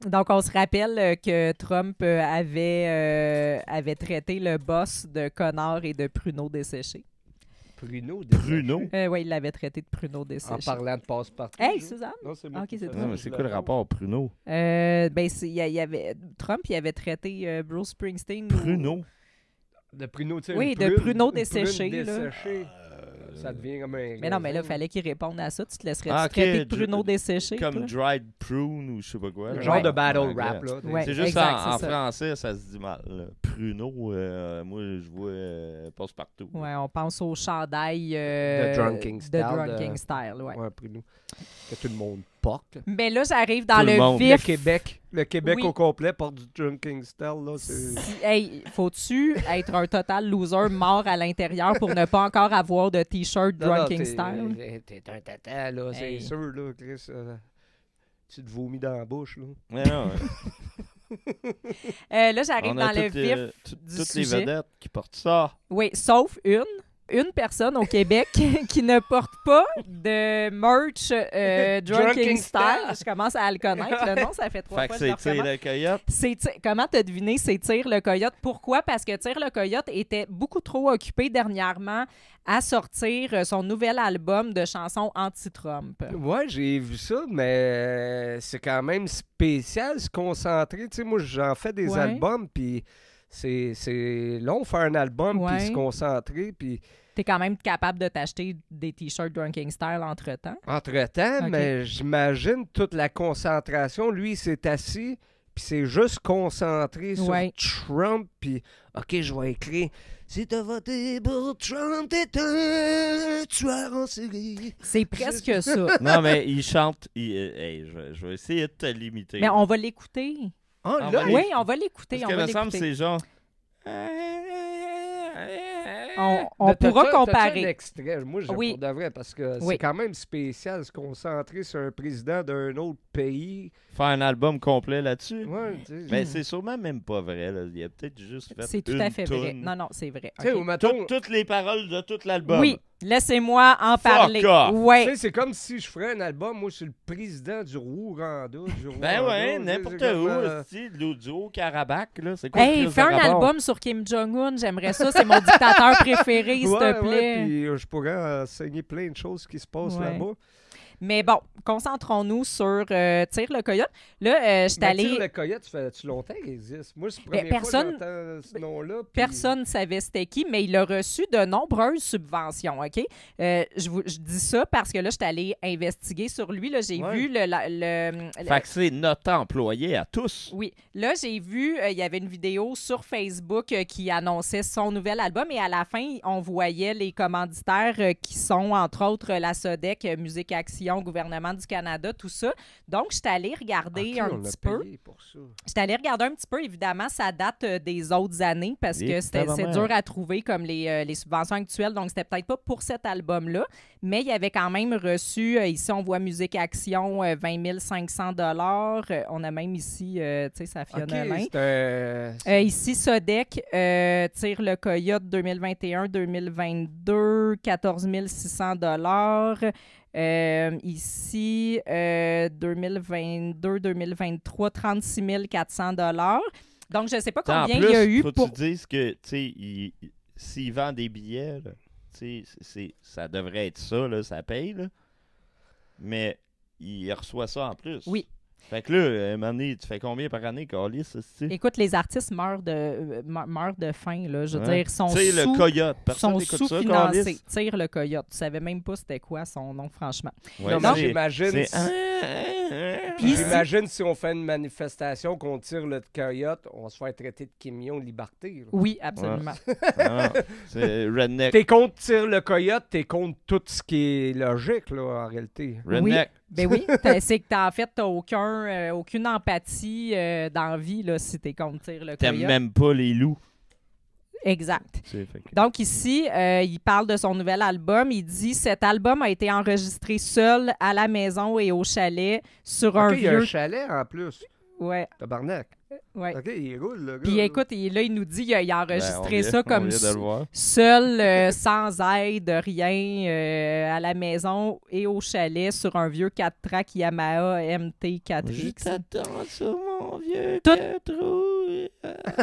Donc, on se rappelle que Trump avait traité le boss de connard et de pruneau desséché. Pruneau. Pruneau? Oui, il l'avait traité de pruneau desséché. En parlant de passe-partout. Hey, je- Suzanne! Non, c'est moi Ok, qui c'est fais toi. ça. Non, mais c'est quoi le rapport Pruneau? Trump, il avait traité Bruce Springsteen. Pruneau? De pruneau, tu sais. Oui, une de prune- pruneau une prune desséché, là. desséchée. Ça devient comme un. Mais non, mais là, il fallait qu'il réponde à ça. Tu te laisserais Ah, ok, traiter de pruneau desséché? Comme toi? dried prune ou je sais pas quoi. Un là. genre Ouais. de battle Ouais, rap, regarde. là. Ouais. C'est juste exact, en c'est ça. français, ça se dit mal. Là. Pruneau, moi, je vois passe-partout. Ouais, on pense au chandail De Drunking Style, De Drunking Style, ouais. Ouais, pruneau. Que tout le monde porte. Mais là, j'arrive dans Tout le le monde. Le vif. Québec. Le Québec Oui. au complet porte du Drunking Style, là. C'est... Hey, faut-tu être un total loser mort à l'intérieur pour ne pas encore avoir de t-shirt Non, non, Drunking Style? T'es un tata, là, c'est Hey. sûr, là, Chris. Tu te vomis dans la bouche, là. Mais non, Là, j'arrive on dans a le toutes, vif du toutes les sujet. vedettes qui portent ça. Oui, sauf une personne au Québec qui ne porte pas de merch Drunking Drunking Style. Style. Je commence à le connaître. Le nom, ça fait 3 Fait fois que que je le c'est Tire recommence. le coyote. Comment t'as deviné c'est Tire le Coyote? Pourquoi? Parce que Tire le Coyote était beaucoup trop occupé dernièrement à sortir son nouvel album de chansons anti-Trump. Ouais, j'ai vu ça, mais c'est quand même spécial, se concentrer. Tu sais, moi, j'en fais des Ouais. albums, puis c'est long faire un album, Ouais. puis se concentrer, puis T'es quand même capable de t'acheter des t-shirts Drunking Style entre-temps. entre-temps, Ok. mais j'imagine toute la concentration. Lui, il s'est assis, puis c'est juste concentré Ouais. sur Trump, puis OK, je vais écrire « Si t'as voté pour Trump, t'es un tueur en série. C'est presque ça. Non, mais il chante. Hey, je vais essayer de te limiter. Mais on va l'écouter. » Ah, Ah, là, ouais. Oui, on va l'écouter. Parce On que va me semble que l'écouter. c'est genre. On pourra T'as-tu un comparer. extrait? Moi, j'aime Oui. pour de vrai, parce que Oui. c'est quand même spécial se concentrer sur un président d'un autre pays. Faire un album complet là-dessus. Ouais, tu sais. Mais c'est sûrement même pas vrai. Là. Il a peut-être juste fait C'est tout une à fait vrai. toune. Non, non, c'est vrai. Tu sais, Ok. ou mettons, Toutes les paroles de tout l'album. Oui, laissez-moi en Fuck parler. off. tu Ouais. sais, c'est comme si je ferais un album, moi, je suis le président du Rwanda. Ben ouais, n'importe où. Du Haut-Karabakh, là. C'est quoi Hey, le fais un rapport? album sur Kim Jong-un. J'aimerais ça. C'est mon dictateur préféré, s'il te plaît. puis je pourrais enseigner plein de choses qui se passent Ouais. là-bas. Mais bon, concentrons-nous sur Tire le Coyote. Là, je suis allée... Tire le Coyote, ça fait longtemps qu'il existe? Moi, c'est la première personne- fois que j'entends ce nom-là. puis- Personne ne savait c'était qui, mais il a reçu de nombreuses subventions, OK? Je dis ça parce que là, je suis allée investiguer sur lui. Là, j'ai Ouais. vu Fait que c'est notre employé à tous. Oui. Là, j'ai vu, il y avait une vidéo sur Facebook qui annonçait son nouvel album et à la fin, on voyait les commanditaires qui sont, entre autres, la SODEC, Musique Action, Gouvernement du Canada, tout ça. Donc, je suis allée regarder Ok, un on a petit peu. payé pour ça. Je suis allée regarder un petit peu. Évidemment, ça date des autres années parce que Et c'est tabarnak. dur à trouver comme les subventions actuelles. Donc, c'était peut-être pas pour cet album-là, mais il avait quand même reçu, ici, on voit Musique Action, 20 500 $. On a même ici, tu sais, Safia OK, Nolin. c'est Ici, Sodec, Tire le Coyote 2021-2022, 14 600 $. Ici, 2022-2023, 36 400 $. Donc, je ne sais pas T'sais, en combien plus, il y a eu faut pour... que tu dises que, tu sais, s'il vend des billets, là, tu sais, ça devrait être ça, là, ça paye, là. Mais il reçoit ça en plus. Oui. Fait que là, à un moment donné, tu fais combien par année, Carlis, ça, tu sais? Écoute, les artistes meurent de faim, là. Je veux dire, ils sont Tu sais, le coyote, personne sont n'écoute ça, sous-financés. Carlis? Tire le Coyote. Tu savais même pas c'était quoi son nom, franchement. Ouais, Non, mais Donc, j'imagine... c'est- Puis J'imagine si on fait une manifestation qu'on tire le coyote, on va se faire traiter de camion de liberté. là. Oui, absolument. Ah, c'est redneck. T'es contre tire le coyote, t'es contre tout ce qui est logique, là, en réalité. Redneck. Ben oui, c'est que en fait, t'as aucune empathie dans la vie là, si t'es contre Tire le T'aimes Coyote. même pas les loups. Exact. Tu sais, fait que- Donc ici, il parle de son nouvel album. Il dit « Cet album a été enregistré seul à la maison et au chalet sur un OK, il y a un vieux... chalet en plus. » Ouais, Tabarnak. ouais. OK, il roule, le gars. Puis là. écoute, là, il nous dit qu'il a Ben, enregistré on ça vient comme de le voir. seul, sans aide, rien, à la maison et au chalet sur un vieux 4-track Yamaha Je MT4X. t'attends sur mon vieux Tout- 4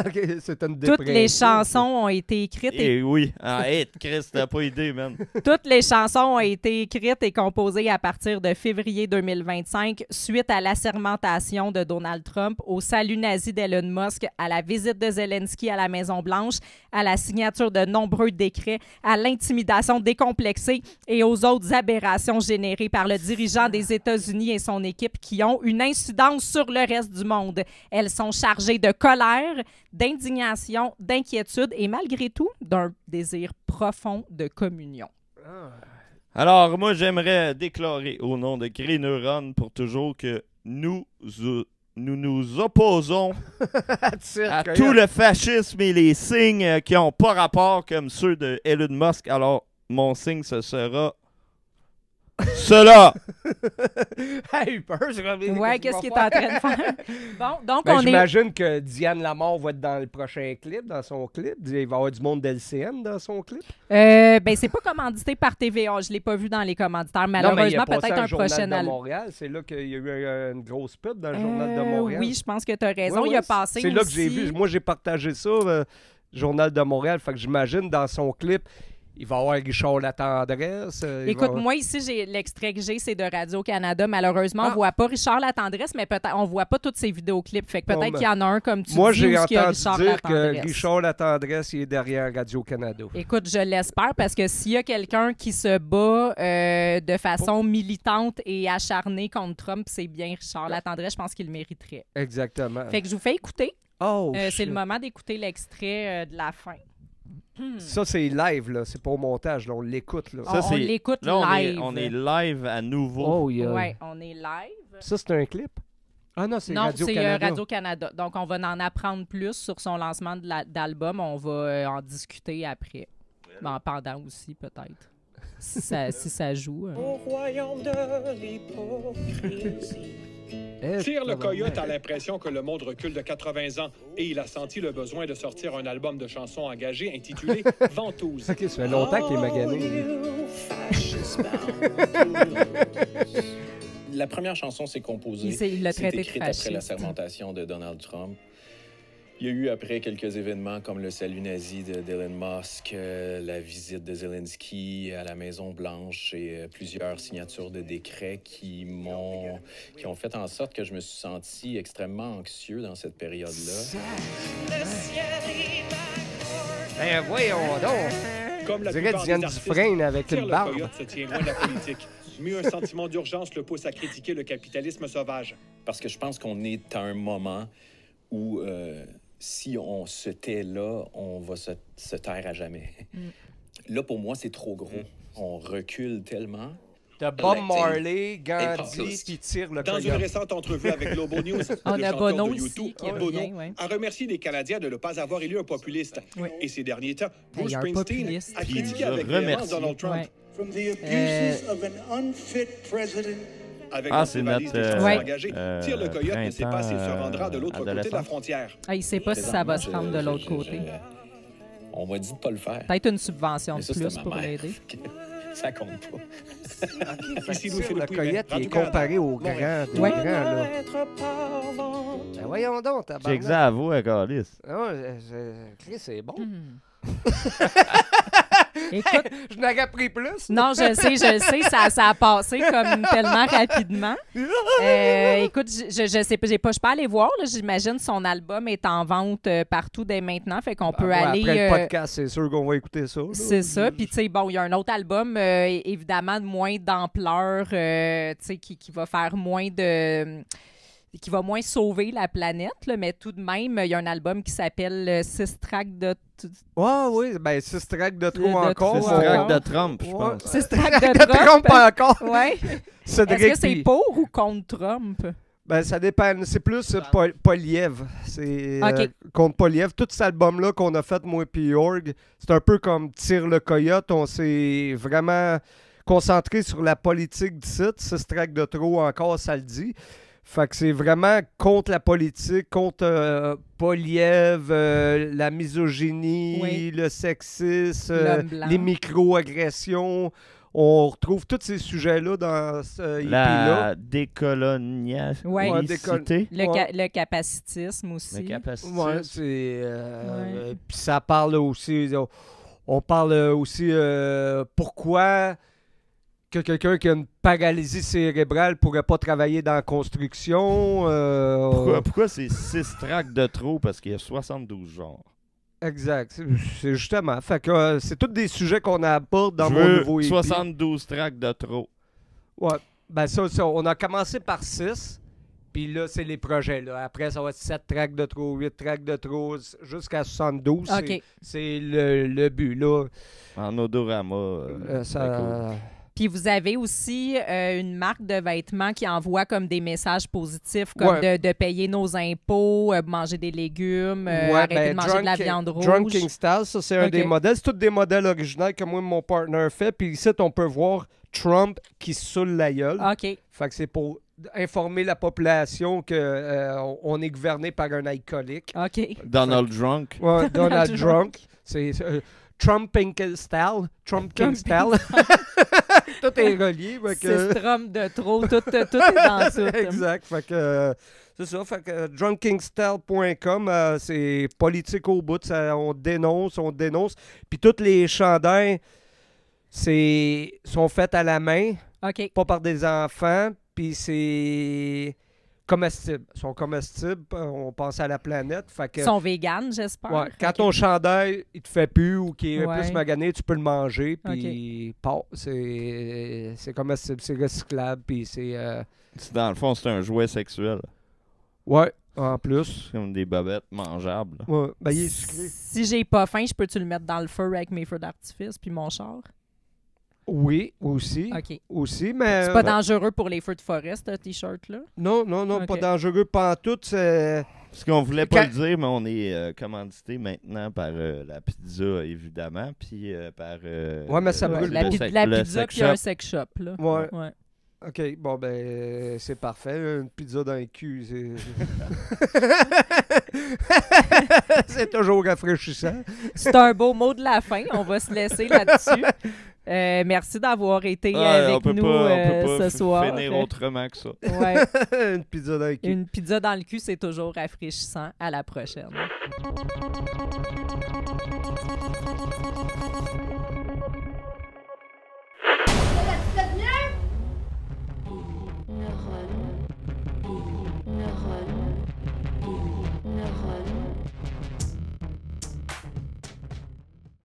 OK, c'est une Toutes les dépression, chansons ont été écrites et Eh oui. Ah, hey, Chris, t'as pas idée, man. toutes les chansons ont été écrites et composées à partir de février 2025 suite à l'assermentation de Donald Trump, au salut nazi d'Elon Musk, à la visite de Zelensky à la Maison-Blanche, à la signature de nombreux décrets, à l'intimidation décomplexée et aux autres aberrations générées par le dirigeant des États-Unis et son équipe qui ont une incidence sur le reste du monde. Elles sont chargées de colère, d'indignation, d'inquiétude et malgré tout d'un désir profond de communion. Alors, moi, j'aimerais déclarer au nom de Green Neuron pour toujours que nous nous opposons Tire à coyote. tout le fascisme et les signes qui n'ont pas rapport comme ceux de Elon Musk. Alors, mon signe, ce sera cela. Hey, peur, c'est comme... Ouais, qu'est-ce qu'il est en train de faire? Bon, donc Ben, on est... j'imagine que Diane Lamar va être dans le prochain clip, dans son clip. Il va y avoir du monde d'LCN dans son clip. Ben, c'est pas commandité par TVA. Je l'ai pas vu dans les commanditaires. Non, mais il a Malheureusement, passé peut-être dans le un Journal prochain de album. Montréal. C'est là qu'il y a eu une grosse pub dans le Journal de Montréal. Oui, je pense que tu as raison. Ouais, Il a ouais, passé c'est là que j'ai aussi- vu. Moi, j'ai partagé ça, Journal de Montréal. Fait que j'imagine, dans son clip, il va y avoir Richard Latendresse. Écoute, moi ici, j'ai l'extrait que j'ai, c'est de Radio-Canada. Malheureusement, on Ah. voit pas Richard Latendresse, mais peut-être on voit pas tous ses vidéoclips. Fait que Bon, peut-être ben, qu'il y en a un comme tu Moi, dis j'ai où il y a entendu Richard dire que Latendresse. Richard Latendresse, il est derrière Radio-Canada. Écoute, je l'espère parce que s'il y a quelqu'un qui se bat de façon militante et acharnée contre Trump, c'est bien Richard Latendresse. Je pense qu'il le mériterait. Exactement. Fait que je vous fais écouter. Oh, C'est shit. le moment d'écouter l'extrait de la fin. Ça, c'est live, là. C'est pas au montage, là. On l'écoute, là. On l'écoute Là, live. on est live à nouveau. Oh, yeah. Ouais, on est live. Ça, c'est un clip? Ah non, c'est Non, c'est Radio-Canada. Radio-Canada. Donc, on va en apprendre plus sur son lancement d'album. On va en discuter après. Ben, pendant aussi, peut-être. Si ça joue. Au royaume de l'hypocrisie. Tire le Coyote a l'impression que le monde recule de 80 ans et il a senti le besoin de sortir un album de chansons engagées intitulé Ventouse. OK, ça fait longtemps qu'il est magané. La première chanson s'est composée. Il l'a c'est traité de écrite après la fasciste. sermentation de Donald Trump. Il y a eu après quelques événements comme le salut nazi d'Elon Musk, la visite de Zelensky à la Maison-Blanche et plusieurs signatures de décrets qui ont fait en sorte que je me suis senti extrêmement anxieux dans cette période-là. Ben voyons donc! Comme la On dirait plupart Diane des artistes, Dufresne avec Pierre une Le barbe. Coyote se tient loin de la politique. Mais un sentiment d'urgence le pousse à critiquer le capitalisme sauvage. Parce que je pense qu'on est à un moment où, si on se tait là, on va se taire à jamais. Là, pour moi, c'est trop gros. On recule tellement. T'as Bob Marley, Gandhi, puis tire le Dans une coyote. récente entrevue avec Globo News, On le a chanteur Bono de aussi, YouTube, qui Bono, revient, ouais. a remercié les Canadiens de ne pas avoir élu un populiste. Oui. Et ces derniers temps, Il Bruce y a un Springsteen populiste. a Puis critiqué il avec a véhémence remercié. Donald Trump. Ouais. From the abuses of an unfit president. Avec Ah, notre c'est valise notre, de chansons Ouais. engagées, Tire le Coyote ne sait pas s'il se printemps, rendra de l'autre côté de la adolescent. frontière. Ah, il sait pas si ça va se rendre de l'autre Je- côté. On m'a dit de pas le faire. Peut-être une subvention Mais de ça, c'était plus ma pour mère. l'aider. Ça compte pas. Ici, nous, Le Philippe coyote, il est Radio-Canada. comparé au grand des Ouais. grands, là. Ben voyons donc, J'ai tabarnak. que ça à vous, Carlis. Ah ouais, Chris, c'est bon. Écoute, Je n'aurais pris plus. non, je sais, ça a passé comme tellement rapidement. Écoute, je sais pas, je peux pas aller voir, là, j'imagine son album est en vente partout dès maintenant, fait qu'on peut aller... Après le podcast, c'est sûr qu'on va écouter ça. là. C'est ça. Puis, tu sais, bon, il y a un autre album, évidemment, de moins d'ampleur, tu sais, qui va faire moins de... qui va moins sauver la planète, là, mais tout de même, il y a un album qui s'appelle 6 tracks de... Ouais, oui, ben 6 tracks de trop De encore. trop, C'est ouais. track de Trump, je Ouais. pense. 6 tracks de De Trump Trump. encore. Ouais. Cédric, Est-ce que c'est puis- pour ou contre Trump? Ben, ça dépend. C'est plus Poliev. C'est Ok. contre Poliev. Tout cet album-là qu'on a fait, moi et Yorg, c'est un peu comme Tire le Coyote. On s'est vraiment concentré sur la politique du site. 6 tracks de trop encore, ça le dit. Fait que c'est vraiment contre la politique, contre Poliev, la misogynie, Oui. le sexisme, L'homme blanc. les micro-agressions. On retrouve tous ces sujets-là dans ce EP-là. La décolonialité. Ouais. Ouais, Le capacitisme aussi. Le capacité. Ouais, c'est. Ouais. Puis ça parle aussi. On parle aussi pourquoi que quelqu'un qui a une paralysie cérébrale pourrait pas travailler dans la construction. Pourquoi c'est 6 tracks de trop? Parce qu'il y a 72 genres. Exact. C'est justement. Fait que c'est tous des sujets qu'on aborde dans Je mon veux nouveau EP. 72 tracks de trop. Ouais. Ben ça, on a commencé par 6. Puis là, c'est les projets. Là. Après, ça va être 7 tracks de trop, 8 tracks de trop, jusqu'à 72. OK. C'est le but. Là. En odorama. Ça... Puis vous avez aussi une marque de vêtements qui envoie comme des messages positifs, comme Ouais. de payer nos impôts, manger des légumes, Ouais, arrêter ben, de manger de la viande rouge. Drunking Style, ça c'est un Ok. des modèles. C'est tous des modèles originaux que moi et mon partner fait. Puis ici, on peut voir Trump qui se saoule la gueule. OK. Fait que c'est pour informer la population qu'on on est gouverné par un alcoolique. OK. Donald Drunk. Ouais, Donald Drunk. Drunk. C'est Trumping Style. Trumping Style. Tout est relié. Fait que... 6 trumps de trop, tout est dans tout. Exact. Fait que c'est ça. Fait que drunkingstyle.com, c'est politique au bout. On dénonce. Puis tous les chandails sont faits à la main, OK. pas par des enfants. Puis c'est comestible. Ils sont comestibles. On pense à la planète. Fait que, Ils sont véganes, j'espère. ouais, quand OK. ton chandail, il te fait plus ou qu'il est Ouais. plus magané, tu peux le manger. Puis c'est comestible, c'est recyclable. Puis c'est... Dans le fond, c'est un jouet sexuel. ouais, en plus. C'est comme des bobettes mangeables. là. Ouais, ben il est sucré. Si j'ai pas faim, je peux-tu le mettre dans le feu avec mes feux d'artifice puis mon char? Oui, aussi. OK. Aussi, mais... C'est pas dangereux pour les feux de forêt, ce T-shirt-là? Non, Ok. pas dangereux pantoute. C'est... Parce qu'on voulait pas Quand- le dire, mais on est commandité maintenant par la pizza, évidemment, puis par... Ouais, mais ça Ouais, brûle la, pas. la le pizza sex puis un shop. sex shop, là. Ouais. Ouais. OK, bon, ben, c'est parfait. Une pizza dans le cul, c'est... c'est toujours rafraîchissant. C'est un beau mot de la fin. On va se laisser là-dessus. Merci d'avoir été on avec peut nous pas ce soir. finir autrement que ça. Ouais. Une pizza dans le cul. Une pizza dans le cul, c'est toujours rafraîchissant. À la prochaine.